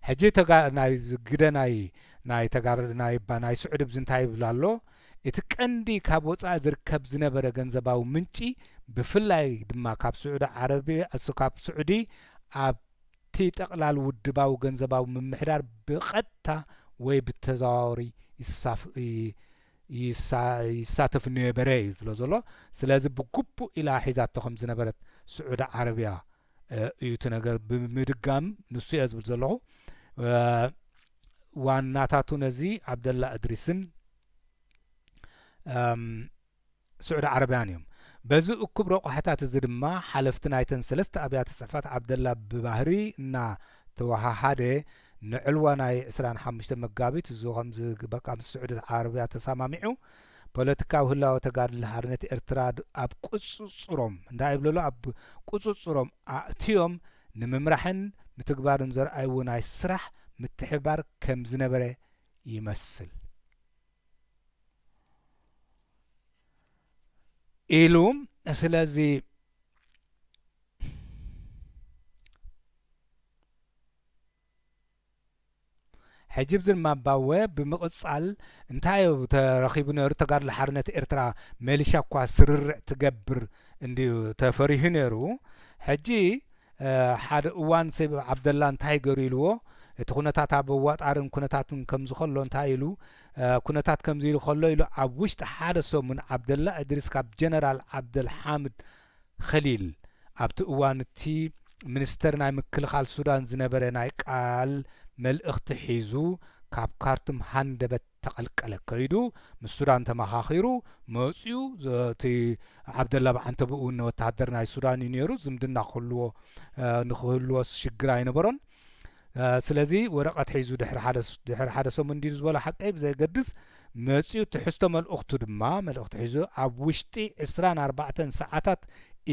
ሕጂ ናይ ግደ ናይ ተጋድሎ ናይ ስዑድ ብዚ እንታይ ይብል ኣሎ እቲ ቀንዲ ካብ ወፃኢ ዝርከብ ዝነበረ ገንዘባዊ ምንጪ ብፍላይ ድማ ካብ ስዑድ ዓረብያ ካብ ስዑዲ ኣብቲ ጠቕላል ውድባዊ ገንዘባዊ ምምሕዳር ብቐጥታ ወይ ብተዘዋዋሪ ይሳተፍ ነበረ ይብሎ ዘሎ ስለዚ ብግቡእ ኢላ ሒዛቶ ከም ዝነበረት ስዑድ ዓረብያ እዩ እቲ ነገር ብምድጋም ንሱ እየ ዝብል ዘለኹ ዋናታቱ ነዚ ዓብደላ እድሪስን ስዑድ ዓረብያን እዮም በዚ እኩብ ረቑሕታት እዚ ድማ ሓለፍቲ ናይተን ሰለስተ ኣብያተ ጽሕፈት ዓብደላ ብባህሪ እና ተዋሃሃደ ንዕልዋ ናይ 25 መጋቢት እዚ ከምዚ በቃ ምስ ስዑድ ዓረብያ ተሰማሚዑ ፖለቲካዊ ህላዊ ተጋድሎ ሓርነት ኤርትራ ኣብ ቁፅፅሮም እንታይ ይብለሉ ኣብ ቁፅፅሮም ኣእትዮም ንምምራሕን ምትግባርን ዘርኣይዎ ናይ ስራሕ ምትሕባር ከም ዝነበረ ይመስል ኢሉ ስለዚ ሕጂ ብዚ ድማ ባወ ብምቕጻል እንታይ ተረኺቡ ነይሩ ተጋድሎ ሓርነት ኤርትራ መሊሻ እኳ ስርርዕ ትገብር እንዲሁ ተፈሪሁ ነይሩ ሕጂ ሓደ እዋን ሰብ ዓብደላ እንታይ ገይሩ ኢልዎ እቲ ኩነታት ኣብ ዋጣርን ኩነታትን ከም ዝኸሎ እንታይ ኢሉ ኩነታት ከምዚ ኢሉ ከሎ ኢሉ ኣብ ውሽጢ ሓደ ሰሙን ዓብደላ እድሪስ ካብ ጀነራል ዓብደልሓምድ ኸሊል ኣብቲ እዋን እቲ ሚኒስተር ናይ ምክልኻል ሱዳን ዝነበረ ናይ ቃል መልእኽቲ ሒዙ ካብ ካርቱም ሃንደበት ተቐልቀለ ከይዱ ምስ ሱዳን ተመኻኺሩ መፅኡ እቲ ዓብደላ ብዓንተ ብኡ ወታደር ናይ ሱዳን እዩ ነይሩ ዝምድና ንክህልዎ ሽግር ኣይነበሮን ስለዚ ወረቐት ሒዙ ድሕሪ ሓደ ሰሙን እንዲሉ ዝበሎ ሓቀይ ብዘይገድስ መፅኡ ትሕዝቶ መልእኽቱ ድማ መልእኽቲ ሒዙ ኣብ ውሽጢ 24 ሰዓታት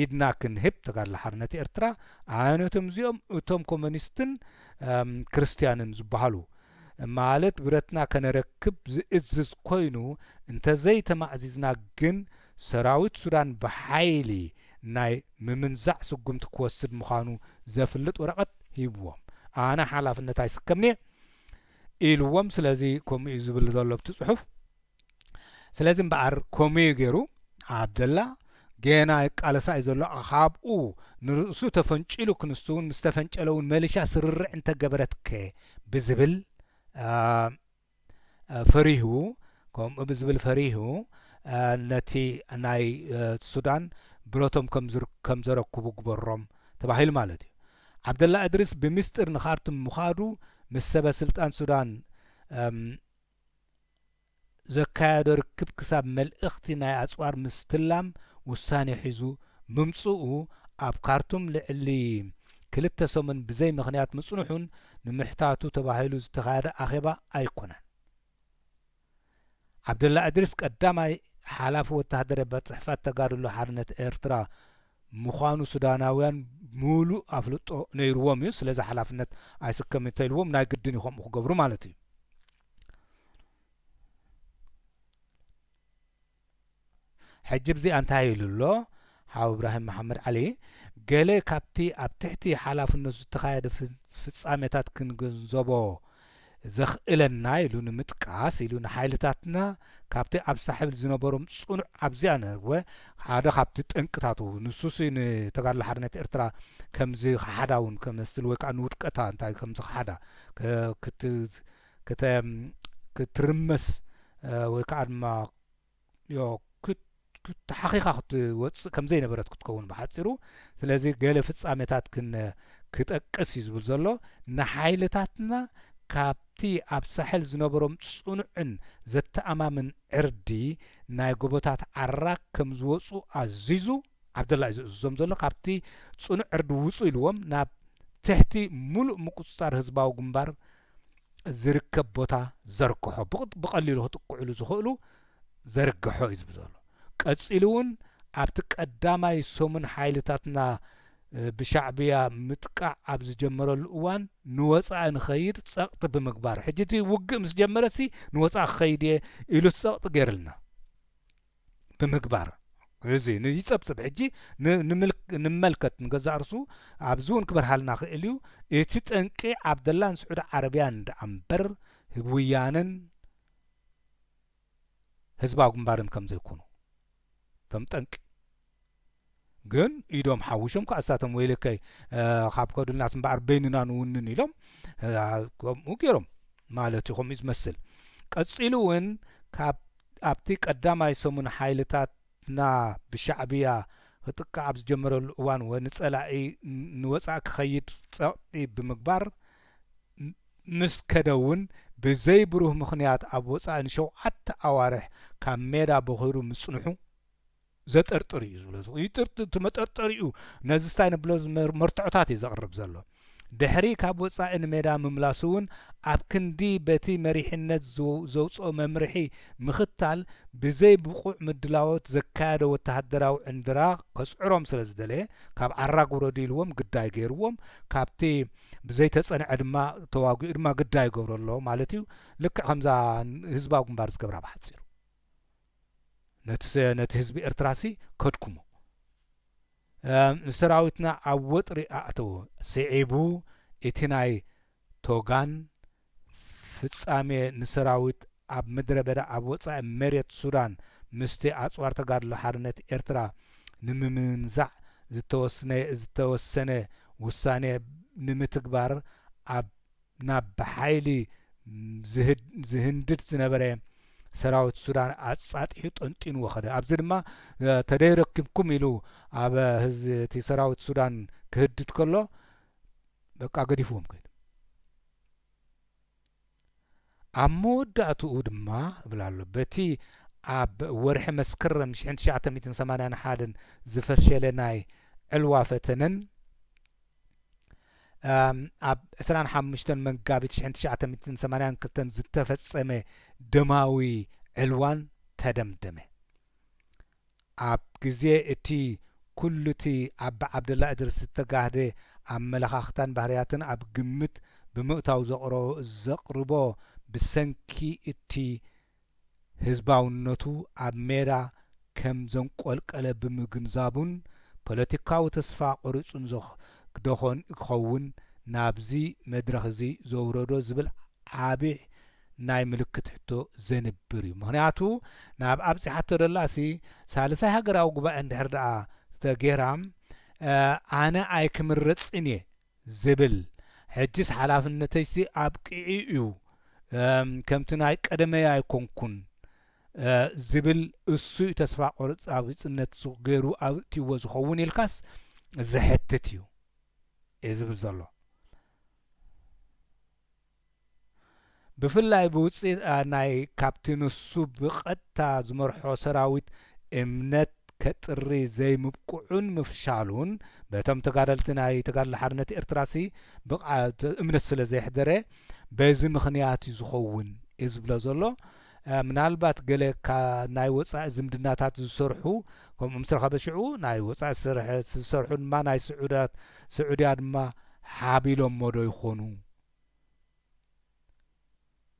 ኢድና ክንህብ ተጋድሎ ሓርነት ኤርትራ ዓይነቶም እዚኦም እቶም ኮሙኒስትን ክርስትያንን ዝበሃሉ ማለት ብረትና ከነረክብ ዝእዝዝ ኮይኑ እንተዘይ ተማዕዚዝና ግን ሰራዊት ሱዳን ብሓይሊ ናይ ምምንዛዕ ስጉምቲ ክወስድ ምዃኑ ዘፍልጥ ወረቐት ሂብዎም ኣነ ሓላፍነት ኣይስከምኒ ኢልዎም ስለዚ ከምኡ ዝብል ዘሎ ብቲ ጽሑፍ ስለዚ እምበኣር ከምኡ ገይሩ ዓብደላ ገና ቃለሳ ዘሎ ካብኡ ንርእሱ ተፈንጭሉ ክንስውን ምስ ተፈንጨለውን መልሻ ስርርዕ እንተገበረትከ ብዝብል ፈሪሁ ከምኡ ብዝብል ፈሪሁ ነቲ ናይ ሱዳን ብረቶም ከም ዘረክቡ ግበሮም ተባሂሉ ማለት እዩ ዓብደላ እድሪስ ብምስጢር ንኻርቱም ምኻዱ ምስ ሰበ ስልጣን ሱዳን ዘካየዶ ርክብ ክሳብ መልእኽቲ ናይ ኣጽዋር ምስትላም ውሳኔ ሒዙ ምምጽኡ ኣብ ካርቱም ልዕሊ 2 ሰሙን ብዘይ ምኽንያት ምጽኑሑን ንምሕታቱ ተባሂሉ ዝተኻየደ ኣኼባ ኣይኮነን ዓብደላ እድሪስ ቀዳማይ ሓላፊ ወታደራዊ በጽሕፈት ተጋድሎ ሓርነት ኤርትራ ምዃኑ ሱዳናውያን ሙሉእ ኣፍልጦ ነይርዎም እዩ ስለዚ ሓላፍነት ኣይስከም እንተኢልዎም ናይ ግድን ይኸምኡ ክገብሩ ማለት እዩ ሕጂ ብዚኣ እንታይ ኢሉ ኣሎ ሓዊ እብራሂም መሓመድ ዓሊ ገለ ካብቲ ኣብ ትሕቲ ሓላፍነት ዝተኻየደ ፍጻሜታት ክንገንዘቦ ዘኽእለና ኢሉ ንምጥቃስ ኢሉ ንሓይልታትና ካብቲ ኣብ ሳሕል ዝነበሮም ጽኑዕ ኣብዚኣ ነርወ ሓደ ካብቲ ጠንቅታቱ ንሱሲ ንተጋድሎ ሓርነት ኤርትራ ከምዚ ክሓዳውን ከመስል ወይ ከዓ ንውድቀታ እንታይ ከምዚ ክሓዳ ክትርመስ ወይ ከዓ ድማ ሓቂኻ ክትወፅእ ከምዘይ ነበረት ክትከውን ብሓፂሩ ስለዚ ገለ ፍጻሜታት ክጠቅስ እዩ ዝብል ዘሎ ንሓይልታትና ካብቲ ኣብ ሳሕል ዝነበሮም ጽኑዕን ዘተኣማምን ዕርዲ ናይ ጎቦታት ዓራክ ከም ዝወፁ ኣዚዙ ዓብደላ እዩ ዝእዝዞም ዘሎ ካብቲ ጽኑዕ ዕርዲ ውፁ ኢልዎም ናብ ትሕቲ ሙሉእ ምቁፅጻር ህዝባዊ ግንባር ዝርከብ ቦታ ዘርግሖ ብቐሊሉ ክጥቅዕሉ ዝኽእሉ ዘርግሖ እዩ ዝብል ዘሎ ቀጺሉ እውን ኣብቲ ቀዳማይ ሰሙን ሓይልታትና ብሻዕብያ ምጥቃዕ ኣብ ዝጀመረሉ እዋን ንወፃኢ ንኸይድ ጸቕጢ ብምግባር ሕጂ እቲ ውግእ ምስ ጀመረሲ ንወፃኢ ክኸይድ እየ ኢሉ ጸቕጢ ገይሩልና ብምግባር እዚ ይጸብጽብ ሕጂ ንመልከት ንገዛእ ርሱ ኣብዚ እውን ክበርሃልና ክእል እዩ እቲ ጠንቂ ዓብደላን ስዑድ ዓረብያን እምበር ህብውያንን ህዝባዊ ግንባርን ከም ዘይኮኑ ቶም ጠንቂ ግን ኢዶም ሓዊሾም ካእሳቶም ወይለከይ ካብ ከዱልናስ እምበኣር በይንና ንውንን ኢሎም ከምኡ ገይሮም ማለት እዩ ከምኡ ዝመስል ቀጺሉ እውን ኣብቲ ቀዳማይ ሰሙን ሓይልታትና ብሻዕብያ ክጥቃዕ ኣብ ዝጀመረሉ እዋን ወንጸላኢ ንወፃኢ ክኸይድ ጸቕጢ ብምግባር ምስ ከደውን ብዘይብሩህ ምኽንያት ኣብ ወፃኢ ን7 ኣዋርሕ ካብ ሜዳ በኺሩ ምጽንሑ ዘጠርጥር እዩ ዝብሎ እቲ መጠርጠሪኡ ነዚ ስታይ ንብሎ መርትዖታት እዩ ዘቕርብ ዘሎ ድሕሪ ካብ ወፃኢ ንሜዳ ምምላሱ እውን ኣብ ክንዲ በቲ መሪሕነት ዘውፅኦ መምርሒ ምኽታል ብዘይ ብቑዕ ምድላዎት ዘካየደ ወተሃደራዊ ዕንድራ ከስዕሮም ስለ ዝደለየ ካብ ዓራግ ውረዱ ኢልዎም ግዳይ ገይርዎም ካብቲ ብዘይ ተጸንዐ ድማ ተዋጊኡ ድማ ግዳይ ገብሮ ኣለዎ ማለት እዩ ልክዕ ከምዛ ህዝባዊ ግንባር ዝገብራ ብሓፂሩ ነቲ ህዝቢ ኤርትራሲ ከድኩሞ ንሰራዊትና ኣብ ወጥሪ ኣእተው ስዒቡ እቲ ናይ ቶጋን ፍጻሜ ንሰራዊት ኣብ ምድረ በዳ ኣብ ወፃኢ መሬት ሱዳን ምስቲ ኣጽዋር ተጋድሎ ሓርነት ኤርትራ ንምምንዛዕ ዝተወሰነ ውሳኔ ንምትግባር ናብ ብሓይሊ ዝህንድድ ዝነበረ ሰራዊት ሱዳን ኣጻጢሑ ጠንጢኑ ወኸደ ኣብዚ ድማ ተደይረክብኩም ኢሉ ኣብ እቲ ሰራዊት ሱዳን ክህድድ ከሎ በቃ ገዲፍዎም ከይዱ ኣብ መወዳእትኡ ድማ እብላ ኣሎ በቲ ኣብ ወርሒ መስከረም 1981 ዝፈሸለ ናይ ዕልዋ ፈተነን ኣብ 25 መጋቢት 1982 ዝተፈጸመ ደማዊ ዕልዋን ተደምደመ ኣብ ግዜ እቲ ኩሉ እቲ ዓባ ዓብደላ እድሪስ ዝተጋህደ ኣመለኻኽታን ባህርያትን ኣብ ግምት ብምእታው ዘቕርቦ ብሰንኪ እቲ ህዝባውነቱ ኣብ ሜዳ ከም ዘንቆልቀለ ብምግንዛቡን ፖለቲካዊ ተስፋ ቆሪጹን ክደኾን ክኸውን ናብዚ መድረኽ እዚ ዘውረዶ ዝብል ዓብይ ናይ ምልክት ሕቶ ዘንብር እዩ። ምክንያቱ ናብ ኣብፂሓቶ ደላሲ ሳልሳይ ሃገራዊ ጉባኤ እንድሕር ደኣ ተገይራ ኣነ ኣይክምረፅን እየ ዝብል ሕጅስ ሓላፍነተይሲ ኣብቅዒ እዩ ከምቲ ናይ ቀደመይ ኣይኮንኩን ዝብል እሱ ተስፋ ቆራጽነት ገይሩ ኣብእትይዎ ዝኸውን ኢልካስ ዝሕትት እዩ ዝብል ዘሎ። ብፍላይ ብውፅኢት ናይ ካብቲ ንሱ ብቐጥታ ዝመርሖ ሰራዊት እምነት ከጥሪ ዘይምብቅዑን ምፍሻሉን በቶም ተጋደልቲ ናይ ተጋድሎ ሓርነት ኤርትራሲ እምነት ስለ ዘይሕደረ በዚ ምክንያት ዝኸውን ዝብሎ ዘሎ። ምናልባት ገለ ናይ ወፃኢ ዝምድናታት ዝሰርሑ ከምኡ ምስ ረኸበ ሽዑ ናይ ወፃኢ ዝሰርሑ ድማ ናይ ስዑድያ ድማ ሓቢሎም ሞዶ ይኾኑ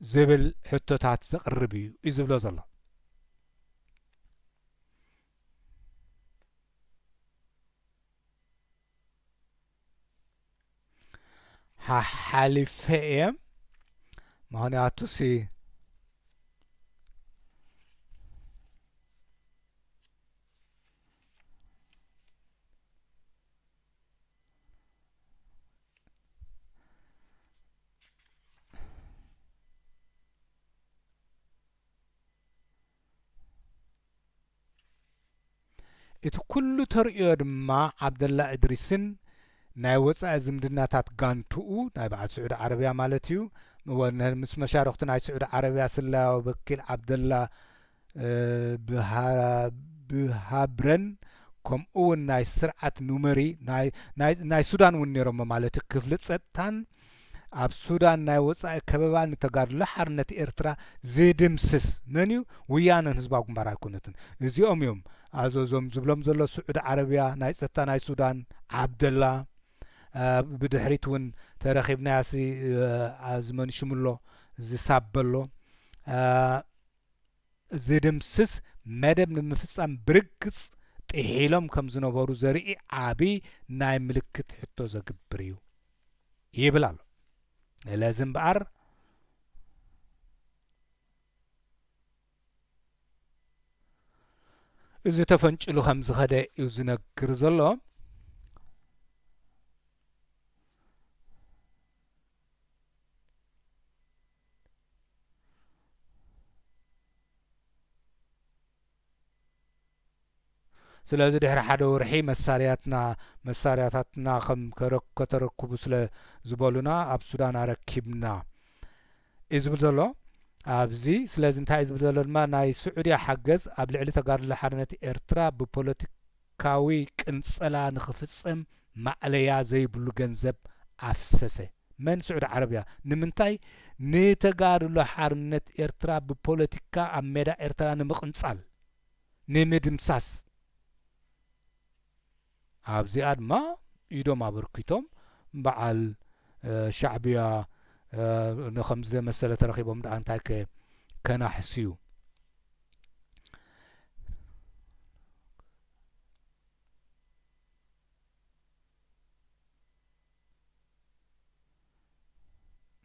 ዝብል ሕቶታት ዘቕርብ እዩ ዝብሎ ዘሎ። ሓሊፈ እየ ምክንያቱሲ እቲ ኩሉ ተርእዮ ድማ ዓብደላ እድሪስን ናይ ወፃኢ ዝምድናታት ጋንትኡ ናይ በዓል ስዑድ ዓረብያ ማለት እዩ ምስ መሻርክቲ ናይ ስዑድ ዓረብያ ስላዊ ወኪል ዓብደላ ብሃብረን ከምኡውን ናይ ስርዓት ኑመሪ ናይ ሱዳን እውን ነይሮሞ ማለት እዩ ክፍሊ ፀጥታን ኣብ ሱዳን ናይ ወፃኢ ከበባ ንተጋድሎ ሓርነት ኤርትራ ዝድምስስ መን እዩ ወያነን ህዝባዊ ግንባር ኣይኮነትን እዚኦም እዮም ኣዘዞም ዝብሎም ዘሎ ስዑድ ዓረብያ ናይ ፀጥታ ናይ ሱዳን ዓብደላ ብድሕሪት እውን ተረኺብናያሲ ዝመንሽምሎ ዝሳበሎ ዝድምስስ መደብ ንምፍፃም ብርግፅ ጥሒሎም ከም ዝነበሩ ዘርኢ ዓብይ ናይ ምልክት ሕቶ ዘግብር እዩ ይብል ኣሎ። ለዚ እምበኣር እዚ ተፈንጭሉ ከም ዝኸደ እዩ ዝነግር ዘሎ። ስለዚ ድሕሪ ሓደ ወርሒ መሳርያታትና ከም ከተረክቡ ስለ ዝበሉና ኣብ ሱዳን ኣረኪብና እዩ ዝብል ዘሎ ኣብዚ። ስለዚ እንታይ ዝብል ዘሎ ድማ ናይ ስዑድያ ሓገዝ ኣብ ልዕሊ ተጋድሎ ሓርነት ኤርትራ ብፖለቲካዊ ቅንፀላ ንክፍፅም ማዕለያ ዘይብሉ ገንዘብ ኣፍሰሰ። መን ስዑድ ዓረብያ ንምንታይ ንተጋድሎ ሓርነት ኤርትራ ብፖለቲካ ኣብ ሜዳ ኤርትራ ንምቕንፃል ንምድምሳስ ኣብዚኣ ድማ ኢዶም ኣበርኪቶም በዓል ሻዕብያ ንከምዚ መሰለ ተረኺቦም ዳ እንታይ ከናሕስዩ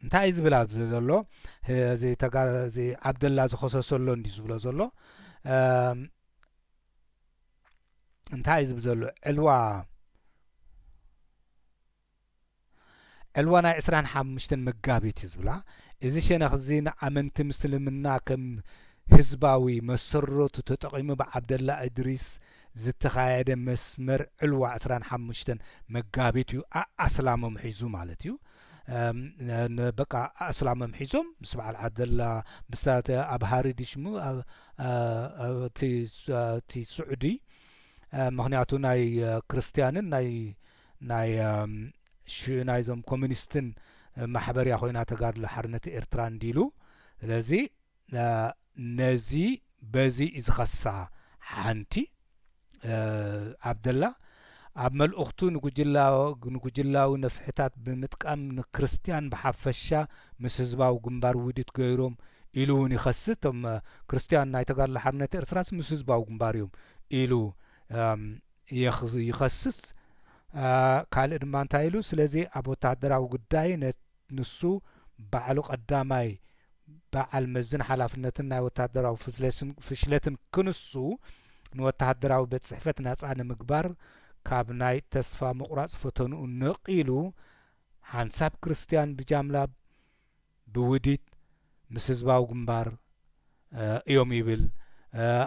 እንታይ ዝብል ኣብዚ ዘሎ እዚ ዓብደላ ዝኸሰሰሎ እንዲ ዝብሎ ዘሎ እንታይ ዝብል ዘሎ ዕልዋ ናይ 25 መጋቢት እዩ ዝብላ እዚ ሸነኽ እዚ ንኣመንቲ ምስልምና ከም ህዝባዊ መሰረቱ ተጠቒሙ ብዓብደላ እድሪስ ዝተኻየደ መስመር ዕልዋ 25 መጋቢት እዩ ኣስላሞም ሒዙ ማለት እዩ። በቃ ኣስላሞም ሒዞም ምስ በዓል ዓብደላ ምስታት ኣብ ሃሪዲ ሽሙ እቲ ስዑዲ ምክንያቱ ናይ ክርስቲያንን ናይዞም ኮሙኒስትን ማሕበርያ ኮይና ተጋድሎ ሓርነት ኤርትራ እንዲሉ ስለዚ ነዚ በዚ ዝኸሳ ሓንቲ ዓብደላ ኣብ መልእኽቱ ንጉጅላዊ ነፍሕታት ብምጥቃም ንክርስቲያን ብሓፈሻ ምስ ህዝባዊ ግንባር ውዲት ገይሮም ኢሉ እውን ይኸስስ እቶም ክርስቲያን ናይ ተጋድሎ ሓርነት ኤርትራስ ምስ ህዝባዊ ግንባር እዮም ኢሉ ይኸስስ ካልእ ድማ እንታይ ኢሉ ስለዚ ኣብ ወታደራዊ ጉዳይ ንሱ ባዕሉ ቀዳማይ በዓል መዝን ሓላፍነትን ናይ ወታደራዊ ፍሽለትን ክንሱ ንወታደራዊ ቤት ጽሕፈት ነጻ ንምግባር ካብ ናይ ተስፋ ምቁራጽ ፈተንኡ ነቂሉ ሓንሳብ ክርስቲያን ብጃምላ ብውዲት ምስ ህዝባዊ ግንባር እዮም ይብል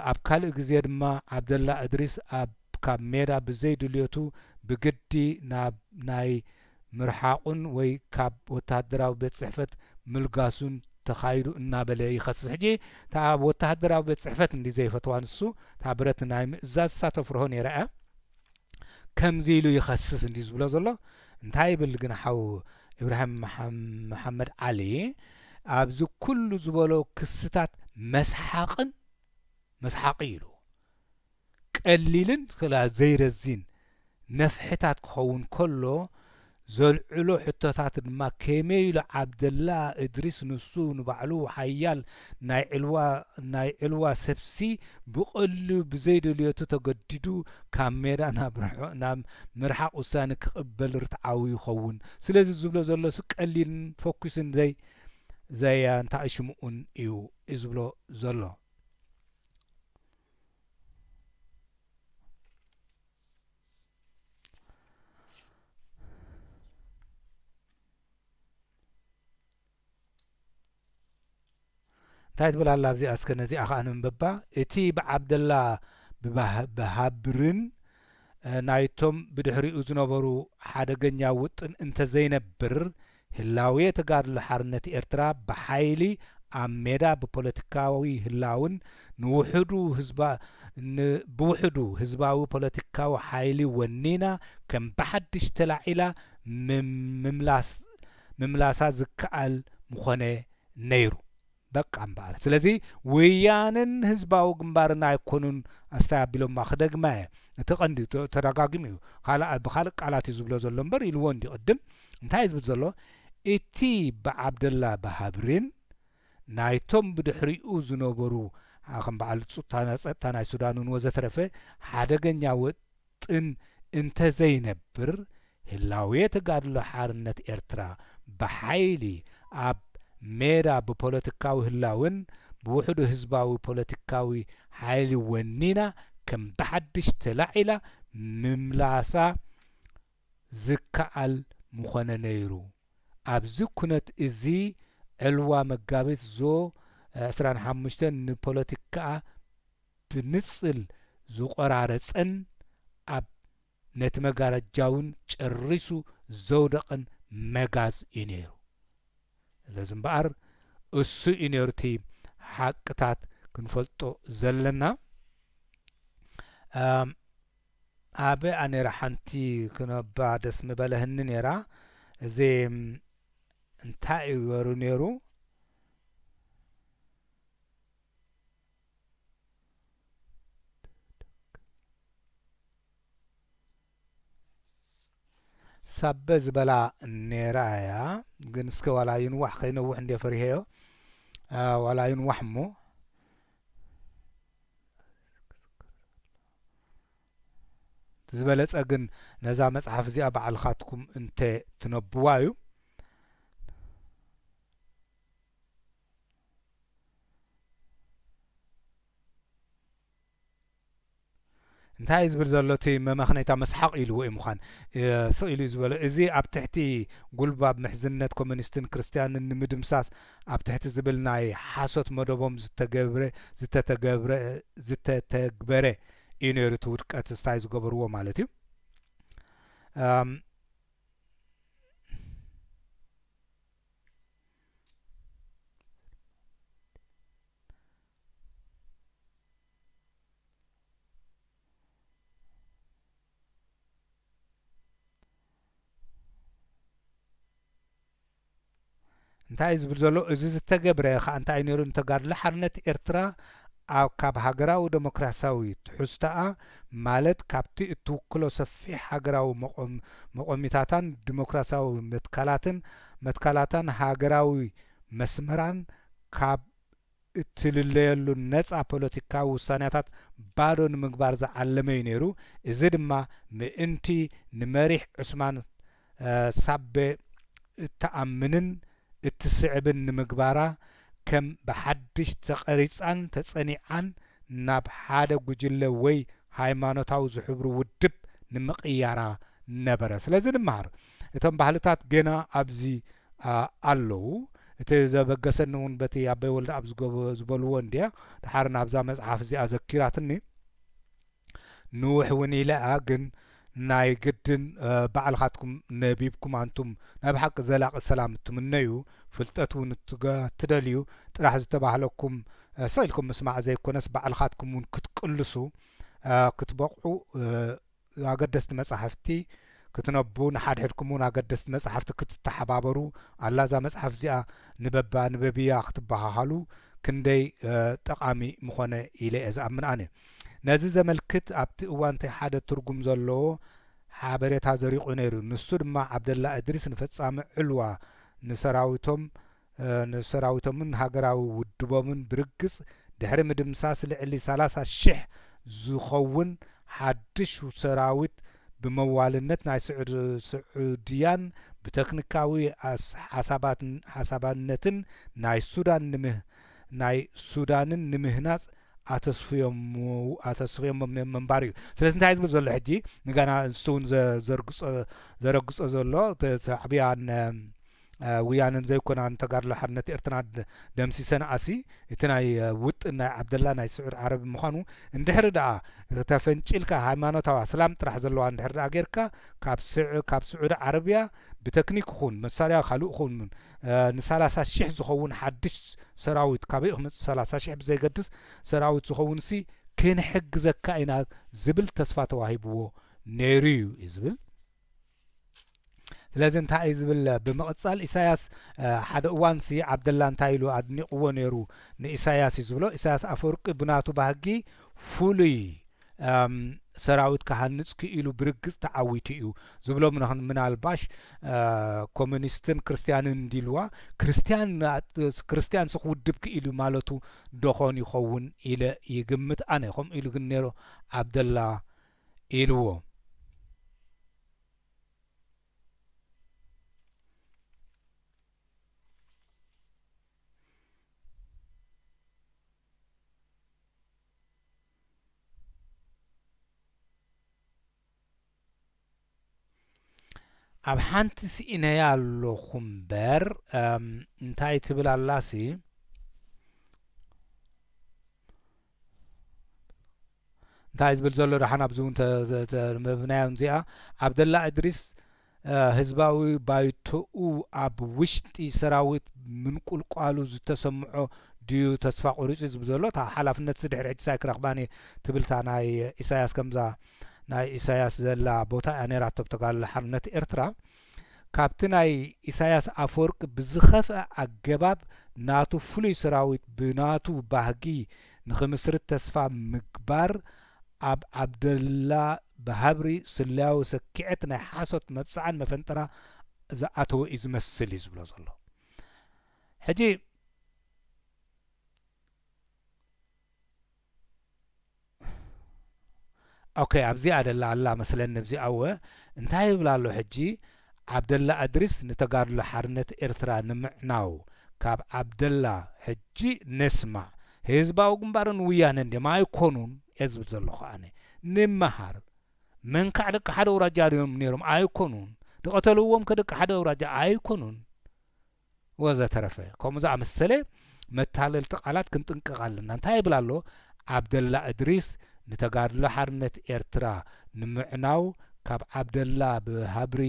ኣብ ካልእ ግዜ ድማ ዓብደላ እድሪስ ካብ ሜዳ ብዘይድልየቱ ብግዲ ናብ ናይ ምርሓቁን ወይ ካብ ወታደራዊ ቤት ጽሕፈት ምልጋሱን ተኻይዱ እናበለ ይኸስስ ሕጂ እታ ወታደራዊ ቤት ጽሕፈት እንዲ ዘይፈትዋ ንሱ እታ ብረት ናይ ምእዛዝ ሳተፍርሆ ነይራ እያ ከምዚ ኢሉ ይኸስስ እንዲ ዝብሎ ዘሎ እንታይ ይብል ግን ሓው ኢብራሂም መሓመድ ዓሊ ኣብዚ ኩሉ ዝበሎ ክስታት መስሓቂ ኢሉ ቀሊልን ክላ ዘይረዚን ነፍሕታት ክኸውን ከሎ ዘልዕሎ ሕቶታት ድማ ከመይ ኢሉ ዓብደላ እድሪስ ንሱ ንባዕሉ ሓያል ናይ ዕልዋ ሰብሲ ብቐሊሉ ብዘይደልየቱ ተገዲዱ ካብ ሜዳ ናብ ምርሓቅ ውሳነ ክቕበል ርትዓዊ ይኸውን ስለዚ ዝብሎ ዘሎ ቀሊልን ፎኩስን ዘይ እንታይ ሽሙኡን እዩ ዝብሎ ዘሎ እንታይ ትብል ኣላ ኣብዚኣ እስከ ነዚኣ ከዓ ንምንበባ እቲ ብዓብደላ ብሃብርን ናይቶም ብድሕሪኡ ዝነበሩ ሓደገኛ ውጥን እንተዘይነብር ህላዌ ተጋድሎ ሓርነት ኤርትራ ብሓይሊ ኣብ ሜዳ ብፖለቲካዊ ህላውን ብውሕዱ ህዝባዊ ፖለቲካዊ ሓይሊ ወኒና ከም ብሓድሽ ተላዒላ ምምላሳ ዝከኣል ምኾነ ነይሩ በቃ እምበኣር ስለዚ ወያንን ህዝባዊ ግንባርና ኣይኮኑን ኣስተባቢሎማ ክደግማ እቲ ቀንዲ ተደጋጊሙ እዩ ብካልእ ቃላት እዩ ዝብሎ ዘሎ እምበር ኢልዎ እንዲቅድም እንታይ ዝብል ዘሎ እቲ ብዓብደላ ብሃብርን ናይቶም ብድሕሪኡ ዝነበሩ ከም በዓል ጸጥታ ናይ ሱዳንን ወዘተረፈ ሓደገኛ ወጥን እንተዘይነብር ህላዌ ተጋድሎ ሓርነት ኤርትራ ብሓይሊ ኣብ ሜዳ ብፖለቲካዊ ህላውን ብውሕዱ ህዝባዊ ፖለቲካዊ ሓይሊ ወኒና ከም ብሓድሽ ተላዒላ ምምላሳ ዝከኣል ምኾነ ነይሩ ኣብዚ ኩነት እዚ ዕልዋ መጋቢት 25 ንፖለቲካ ብንጽል ዝቆራረጸን ኣብ ነቲ መጋረጃውን ጨሪሱ ዘውደቕን መጋዝ እዩ ነይሩ ለዚ እምበኣር እሱ እዩ ነይሩ እቲ ሓቅታት ክንፈልጦ ዘለና ኣበ ኣነራ ሓንቲ ክነባ ደስ ምበለህኒ ነይራ እዚ እንታይ እዩ ገይሩ ነይሩ ሳበ ዝበላ ነይራ እያ ግን እስከ ዋላ ይንዋሕ ከይነውሕ እንደ ፈሪሄዮ ዋላ ይንዋሕ እሞ ዝበለጸ ግን ነዛ መጽሓፍ እዚኣ ባዕልኻትኩም እንተ ትነብዋ እዩ እንታይ ዝብል ዘሎ እቲ መመኽነታ መስሓቅ ኢልዎ እዩ ምዃን ስኢሉ ዝበለ እዚ ኣብ ትሕቲ ጉልባብ ምሕዝነት ኮሙኒስትን ክርስቲያንን ንምድምሳስ ኣብ ትሕቲ ዝብል ናይ ሓሶት መደቦም ዝተተግበረ እዩ ነይሩ እቲ ውድቀት ስታይ ዝገበርዎ ማለት እዩ እንታይ ዝብል ዘሎ እዚ ዝተገብረ ከዓ እንታይ ነይሩ ተጋድሎ ሓርነት ኤርትራ ኣብ ካብ ሃገራዊ ዴሞክራሲያዊ ትሕዝቶኣ ማለት ካብቲ እትውክሎ ሰፊሕ ሃገራዊ መቆሚታታን ዲሞክራሲያዊ መትካላትን ሃገራዊ መስመራን ካብ እትልለየሉ ነፃ ፖለቲካዊ ውሳኔታት ባዶ ንምግባር ዝዓለመ እዩ ነይሩ። እዚ ድማ ምእንቲ ንመሪሕ ዑስማን ሳቤ እተኣምንን እትስዕብን ንምግባራ ከም ብሓድሽ ተቐሪፃን ተጸኒዓን ናብ ሓደ ጉጅለ ወይ ሃይማኖታዊ ዝሕብሩ ውድብ ንምቕያራ ነበረ። ስለዚ ንምሃር እቶም ባህልታት ገና ኣብዚ ኣለዉ። እቲ ዘበገሰኒ እውን በቲ ኣበይ ወልዲ ኣብ ዝበልዎ እንድያ ድሓር ናብዛ መጽሓፍ እዚኣ ዘኪራትኒ ንውሕ እውን ኢለኣ ግን ናይ ግድን ባዕልኻትኩም ነቢብኩም አንቱም ናብ ሓቂ ዘላቂ ሰላም እትምነዩ ፍልጠት እውን እትደልዩ ጥራሕ ዝተባህለኩም ሰኢልኩም ምስማዕ ዘይኮነስ ባዕልኻትኩም እውን ክትቅልሱ ክትበቕዑ ኣገደስቲ መጻሕፍቲ ክትነቡ ንሓድሕድኩም እውን ኣገደስቲ መጻሕፍቲ ክትተሓባበሩ ኣላ እዛ መጽሓፍ እዚኣ ንበብያ ክትበሃሃሉ ክንደይ ጠቃሚ ምኾነ ኢለ እየ ዝኣምን ኣነ። ነዚ ዘመልክት ኣብቲ እዋን ሓደ ትርጉም ዘለዎ ሓበሬታ ዘሪቑ ነይሩ። ንሱ ድማ ዓብደላ እድሪስ ንፈጻሚ ዕልዋ ንሰራዊቶምን ሃገራዊ ውድቦምን ብርግጽ ድሕሪ ምድምሳስ ልዕሊ 30,000 ዝኸውን ሓድሽ ሰራዊት ብመዋልነት ናይ ስዑድያን ብቴክኒካዊ ሓሳባነትን ናይ ሱዳንን ንምህናጽ ኣተስፍዮም መንባር እዩ። ስለዚ እንታይ ዝብል ዘሎ ሕጂ ንጋና ንሱ እውን ዘረግጾ ዘሎ ዓብያን ውያንን ዘይኮናን ተጋድሎ ሓርነት ኤርትራ ደምሲሰን ኣሲ እቲ ናይ ውጥን ናይ ዓብደላ ናይ ስዑድ ዓረብ ምዃኑ እንድሕሪ ደኣ ተፈንጪልካ ሃይማኖታዊ ሰላም ጥራሕ ዘለዋ እንድሕሪ ደኣ ጌርካ ካብ ስዑድ ዓረብያ ብቴክኒክ ይኹን መሳርያ ካልእ ይኹን ን30,000 ዝኸውን ሓድሽ ሰራዊት ካበይ ክመጽእ 30,000 ብዘይገድስ ሰራዊት ዝኸውን ሲ ክንሕግዘካ ኢና ዝብል ተስፋ ተዋሂብዎ ነይሩ እዩ ዝብል። ስለዚ እንታይ እዩ ዝብል ብምቕጻል ኢሳያስ ሓደ እዋን ሲ ዓብደላ እንታይ ኢሉ ኣድኒቕዎ ነይሩ ንኢሳያስ እዩ ዝብሎ። ኢሳያስ ኣፈወርቂ ብናቱ ባህጊ ፍሉይ ሰራዊት ክሃንጽ ክኢሉ ብርግጽ ተዓዊቱ እዩ ዝብሎ። ምናልባሽ ኮሙኒስትን ክርስቲያንን እንዲልዋ ክርስቲያን ስኽውድብ ክኢሉ ማለቱ ደኾን ይኸውን ኢለ ይግምት ኣነ። ከምኡ ኢሉ ግን ነይሩ ዓብደላ ኢልዎ። ኣብ ሓንቲ ስኢነያ ኣለኹ እምበር እንታይ ትብል ኣላሲ እንታይ ዝብል ዘሎ ደሓን ኣብዚ እውን መብናያ እዚኣ ዓብደላ እድሪስ ህዝባዊ ባይቶኡ ኣብ ውሽጢ ሰራዊት ምንቁልቋሉ ዝተሰምዖ ድዩ ተስፋ ቆሪጹ ዝብል ዘሎ እታ ሓላፍነት ድሕሪ ሕጂ ሳይክረኽባኒ ትብልታ ናይ ኢሳያስ ከምዛ ናይ ኢሳያስ ዘላ ቦታ እያ ነይራቶ ተጋድሎ ሓርነት ኤርትራ። ካብቲ ናይ ኢሳያስ ኣፈወርቂ ብዝኸፍአ ኣገባብ ናቱ ፍሉይ ሰራዊት ብናቱ ባህጊ ንኽምስርት ተስፋ ምግባር ኣብ ዓብደላ ብሃብሪ ስልያዊ ሰኪዐት ናይ ሓሶት መብፅዓን መፈንጠራ ዝኣተወ እዩ ዝመስል እዩ ዝብሎ ዘሎ። ሕጂ ኦኬ ኣብዚኣ ደላ ኣላ መስለኒ ኣብዚኣ ወ እንታይ ይብል ኣሎ ሕጂ ዓብደላ እድሪስ ንተጋድሎ ሓርነት ኤርትራ ንምዕናው ካብ ዓብደላ ሕጂ ነስማዕ ህዝባዊ ግንባርን ውያነ እንድማ ኣይኮኑን እየ ዝብል ዘለኹ ኣነ ንምሃር መንካዕ ደቂ ሓደ ውራጃ ድዮም ነይሮም ኣይኮኑን ድቐተልዎም ከደቂ ሓደ ውራጃ ኣይኮኑን ወዘተረፈ ከምኡ ዝኣመሰለ መታለልቲ ቃላት ክንጥንቅቕ ኣለና። እንታይ ይብል ኣሎ ዓብደላ እድሪስ ንተጋድሎ ሓርነት ኤርትራ ንምዕናው ካብ ዓብደላ ብሃብሪ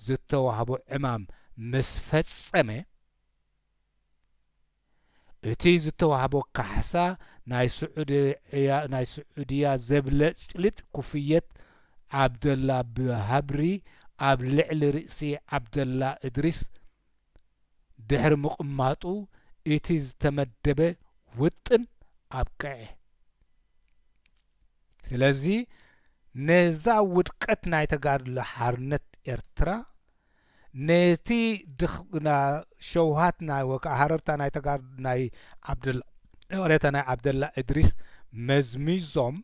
ዝተዋህቦ ዕማም ምስ ፈጸመ እቲ ዝተዋህቦ ካሕሳ ናይ ስዑድያ ዘብለጭልጥ ኩፍየት ዓብደላ ብሃብሪ ኣብ ልዕሊ ርእሲ ዓብደላ እድሪስ ድሕሪ ምቕማጡ እቲ ዝተመደበ ውጥን ኣብቅዐ ስለዚህ ነዛ ውድቀት ናይ ተጋድሎ ሓርነት ኤርትራ ነቲ ድኽና ሸውሃት ናይ ወካ ሃረርታ ናይ ተጋድሎ ናይ ዓብደላ ወሬታ ናይ ዓብደላ እድሪስ መዝሚዞም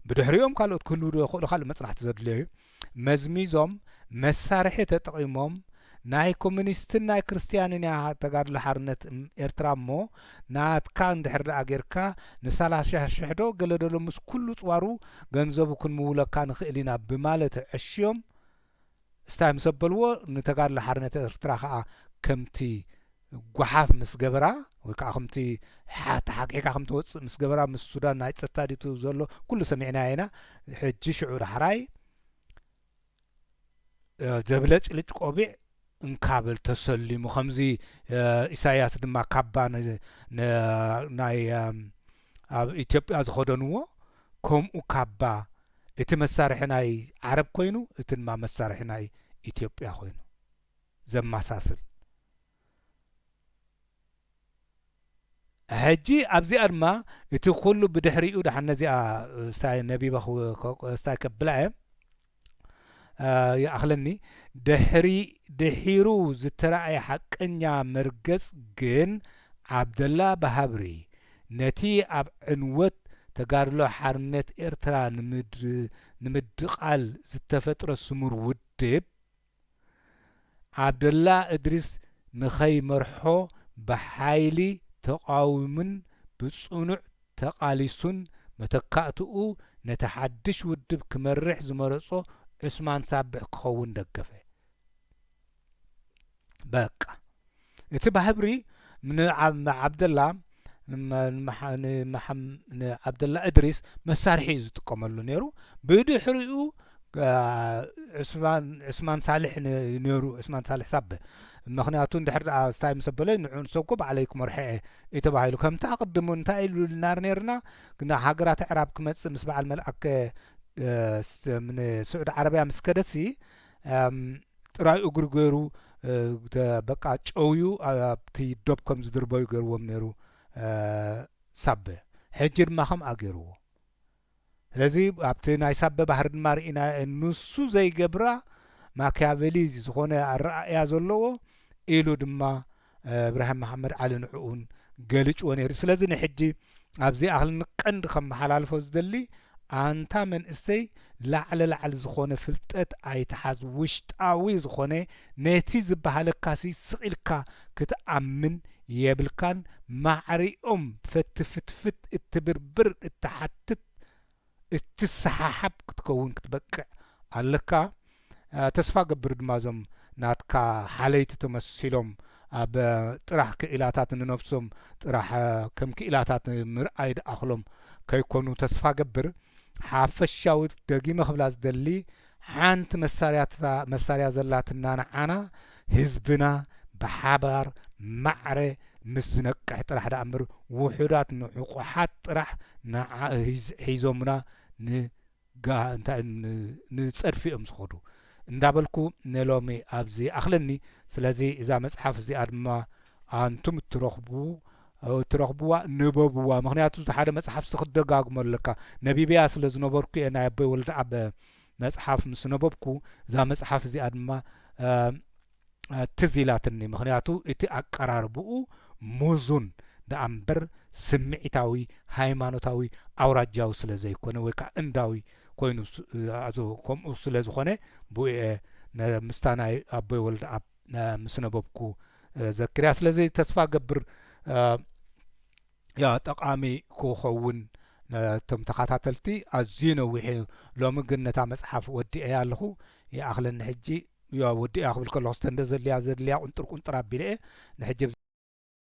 ብድሕሪኦም ካልኦት ክህልው ዶ ይኽእሉ ካልእ መጽናዕቲ ዘድልዩ መዝሚዞም መሳርሒ ተጠቒሞም ናይ ኮሙኒስትን ናይ ክርስቲያንን ተጋድሎ ሓርነት ኤርትራ እሞ ናትካ እንድሕር ደኣ ጌርካ ን30,000 ዶ ገለ ደሎ ምስ ኩሉ ጽዋሩ ገንዘቡ ክንምውለካ ንኽእል ኢና ብማለት ዕሽዮም እስታይ ምስ ኣበልዎ ንተጋድሎ ሓርነት ኤርትራ ከዓ ከምቲ ጓሓፍ ምስ ገበራ ወይ ከዓ ከምቲ ተሓቂqa ከምቲ ወፅእ ምስ ገበራ ምስ ሱዳን ናይ ፀጥታ ዲቱ ዘሎ ኩሉ ሰሚዕና ኢና ሕጂ ሽዑ ዳሕራይ ዘብለጭልጭ ቆቢዕ እንካብል ተሰሊሙ ከምዚ ኢሳያስ ድማ ካባ ናይ ኣብ ኢትዮጵያ ዝኸደንዎ ከምኡ ካባ እቲ መሳርሒ ናይ ዓረብ ኮይኑ እቲ ድማ መሳርሒ ናይ ኢትዮጵያ ኮይኑ ዘመሳስል ሕጂ ኣብዚኣ ድማ እቲ ኩሉ ብድሕሪኡ ዳሓን ነዚኣ ስታይ ነቢባ ስታይ ከብላ እየ ይኣኽለኒ ድሒሩ ዝተረኣየ ሓቀኛ መርገጽ ግን ዓብደላ ባሃብሪ ነቲ ኣብ ዕንወት ተጋድሎ ሓርነት ኤርትራ ንምድቓል ዝተፈጥረ ስሙር ውድብ ዓብደላ እድሪስ ንኸይመርሖ ብሓይሊ ተቃዊሙን ብጽኑዕ ተቃሊሱን መተካእትኡ ነቲ ሓድሽ ውድብ ክመርሕ ዝመረጾ ዑስማን ሳብዕ ክኸውን ደገፈ በቃ እቲ ባሕብሪ ንዓብደላ ንዓብደላ እድሪስ መሳርሒ እዩ ዝጥቀመሉ ነይሩ ብድሕሪኡ ዑስማን ሳልሕ ነይሩ ዑስማን ሳልሕ ሳብዕ ምክንያቱ እንድሕር ደኣ ስታይ ምስ ኣበለ ንዑ ንሰብኮ ባዕለይ ክመርሐ እዩ ተባሂሉ ከምቲ ኣቕድሙ እንታይ ኢሉ ልናር ነርና ሃገራት ዕራብ ክመጽእ ምስ በዓል መልኣክ ንስዑድ ዓረብያ ምስ ከደሲ ጥራይ እግሪ ገይሩ በቃ ጨውዩ ኣብቲ ዶብ ከም ዝድርበዩ ገይርዎም ነይሩ ሳበ ሕጂ ድማ ከምኣ ገይርዎ ስለዚ ኣብቲ ናይ ሳበ ባህሪ ድማ ርኢና ንሱ ዘይገብራ ማኪያቬሊ ዝኾነ ኣረኣእያ ዘለዎ ኢሉ ድማ እብራሂም መሓመድ ዓሊ ንዕኡን ገሊጭዎ ነይሩ ስለዚ ንሕጂ ኣብዚ ኣኽሊ ንቀንዲ ከመሓላልፎ ዝደሊ ኣንታ መንእሰይ ላዕሊ ዝኾነ ፍልጠት ኣይተሓዝ ውሽጣዊ ዝኾነ ነቲ ዝበሃለካሲ ስቒልካ ክትኣምን የብልካን ማዕሪኦም ፈትፍትፍት እትብርብር እትሓትት እትሰሓሓብ ክትከውን ክትበቅዕ ኣለካ ተስፋ ገብር ድማ ዞም ናትካ ሓለይቲ ተመሲሎም ኣብ ጥራሕ ክኢላታት ንነብሶም ጥራሕ ከም ክኢላታት ምርኣይ ድኣኽሎም ከይኮኑ ተስፋ ገብር ሓፈሻዊ ደጊመ ክብላ ዝደሊ ሓንቲ መሳርያ ዘላትና ንዓና ህዝብና ብሓባር ማዕረ ምስ ዝነቅሕ ጥራሕ ዳ እምበር ውሑዳት ንዕቑሓት ጥራሕ ሒዞምና ንጸድፊኦም ዝኸዱ እንዳበልኩ ነሎሚ ኣብዚ ኣኽለኒ ስለዚ እዛ መጽሓፍ እዚኣ ድማ ኣንቱም እትረኽብዋ ንበብዋ ምክንያቱ ሓደ መጽሓፍ ስክደጋግሞ ኣለካ ነቢብያ ስለ ዝነበርኩ እየ ናይ ኣቦይ ወልደ ኣብ መጽሓፍ ምስ ነበብኩ እዛ መጽሓፍ እዚኣ ድማ ትዝ ኢላትኒ ምክንያቱ እቲ ኣቀራርብኡ ሙዙን ዳ እምበር ስምዒታዊ ሃይማኖታዊ ኣውራጃዊ ስለ ዘይኮነ ወይ ከዓ እንዳዊ ኮይኑ ከምኡ ስለ ዝኾነ ብኡየ ምስታ ናይ ኣቦይ ወልደ ኣብ ምስ ነበብኩ ዘክርያ ስለዚ ተስፋ ገብር ጠቃሚ ክኸውን ነቶም ተኸታተልቲ ኣዝዩ ነዊሕ ሎሚ ግን ነታ መጽሓፍ ወዲአያ ኣለኹ ይኣኽለኒ ሕጂ ወዲአ ክብል ከለኹ ስተንደ ዘድልያ ቁንጥር ኣቢለ ንሕጂ